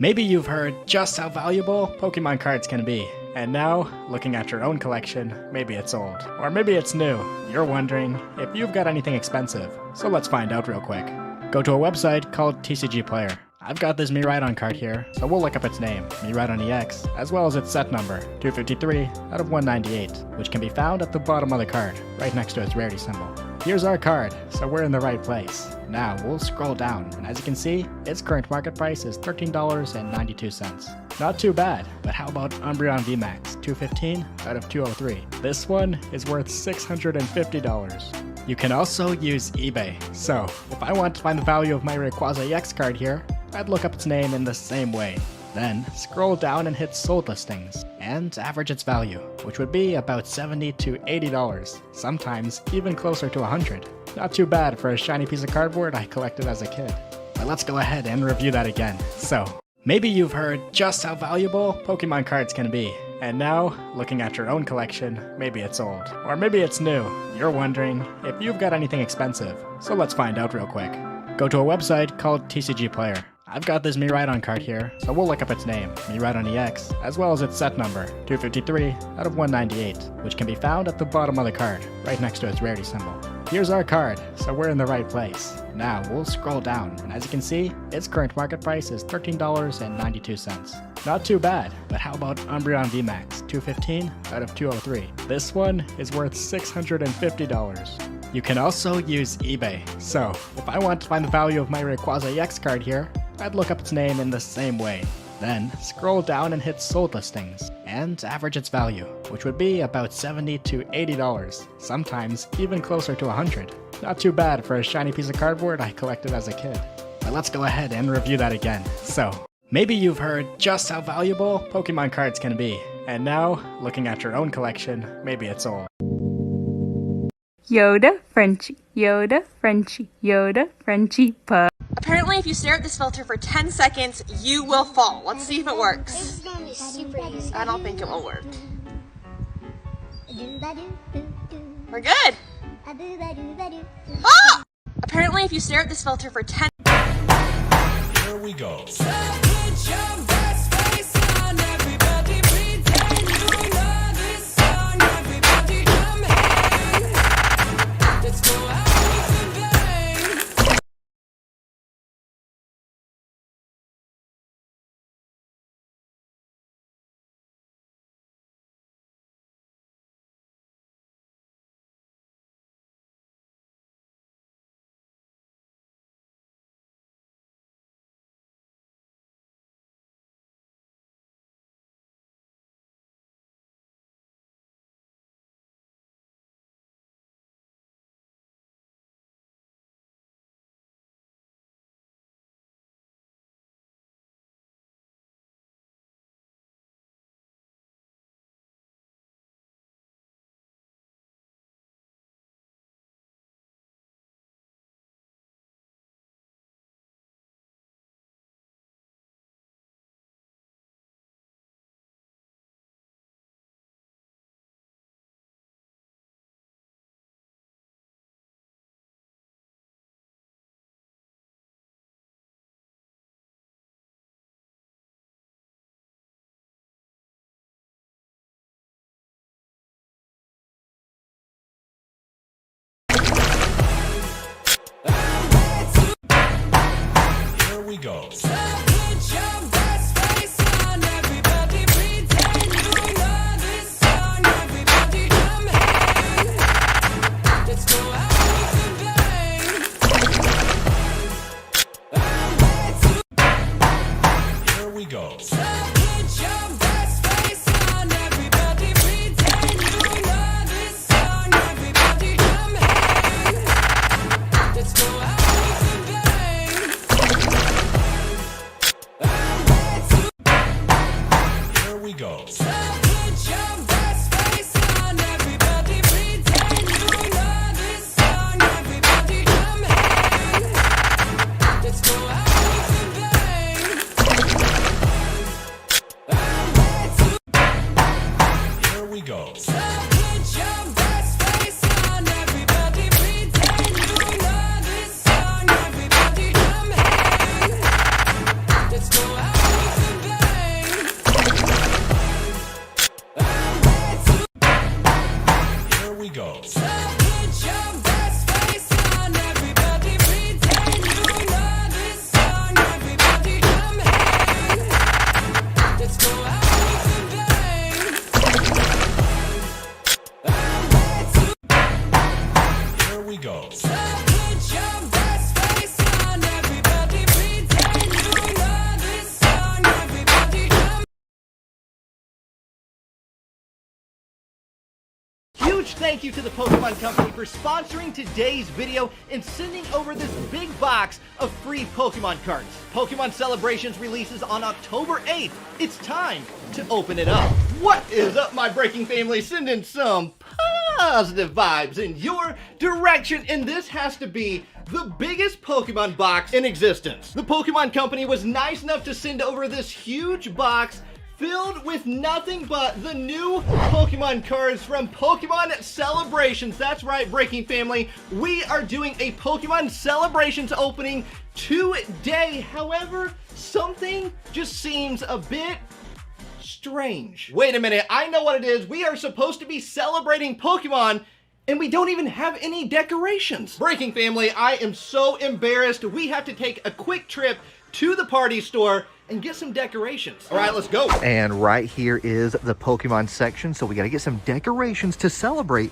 Maybe you've heard just how valuable Pokemon cards can be. And now, looking at your own collection, maybe it's old. Or maybe it's new. You're wondering if you've got anything expensive. So let's find out real quick. Go to a website called TCG Player. I've got this Miraidon card here, so we'll look up its name, Miraidon EX, as well as its set number, 253 out of 198, which can be found at the bottom of the card, right next to its rarity symbol. Here's our card, so we're in the right place. Now, we'll scroll down, and as you can see, its current market price is $13.92. Not too bad, but how about Umbreon VMAX, 215 out of 203? This one is worth $650. You can also use eBay. So, if I want to find the value of my Rayquaza EX card here, I'd look up its name in the same way. Then scroll down and hit sold listings and average its value, which would be about $70 to $80, sometimes even closer to $100. Not too bad for a shiny piece of cardboard I collected as a kid. But let's go ahead and review that again. So, maybe you've heard just how valuable Pokemon cards can be. And now, looking at your own collection, maybe it's old. Or maybe it's new. You're wondering if you've got anything expensive. So let's find out real quick. Go to a website called TCG Player. I've got this Miraidon card here, so we'll look up its name, Miraidon EX, as well as its set number, 253 out of 198, which can be found at the bottom of the card, right next to its rarity symbol. Here's our card, so we're in the right place. Now, we'll scroll down, and as you can see, its current market price is $13.92. Not too bad, but how about Umbreon VMAX, 215 out of 203? This one is worth $650. You can also use eBay. So, if I want to find the value of my Rayquaza EX card here, I'd look up its name in the same way. Then, scroll down and hit sold listings, and average its value, which would be about $70 to $80, sometimes even closer to $100. Not too bad for a shiny piece of cardboard I collected as a kid. But let's go ahead and review that again. So, maybe you've heard just how valuable Pokemon cards can be, and now, looking at your own collection, maybe it's old. Yoda, Frenchie, Yoda, Frenchie, Yoda, Frenchie, pup. Apparently, if you stare at this filter for 10 seconds, you will fall. Let's see if it works. This is going to be super easy. I don't think it will work. We're good. Ah! Apparently, if you stare at this filter for 10... Here we go. Here we go. Here we go. Here we go. Here we go. huge thank you to the Pokemon Company for sponsoring today's video and sending over this big box of free Pokemon cards. Pokemon Celebrations releases on October 8th. It's time to open it up. What is up, my Breaking family? Sending some positive vibes in your direction, and this has to be the biggest Pokemon box in existence. The Pokemon Company was nice enough to send over this huge box filled with nothing but the new Pokemon cards from Pokemon Celebrations. That's right, Breaking family. We are doing a Pokemon Celebrations opening today. However, something just seems a bit strange. Wait a minute, I know what it is. We are supposed to be celebrating Pokemon, and we don't even have any decorations. Breaking family, I am so embarrassed. We have to take a quick trip to the party store and get some decorations. All right, let's go. And right here is the Pokemon section, so we gotta get some decorations to celebrate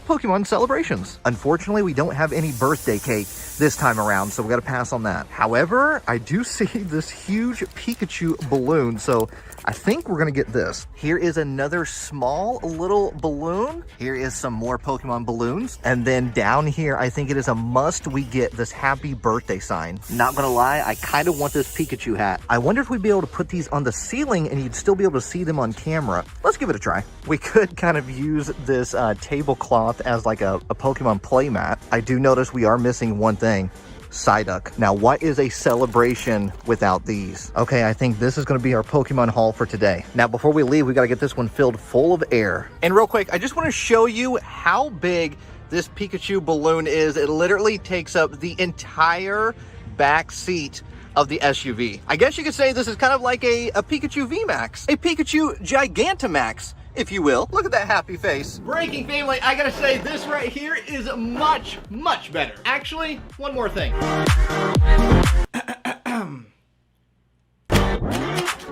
Pokemon Celebrations. Unfortunately, we don't have any birthday cake this time around, so we gotta pass on that. However, I do see this huge Pikachu balloon, so I think we're gonna get this. Here is another small little balloon. Here is some more Pokemon balloons. And then down here, I think it is a must we get this happy birthday sign. Not gonna lie, I kind of want this Pikachu hat. I wonder if we'd be able to put these on the ceiling and you'd still be able to see them on camera. Let's give it a try. We could kind of use this tablecloth as like a Pokemon playmat. I do notice we are missing one thing. Psyduck. Now, what is a celebration without these? Okay, I think this is going to be our Pokemon haul for today. Now, before we leave, we got to get this one filled full of air. And real quick, I just want to show you how big this Pikachu balloon is. It literally takes up the entire back seat of the SUV. I guess you could say this is kind of like a Pikachu VMAX, a Pikachu Gigantamax, if you will. Look at that happy face. Breaking family, I gotta say this right here is much, much better. Actually, one more thing.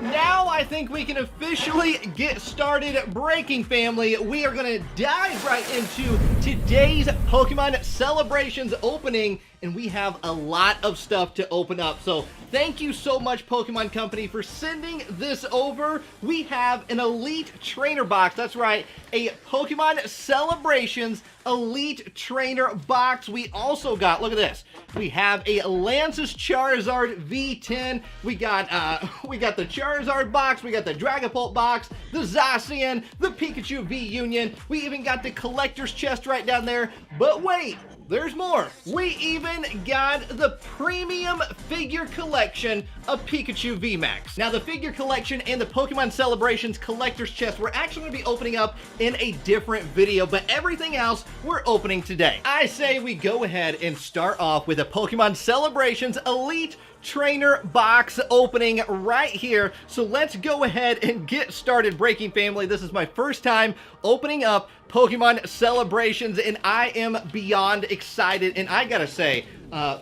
Now I think we can officially get started, Breaking family. We are gonna dive right into today's Pokemon Celebrations opening, and we have a lot of stuff to open up. So thank you so much, Pokemon Company, for sending this over. We have an Elite Trainer box. That's right, a Pokemon Celebrations Elite Trainer box. We also got, look at this, we have a Lance's Charizard V10. We got the Charizard box. We got the Dragapult box, the Zacian, the Pikachu V Union. We even got the collector's chest right down there. But wait, there's more. We even got the premium figure collection of Pikachu VMAX. Now, the figure collection and the Pokemon Celebrations collector's chest we're actually going to be opening up in a different video, but everything else we're opening today. I say we go ahead and start off with a Pokemon Celebrations Elite Trainer box opening right here. So let's go ahead and get started, Breaking family. This is my first time opening up Pokemon Celebrations, and I am beyond excited. And I gotta say,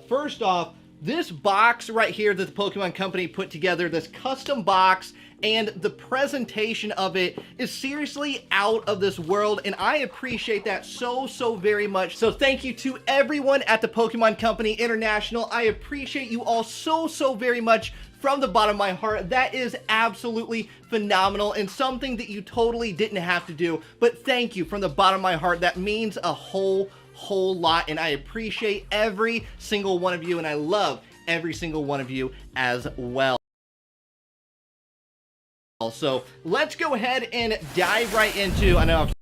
first off, this box right here that the Pokemon Company put together, this custom box, and the presentation of it is seriously out of this world, and I appreciate that so very much. So thank you to everyone at the Pokemon Company International. I appreciate you all so very much from the bottom of my heart. That is absolutely phenomenal and something that you totally didn't have to do, but thank you from the bottom of my heart. That means a whole lot, and I appreciate every single one of you, and I love every single one of you as well. So let's go ahead and dive right into, I know I've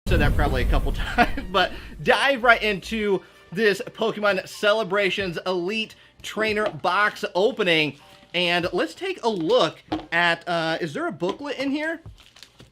said that probably a couple times, but dive right into this Pokemon Celebrations Elite Trainer box opening. And let's take a look at, is there a booklet in here?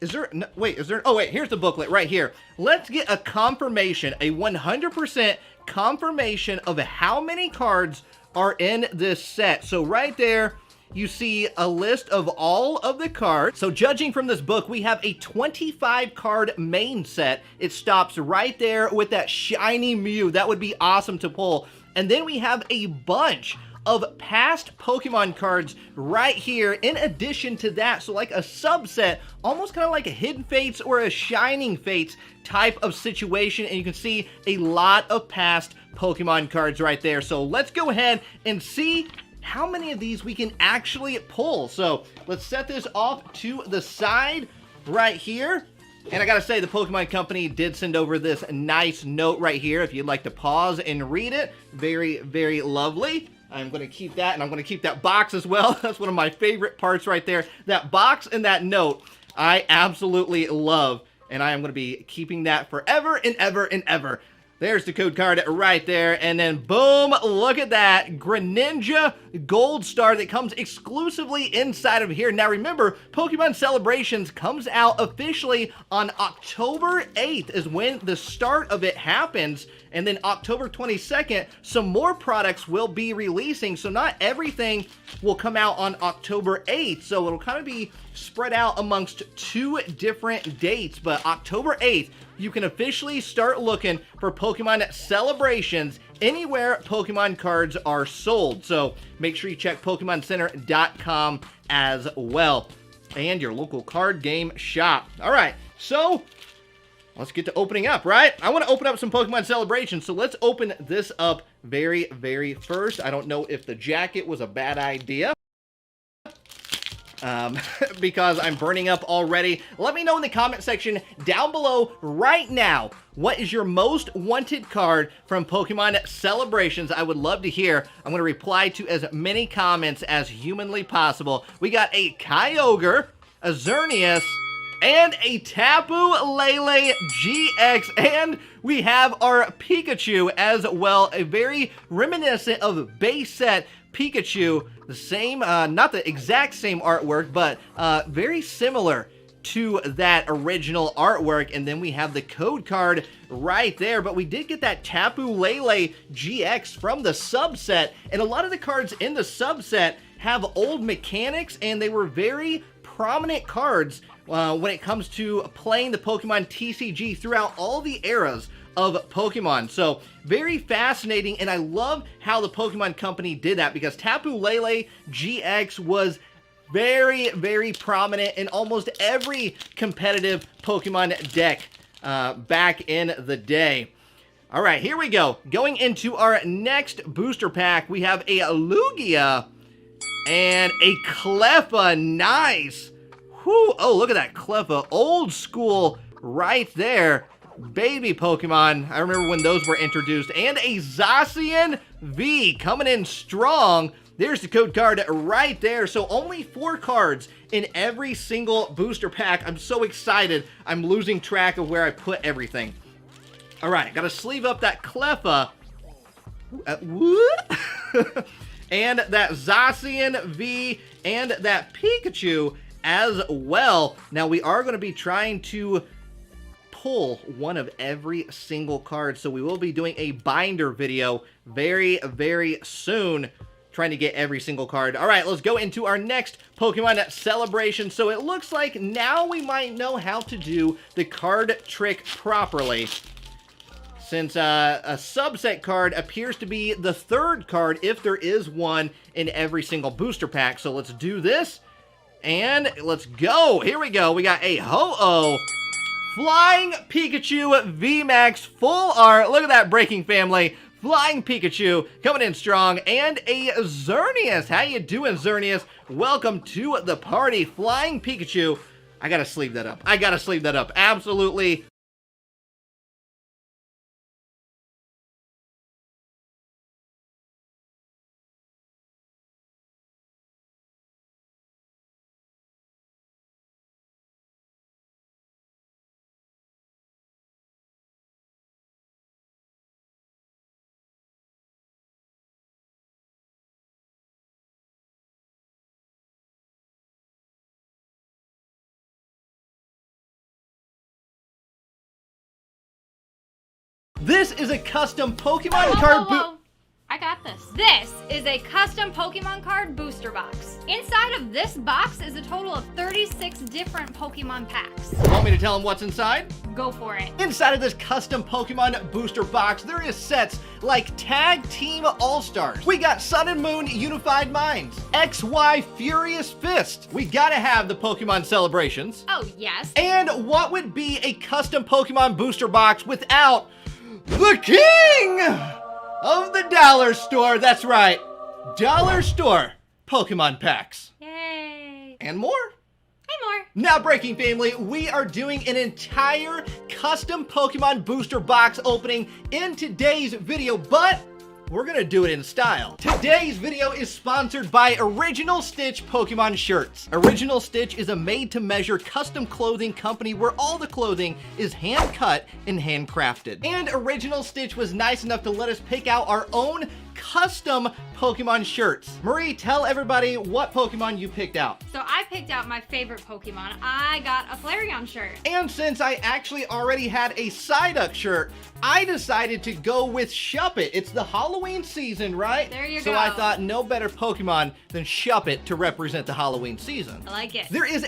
Is there, no, wait, is there, oh wait, here's the booklet right here. Let's get a confirmation, a 100% confirmation of how many cards are in this set. So right there, you see a list of all of the cards. So judging from this book, we have a 25 card main set. It stops right there with that shiny Mew. That would be awesome to pull. And then we have a bunch of past Pokemon cards right here in addition to that. So like a subset, almost kind of like a Hidden Fates or a Shining Fates type of situation. And you can see a lot of past Pokemon cards right there. So let's go ahead and see how many of these we can actually pull. So let's set this off to the side right here. And I gotta say, the Pokemon Company did send over this nice note right here. If you'd like to pause and read it, very, very lovely. I'm gonna keep that, and I'm gonna keep that box as well. That's one of my favorite parts right there. That box and that note, I absolutely love. And I am gonna be keeping that forever and ever and ever. There's the code card right there, and then boom, look at that, Greninja Gold Star that comes exclusively inside of here. Now remember, Pokemon Celebrations comes out officially on October 8th is when the start of it happens, and then October 22nd, some more products will be releasing, so not everything will come out on October 8th, so it'll kind of be spread out amongst 2 different dates, but October 8th, you can officially start looking for Pokemon Celebrations anywhere Pokemon cards are sold. So make sure you check PokemonCenter.com as well. And your local card game shop. All right, so let's get to opening up, right? I want to open up some Pokemon Celebrations, so let's open this up very, very first. I don't know if the jacket was a bad idea. Because I'm burning up already. Let me know in the comment section down below right now, what is your most wanted card from Pokemon Celebrations? I would love to hear. I'm going to reply to as many comments as humanly possible. We got a Kyogre, a Xerneas, and a Tapu Lele GX, and we have our Pikachu as well, a very reminiscent of base set Pikachu, the same, not the exact same artwork, but very similar to that original artwork. And then we have the code card right there, but we did get that Tapu Lele GX from the subset, and a lot of the cards in the subset have old mechanics, and they were very prominent cards when it comes to playing the Pokemon TCG throughout all the eras of Pokemon. So very fascinating, and I love how the Pokemon Company did that, because Tapu Lele GX was very, very prominent in almost every competitive Pokemon deck back in the day. All right, here we go. Going into our next booster pack, we have a Lugia and a Cleffa. Nice. Whew. Oh, look at that Cleffa. Old school right there. Baby Pokemon. I remember when those were introduced. And a Zacian V coming in strong. There's the code card right there. So only 4 cards in every single booster pack. I'm so excited. I'm losing track of where I put everything. All right, got to sleeve up that Cleffa. And that Zacian V and that Pikachu as well. Now we are going to be trying to pull one of every single card, so we will be doing a binder video very, very soon, trying to get every single card. All right, let's go into our next Pokemon Celebration. So it looks like now we might know how to do the card trick properly, since a subset card appears to be the 3rd card, if there is one in every single booster pack. So let's do this, and let's go. Here we go. We got a Ho-Oh, Flying Pikachu VMAX Full Art. Look at that, Breaking Family. Flying Pikachu coming in strong, and a Xerneas. How you doing, Xerneas? Welcome to the party. Flying Pikachu. I gotta sleeve that up. I gotta sleeve that up. Absolutely. This is a custom Pokemon card boot. I got this. This is a custom Pokemon card booster box. Inside of this box is a total of 36 different Pokemon packs. Want me to tell them what's inside? Go for it. Inside of this custom Pokemon booster box, there is sets like Tag Team All-Stars. We got Sun and Moon Unified Minds, XY Furious Fist. We gotta have the Pokemon Celebrations. Oh, yes. And what would be a custom Pokemon booster box without the king of the dollar store? That's right, dollar store Pokemon packs. Yay. And more. And more. Now, Breaking Family, we are doing an entire custom Pokemon booster box opening in today's video, but we're gonna do it in style. Today's video is sponsored by Original Stitch Pokemon Shirts. Original Stitch is a made-to-measure custom clothing company where all the clothing is hand-cut and handcrafted. And Original Stitch was nice enough to let us pick out our own custom Pokemon shirts. Marie, tell everybody what Pokemon you picked out. So I picked out my favorite Pokemon. I got a Flareon shirt. And since I actually already had a Psyduck shirt, I decided to go with Shuppet. It's the Halloween season, right? There you so go. I thought no better Pokemon than Shuppet to represent the Halloween season. I like it. There is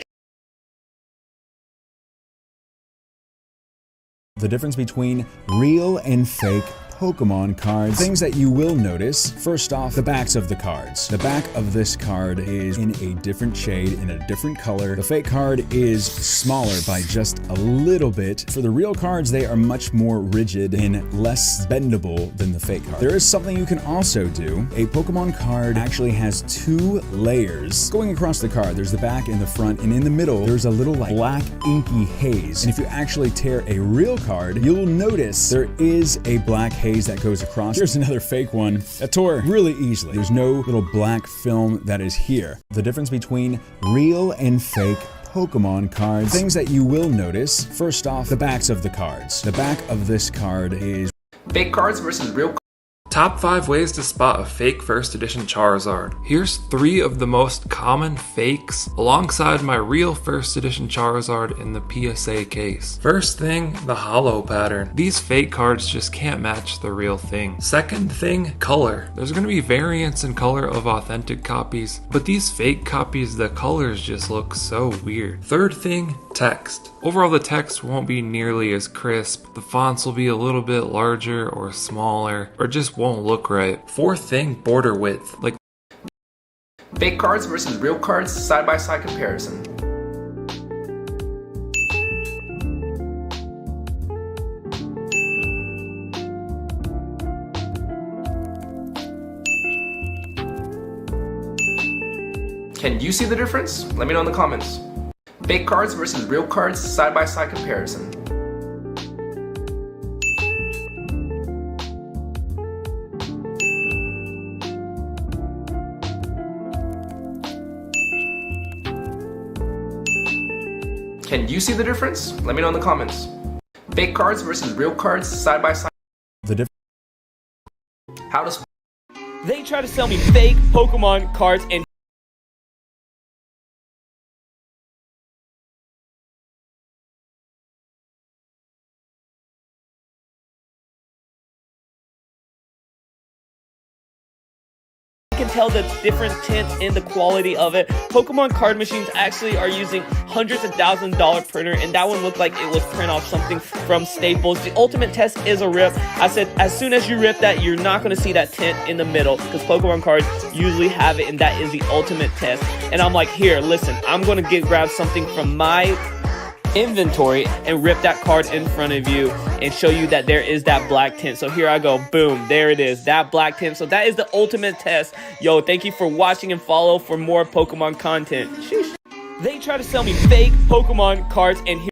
the difference between real and fake Pokemon cards. Things that you will notice. First off, the backs of the cards. The back of this card is in a different shade, in a different color. The fake card is smaller by just a little bit. For the real cards, they are much more rigid and less bendable than the fake card. There is something you can also do. A Pokemon card actually has 2 layers. Going across the card, there's the back and the front, and in the middle, there's a little like black inky haze. And if you actually tear a real card, you'll notice there is a black haze that goes across. Here's another fake one that tore really easily. There's no little black film that is here. The difference between real and fake Pokemon cards. Things that you will notice. First off, the backs of the cards. The back of this card is fake cards versus real. Top 5 ways to spot a fake first edition Charizard. Here's 3 of the most common fakes alongside my real first edition Charizard in the PSA case. First thing, the holo pattern. These fake cards just can't match the real thing. Second thing, color. There's going to be variants in color of authentic copies, but these fake copies, the colors just look so weird. Third thing, text. Overall, the text won't be nearly as crisp. The fonts will be a little bit larger or smaller, or just won't look right. Fourth thing, border width. Like fake cards versus real cards, side-by-side comparison. Can you see the difference? Let me know in the comments. Fake cards versus real cards, side-by-side comparison. Can you see the difference? Let me know in the comments. Fake cards versus real cards, side-by-side. How does... They try to sell me fake Pokemon cards and can tell the different tints in the quality of it. Pokemon card machines actually are using hundreds of $1,000 printer, and that one looked like it was print off something from Staples. The ultimate test is a rip. I said as soon as you rip that, you're not going to see that tint in the middle because Pokemon cards usually have it, and that is the ultimate test. And I'm like, here, listen, I'm going to grab something from my inventory and rip that card in front of you and show you that there is that black tint. So here I go, boom, there it is, that black tint. So that is the ultimate test. Yo, thank you for watching and follow for more Pokemon content. Sheesh. They try to sell me fake Pokemon cards and here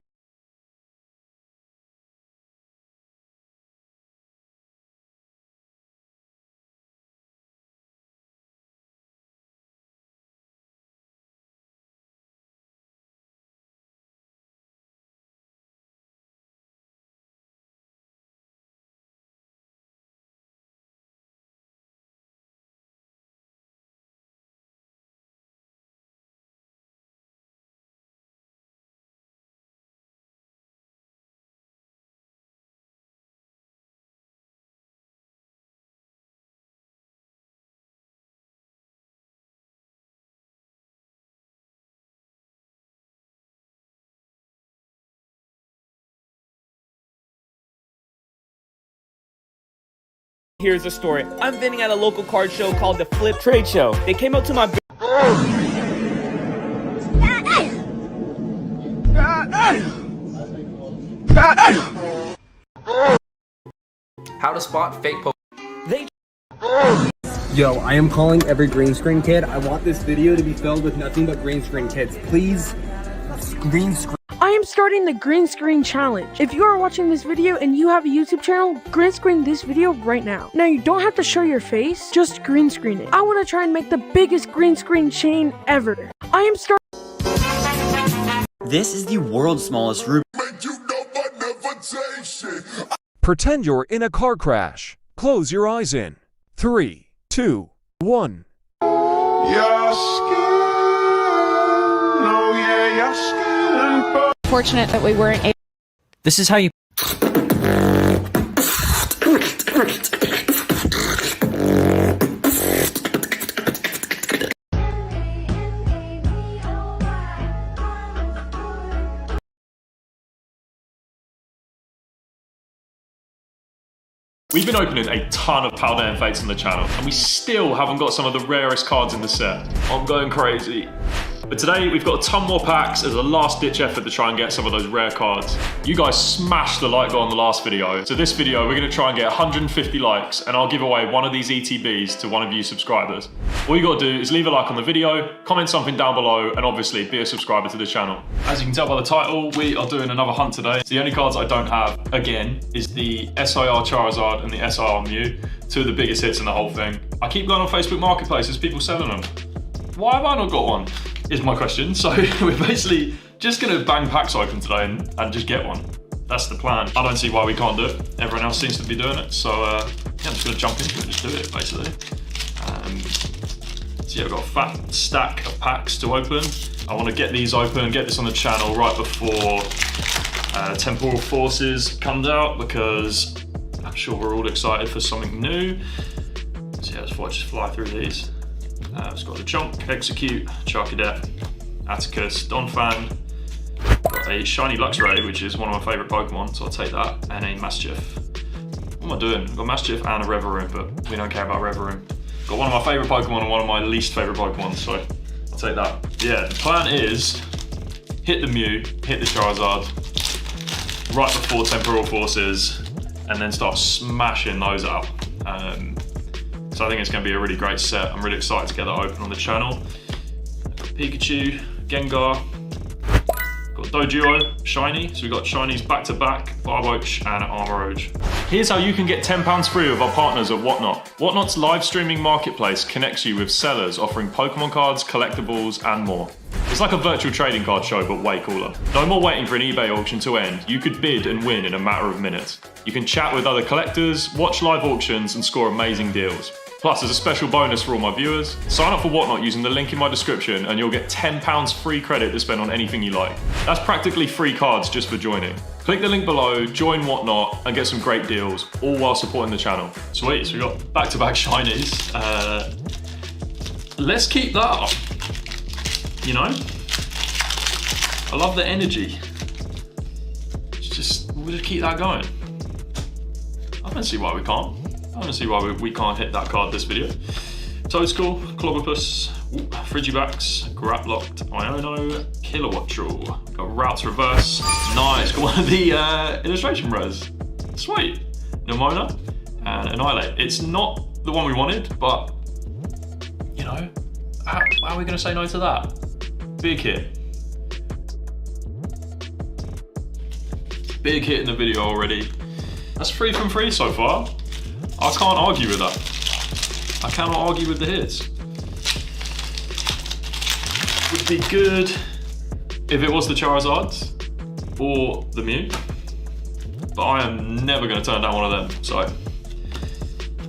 here's the story. I'm vending at a local card show called the Flip Trade Show. They came up to my How to spot fake Pokemon. They Yo, I am calling every green screen kid. I want this video to be filled with nothing but green screen kids. Please Green screen. I am starting the green screen challenge. If you are watching this video and you have a YouTube channel, green screen this video right now. Now you don't have to show your face, just green screen it. I want to try and make the biggest green screen chain ever. I am starting. This is the world's smallest Rubik. Pretend you're in a car crash. Close your eyes in 3, 2, 1. Fortunate that we weren't able. This is how you. We've been opening a ton of Pal Day Fates on the channel, and we still haven't got some of the rarest cards in the set. I'm going crazy. But today we've got a ton more packs as a last ditch effort to try and get some of those rare cards. You guys smashed the like goal on the last video. So this video we're going to try and get 150 likes and I'll give away one of these ETBs to one of you subscribers. All you got to do is leave a like on the video, comment something down below, and obviously be a subscriber to the channel. As you can tell by the title, we are doing another hunt today. So the only cards I don't have, again, is the SIR Charizard and the SIR Mew, two of the biggest hits in the whole thing. I keep going on Facebook Marketplace, there's people selling them. Why have I not got one? Is my question. So we're basically just gonna bang packs open today and just get one. That's the plan. I don't see why we can't do it. Everyone else seems to be doing it. So yeah, I'm just gonna jump into it and just do it basically. So yeah, we've got a fat stack of packs to open. I wanna get these open, get this on the channel right before Temporal Forces comes out because I'm sure we're all excited for something new. So yeah, let's just fly through these. It's got the Chunk, Execute, Charcadet, Atticus, Donphan, got a shiny Luxray, which is one of my favourite Pokemon, so I'll take that, and a Maschiff. What am I doing? I've got Maschiff and a Reverum, but we don't care about Reverum. Got one of my favourite Pokemon and one of my least favourite Pokemon, so I'll take that. Yeah, the plan is hit the Mew, hit the Charizard, right before Temporal Forces, and then start smashing those out. So I think it's going to be a really great set. I'm really excited to get that open on the channel. Got Pikachu, Gengar, got Doduo, Shiny. So we've got Shinies back-to-back, Barboach and Armoroge. Here's how you can get £10 free with our partners at Whatnot. Whatnot's live streaming marketplace connects you with sellers offering Pokemon cards, collectibles and more. It's like a virtual trading card show, but way cooler. No more waiting for an eBay auction to end. You could bid and win in a matter of minutes. You can chat with other collectors, watch live auctions, and score amazing deals. Plus, there's a special bonus for all my viewers. Sign up for Whatnot using the link in my description, and you'll get £10 free credit to spend on anything you like. That's practically free cards just for joining. Click the link below, join Whatnot, and get some great deals, all while supporting the channel. Sweet, so we got back-to-back shinies. Let's keep that up. You know? I love the energy. We'll just keep that going. I don't see why we can't. I don't see why we can't hit that card this video. Toadskull, Clobbopus, Frigibax, Graplocked, Iono, Kilowattrel. Got Routes Reverse. Nice, got one of the illustration rares. Sweet. Nimona and Annihilate. It's not the one we wanted, but you know, how are we gonna say no to that? Big hit. Big hit in the video already. That's 3 from 3 so far. I can't argue with that. I cannot argue with the hits. Would be good if it was the Charizard or the Mew, but I am never going to turn down one of them, so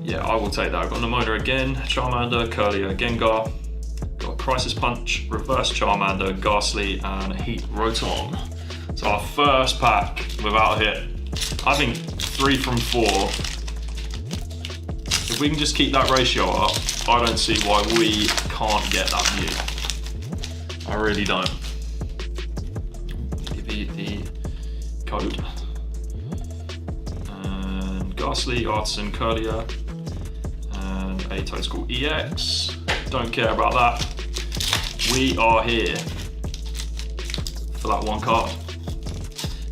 yeah, I will take that. I've got Nimona again, Charmander, Curlier, Gengar, got Crisis Punch, Reverse Charmander, Ghastly, and Heat Rotom. So our first pack without a hit. I think 3 from 4. If we can just keep that ratio up, I don't see why we can't get that Mew. I really don't. Give you the code. And Ghastly, Artisan, Curlier, and a Toadskull EX. Don't care about that. We are here for that one card.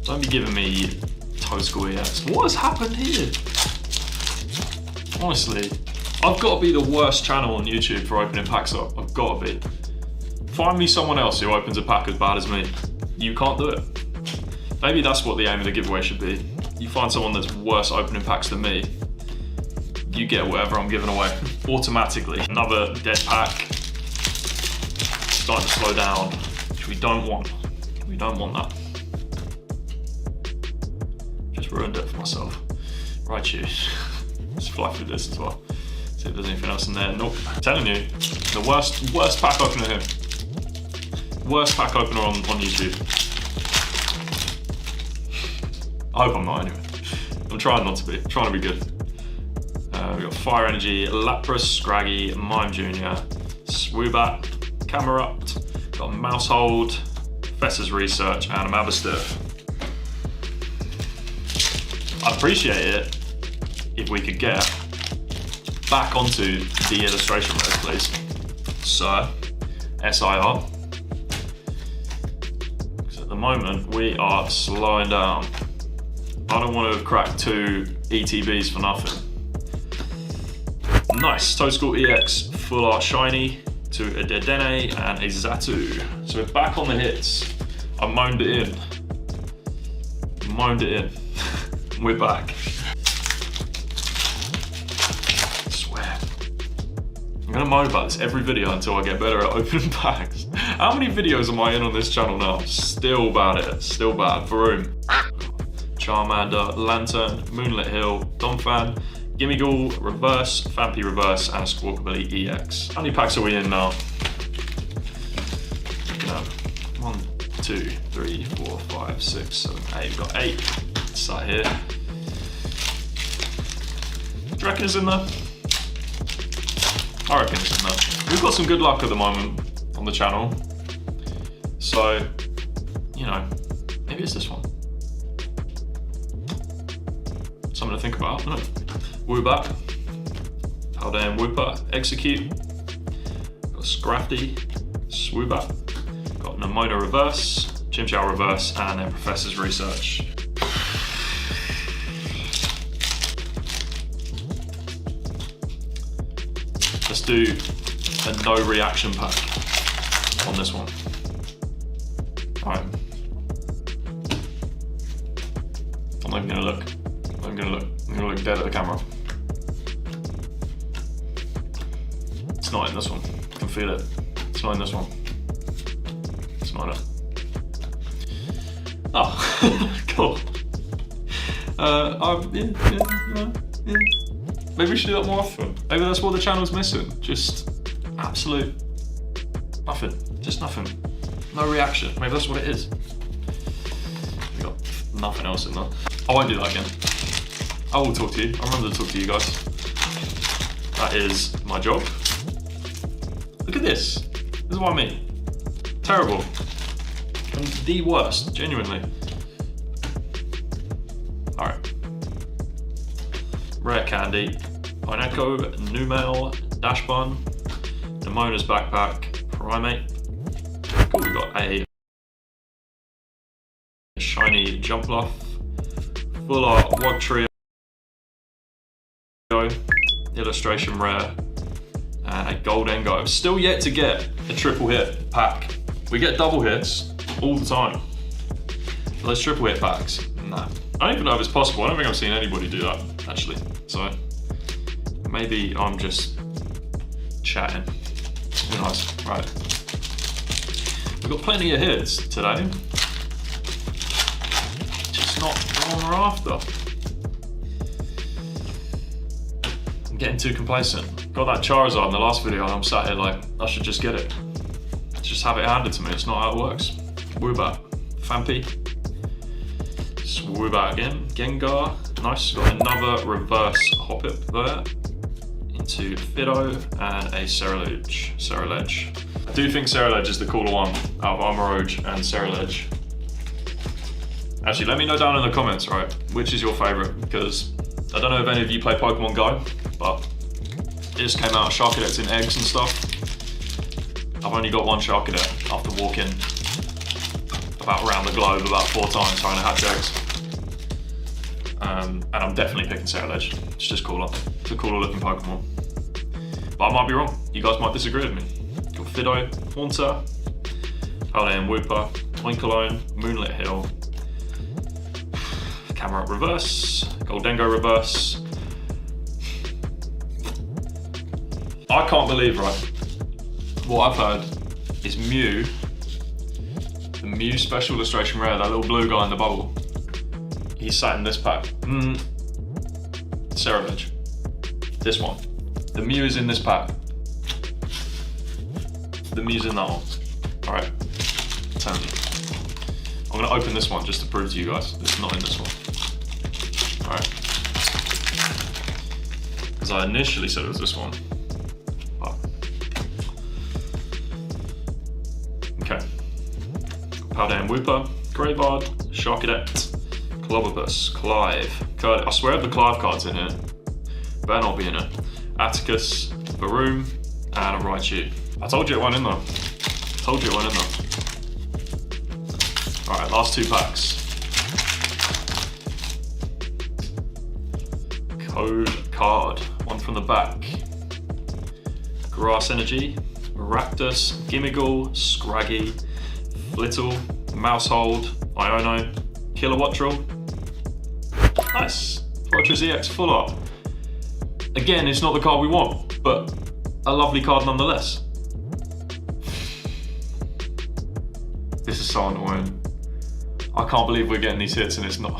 Don't be giving me Toadskull EX. What has happened here? Honestly, I've got to be the worst channel on YouTube for opening packs up. I've got to be. Find me someone else who opens a pack as bad as me. you can't do it. Maybe that's what the aim of the giveaway should be. You find someone that's worse opening packs than me, you get whatever I'm giving away automatically. Another dead pack. Starting to slow down, which we don't want. We don't want that. Just ruined it for myself. Right, you. Let's fly through this as well. See if there's anything else in there. Nope. I'm telling you, the worst pack opener here. Worst pack opener on YouTube. I hope I'm not anyway. I'm trying not to be. I'm trying to be good. We got Fire Energy, Lapras, Scraggy, Mime Jr., Swoobat, Camerupt, got Mousehold, Professor's Research, and a Mabastiff. I'd appreciate it if we could get back onto the illustration road, please. Sir, SIR. Because at the moment we are slowing down. I don't want to have cracked 2 ETBs for nothing. Nice, Toedscool EX, Full Art Shiny, to a Dedenne and a Xatu. So we're back on the hits. I moaned it in. Moaned it in. We're back. I swear. I'm gonna moan about this every video until I get better at opening packs. How many videos am I in on this channel now? Still bad at it, still bad. Vroom. Charmander, Lantern, Moonlit Hill, Donphan, Gimmighoul, Reverse, Phanpy Reverse, and a Squawkabilly EX. How many packs are we in now? No. 1, 2, 3, 4, 5, 6, 7, 8. We've got 8. Sat here. Do you reckon it's in there? I reckon it's in there. We've got some good luck at the moment on the channel. So, you know, maybe it's this one. Something to think about, isn't it? Woobat, Paldean Wooper, Execute, got Scrafty, Swoobat, got Nemona Reverse, Chimchar Reverse, and then Professor's Research. Let's do a no reaction pack on this one. Alright. I'm not even gonna look. I'm gonna look dead at the camera. It's not in this one. I can feel it. It's not in this one. It's not it. Oh, cool. Yeah. Maybe we should do that more often. Maybe that's what the channel's missing. Just absolute nothing. Just nothing. No reaction. Maybe that's what it is. We got nothing else in there. I won't do that again. I will talk to you. I remember to talk to you guys. That is my job. Look at this. This is what I mean. Terrible. I'm the worst, genuinely. Alright. Rare Candy, Pineco, Numel, Dashbun, Nemona's Backpack, Primate. Cool, we got a shiny Jumpluff, Full Art Wugtrio, illustration rare, and a gold Engo. Still yet to get a triple hit pack. We get double hits all the time. But those triple hit packs, nah. I don't even know if it's possible. I don't think I've seen anybody do that, actually. So maybe I'm just chatting. Who knows? Right. We've got plenty of hits today. Just not the one we're after. I'm getting too complacent. Got that Charizard in the last video and I'm sat here like, I should just get it. Just have it handed to me. It's not how it works. Woobat, Phanpy, Swoobat again, Gengar, nice. Got another reverse Hoppip there into Fidough and a Ceruledge. I do think Ceruledge is the cooler one out of Armorage and Ceruledge. Actually, let me know down in the comments, right, which is your favorite, because I don't know if any of you play Pokemon Go, but it just came out of Sharkadettes in eggs and stuff. I've only got one Sharkadet after walking about around the globe about 4 times trying to hatch eggs. And I'm definitely picking Ceruledge. It's just cooler. It's a cooler looking Pokemon. But I might be wrong. You guys might disagree with me. Got Fidough, Haunter, Paldean Wooper, Twinkleone, Moonlit Hill, Camerupt Reverse, Goldengo Reverse. I can't believe, right, what I've heard is Mew, the Mew Special Illustration Rare, that little blue guy in the bubble, he's sat in this pack. Ceruledge. This one. The Mew is in this pack. The Mew's in that one. Alright. I'm telling you. I'm gonna open this one just to prove to you guys it's not in this one. Alright. Because I initially said it was this one. But... okay. Paldean Wooper, Greybard, Sharkadet, Clobberbus, Clive, Curd. I swear the Clive card's in here. Better not be in it. Atticus, Baroom, and a Raichu. I told you it went in there. Told you it went in there. Alright, last 2 packs. Code card. One from the back. Grass Energy, Raptus, Gimmighoul, Scraggy, Flittle, Mousehold, Iono, Kilowattrel. Nice. Fortress EX full art. Again, it's not the card we want, but a lovely card nonetheless. This is so annoying. I can't believe we're getting these hits and it's not.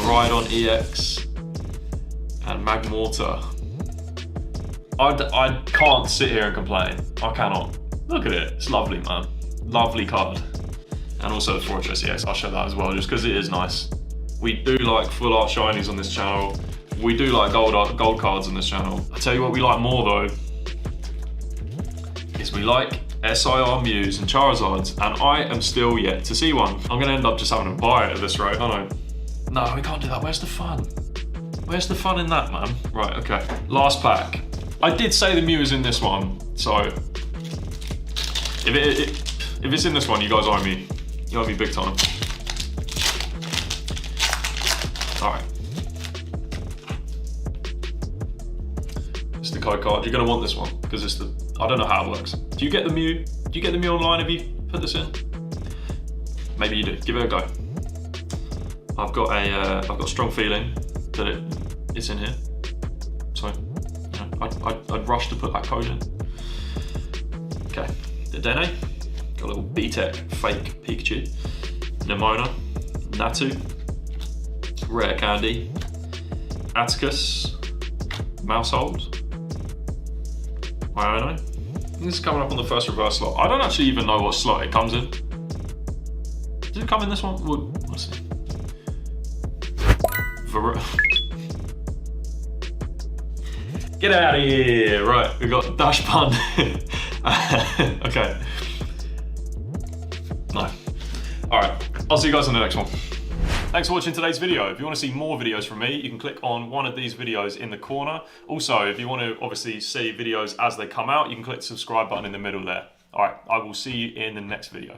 Rhydon EX and Magmortar. I can't sit here and complain. I cannot. Look at it. It's lovely, man. Lovely card. And also the Fortress EX. I'll show that as well, just because it is nice. We do like full art shinies on this channel. We do like gold cards on this channel. I tell you what we like more though, is we like SIR Mews and Charizards, and I am still yet to see one. I'm gonna end up just having to buy it at this rate, aren't I? No, we can't do that. Where's the fun? Where's the fun in that, man? Right, okay. Last pack. I did say the Mew is in this one, so if it's in this one, you guys owe me. You owe me big time. All right. It's the code card. You're gonna want this one because it's the. I don't know how it works. Do you get the Mew? Do you get the Mew online if you put this in? Maybe you do. Give it a go. I've got a strong feeling that it's in here. So, you know, I'd rush to put that code in. Okay. Dedenne. Got a little B-Tech fake Pikachu. Nemona. Natu. Rare Candy. Atticus. Mousehold. Iono. This is coming up on the first reverse slot. I don't actually even know what slot it comes in. Does it come in this one? We'll see. Get out of here! Right, we got Dash Pun. Okay. No. Alright, I'll see you guys in the next one. Thanks for watching today's video. If you want to see more videos from me, you can click on one of these videos in the corner. Also, if you want to obviously see videos as they come out, you can click the subscribe button in the middle there. Alright, I will see you in the next video.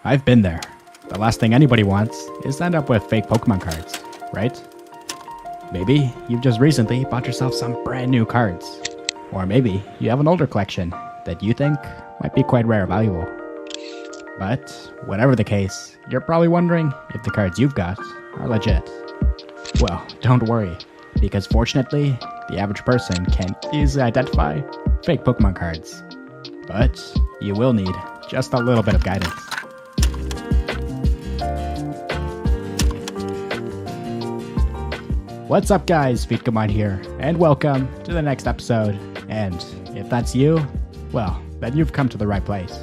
I've been there. The last thing anybody wants is to end up with fake Pokemon cards, right? Maybe you've just recently bought yourself some brand new cards. Or maybe you have an older collection that you think might be quite rare or valuable. But whatever the case, you're probably wondering if the cards you've got are legit. Well, don't worry, because fortunately, the average person can easily identify fake Pokemon cards. But you will need just a little bit of guidance. What's up guys, Speedcomon here, and welcome to the next episode. And if that's you, well, then you've come to the right place.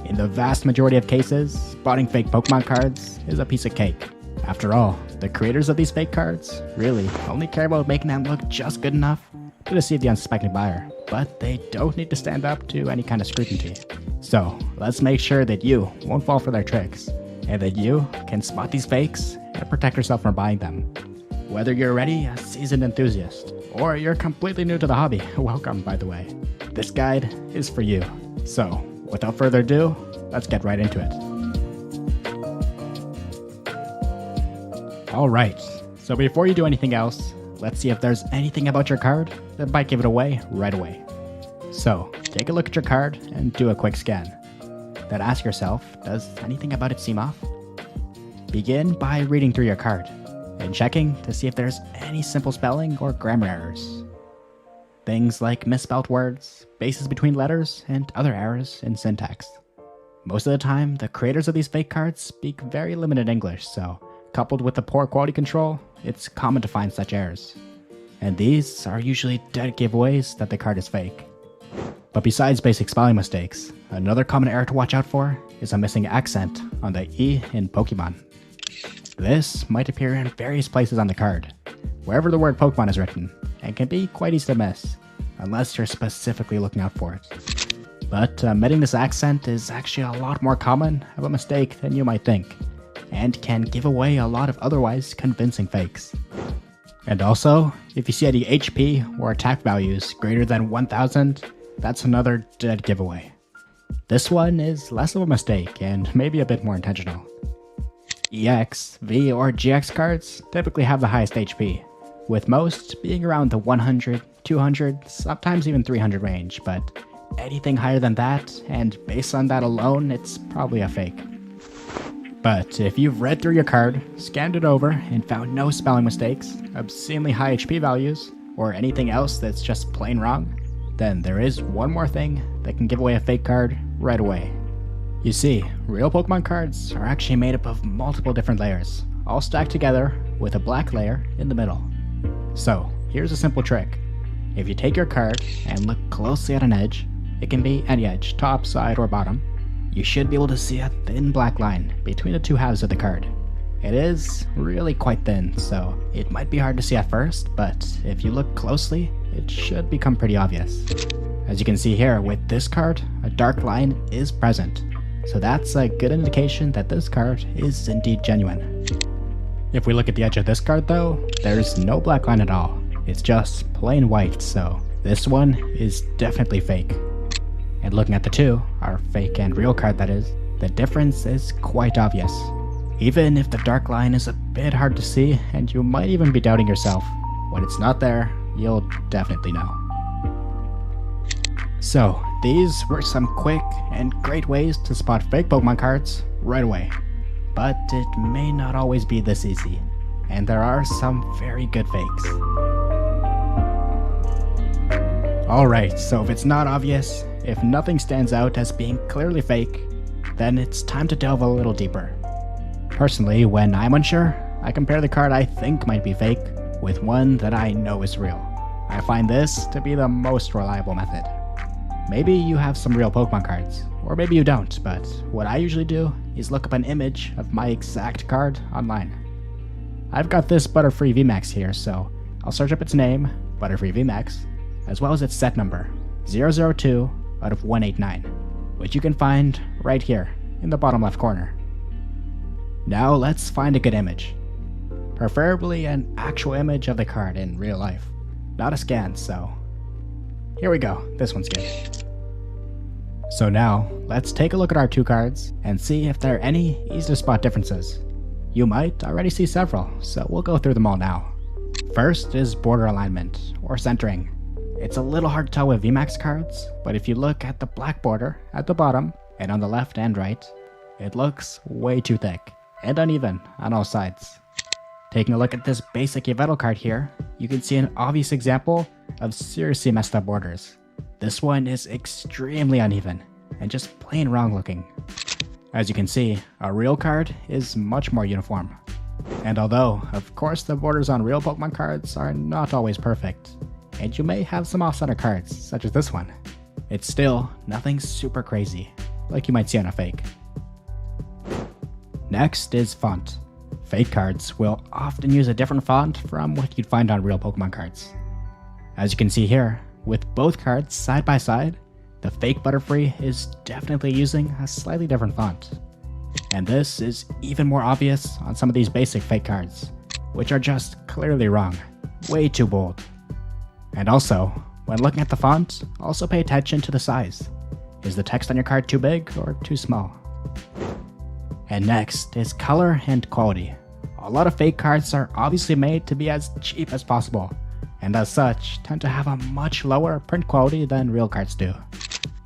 In the vast majority of cases, spotting fake Pokemon cards is a piece of cake. After all, the creators of these fake cards really only care about making them look just good enough to deceive the unsuspecting buyer, but they don't need to stand up to any kind of scrutiny. So, let's make sure that you won't fall for their tricks, and that you can spot these fakes and protect yourself from buying them. Whether you're already a seasoned enthusiast, or you're completely new to the hobby, welcome by the way. this guide is for you. So, without further ado, let's get right into it. Alright, so before you do anything else, let's see if there's anything about your card that might give it away right away. So, take a look at your card and do a quick scan. Then ask yourself, does anything about it seem off? Begin by reading through your card and checking to see if there's any simple spelling or grammar errors. Things like misspelled words, spaces between letters, and other errors in syntax. Most of the time, the creators of these fake cards speak very limited English, so coupled with the poor quality control, it's common to find such errors. And these are usually dead giveaways that the card is fake. But besides basic spelling mistakes, another common error to watch out for is a missing accent on the E in Pokemon. This might appear in various places on the card, wherever the word Pokemon is written, and can be quite easy to miss, unless you're specifically looking out for it. But omitting this accent is actually a lot more common of a mistake than you might think, and can give away a lot of otherwise convincing fakes. And also, if you see any HP or attack values greater than 1000, that's another dead giveaway. This one is less of a mistake and maybe a bit more intentional. EX, V, or GX cards typically have the highest HP, with most being around the 100, 200, sometimes even 300 range, but anything higher than that, and based on that alone, it's probably a fake. But if you've read through your card, scanned it over, and found no spelling mistakes, obscenely high HP values, or anything else that's just plain wrong, then there is one more thing that can give away a fake card right away. You see, real Pokemon cards are actually made up of multiple different layers, all stacked together with a black layer in the middle. So, here's a simple trick. If you take your card and look closely at an edge, it can be any edge, top, side, or bottom, you should be able to see a thin black line between the two halves of the card. It is really quite thin, so it might be hard to see at first, but if you look closely, it should become pretty obvious. As you can see here, with this card, a dark line is present, so that's a good indication that this card is indeed genuine. If we look at the edge of this card though, there's no black line at all. It's just plain white, so this one is definitely fake. And looking at the two, our fake and real card that is, the difference is quite obvious. Even if the dark line is a bit hard to see and you might even be doubting yourself, when it's not there, you'll definitely know. So, these were some quick and great ways to spot fake Pokemon cards right away. But it may not always be this easy, and there are some very good fakes. Alright, so if it's not obvious, if nothing stands out as being clearly fake, then it's time to delve a little deeper. Personally, when I'm unsure, I compare the card I think might be fake with one that I know is real. I find this to be the most reliable method. Maybe you have some real Pokemon cards, or maybe you don't, but what I usually do is look up an image of my exact card online. I've got this Butterfree VMAX here, so I'll search up its name, Butterfree VMAX, as well as its set number, 002 out of 189, which you can find right here in the bottom left corner. Now let's find a good image. Preferably an actual image of the card in real life, not a scan, so here we go, this one's good. So now, let's take a look at our two cards and see if there are any easy to spot differences. You might already see several, so we'll go through them all now. First is border alignment, or centering. It's a little hard to tell with VMAX cards, but if you look at the black border at the bottom and on the left and right, it looks way too thick and uneven on all sides. Taking a look at this basic Yveltal card here, you can see an obvious example of seriously messed up borders. This one is extremely uneven and just plain wrong looking. As you can see, a real card is much more uniform. And although, of course, the borders on real Pokemon cards are not always perfect, and you may have some off-center cards, such as this one, it's still nothing super crazy, like you might see on a fake. Next is font. Fake cards will often use a different font from what you'd find on real Pokemon cards. As you can see here, with both cards side by side, the fake Butterfree is definitely using a slightly different font. And this is even more obvious on some of these basic fake cards, which are just clearly wrong, way too bold. And also, When looking at the font, also pay attention to the size. Is the text on your card too big or too small? And next is color and quality. A lot of fake cards are obviously made to be as cheap as possible, and as such tend to have a much lower print quality than real cards do.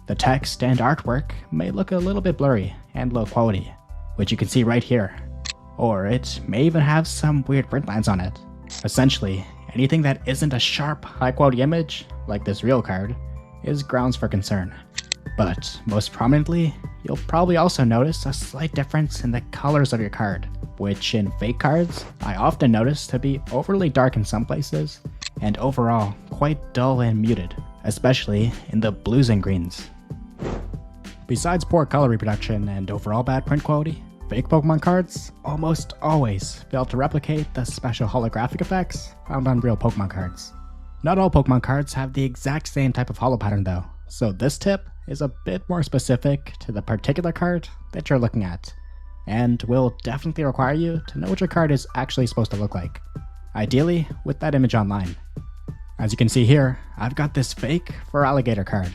The text and artwork may look a little bit blurry and low quality, which you can see right here, or it may even have some weird print lines on it. Essentially, anything that isn't a sharp, high quality image, like this real card, is grounds for concern. But most prominently, you'll probably also notice a slight difference in the colors of your card, which in fake cards, I often notice to be overly dark in some places, and overall quite dull and muted, especially in the blues and greens. Besides poor color reproduction and overall bad print quality, fake Pokemon cards almost always fail to replicate the special holographic effects found on real Pokemon cards. Not all Pokemon cards have the exact same type of holo pattern though, so this tip is a bit more specific to the particular card that you're looking at, and will definitely require you to know what your card is actually supposed to look like, ideally with that image online. As you can see here, I've got this fake Feraligatr card,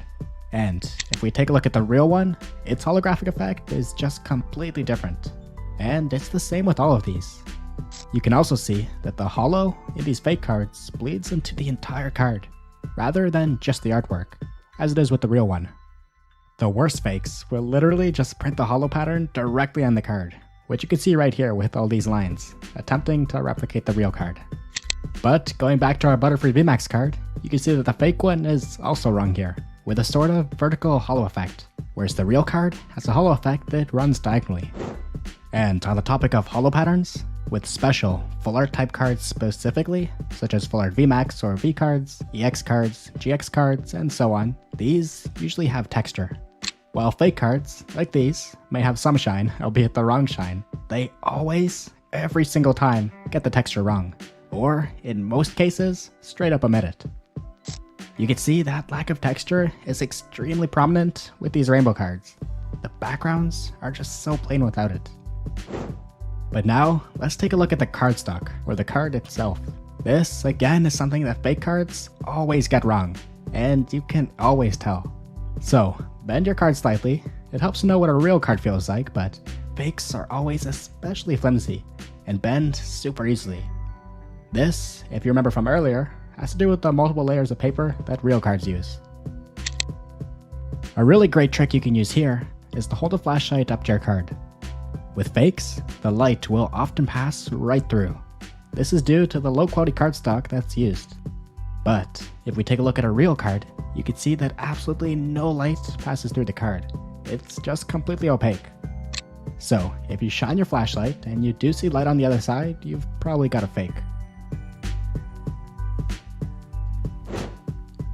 and if we take a look at the real one, its holographic effect is just completely different, and it's the same with all of these. You can also see that the holo in these fake cards bleeds into the entire card, rather than just the artwork, as it is with the real one. The worst fakes will literally just print the holo pattern directly on the card, which you can see right here with all these lines, attempting to replicate the real card. But going back to our Butterfree VMAX card, you can see that the fake one is also wrong here, with a sort of vertical holo effect, whereas the real card has a holo effect that runs diagonally. And on the topic of holo patterns, with special full art type cards specifically, such as full art VMAX or V cards, EX cards, GX cards, and so on, these usually have texture. While fake cards, like these, may have some shine, albeit the wrong shine, they always, every single time, get the texture wrong, or in most cases, straight up omit it. You can see that lack of texture is extremely prominent with these rainbow cards. The backgrounds are just so plain without it. But now, let's take a look at the cardstock, or the card itself. This, again, is something that fake cards always get wrong, and you can always tell. So, bend your card slightly. It helps to know what a real card feels like, but fakes are always especially flimsy, and bend super easily. This, if you remember from earlier, has to do with the multiple layers of paper that real cards use. A really great trick you can use here is to hold a flashlight up to your card. With fakes, the light will often pass right through. This is due to the low quality cardstock that's used. But if we take a look at a real card, you can see that absolutely no light passes through the card. It's just completely opaque. So if you shine your flashlight and you do see light on the other side, you've probably got a fake.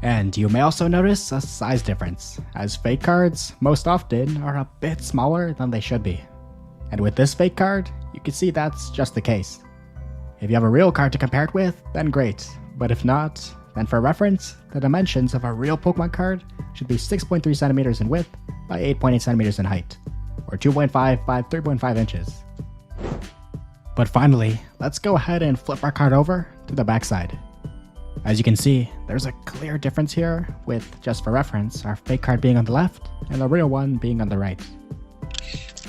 And you may also notice a size difference, as fake cards most often are a bit smaller than they should be. And with this fake card, you can see that's just the case. If you have a real card to compare it with, then great, but if not, then for reference, the dimensions of a real Pokemon card should be 6.3 centimeters in width by 8.8 centimeters in height, or 2.5 by 3.5 inches. But finally, let's go ahead and flip our card over to the backside. As you can see, there's a clear difference here, with, just for reference, our fake card being on the left and the real one being on the right.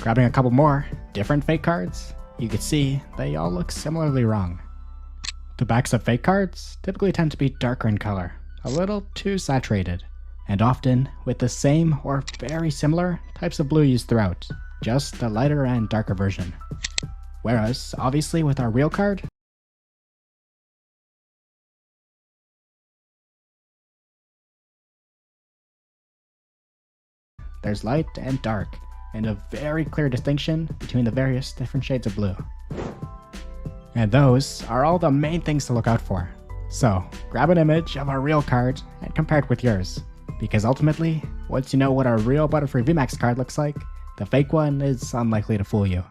Grabbing a couple more different fake cards, you can see they all look similarly wrong. The backs of fake cards typically tend to be darker in color, a little too saturated, and often with the same or very similar types of blue used throughout, just a lighter and darker version. Whereas, obviously with our real card, there's light and dark, and a very clear distinction between the various different shades of blue. And those are all the main things to look out for. So, grab an image of a real card and compare it with yours, because ultimately, once you know what a real Butterfree VMAX card looks like, the fake one is unlikely to fool you.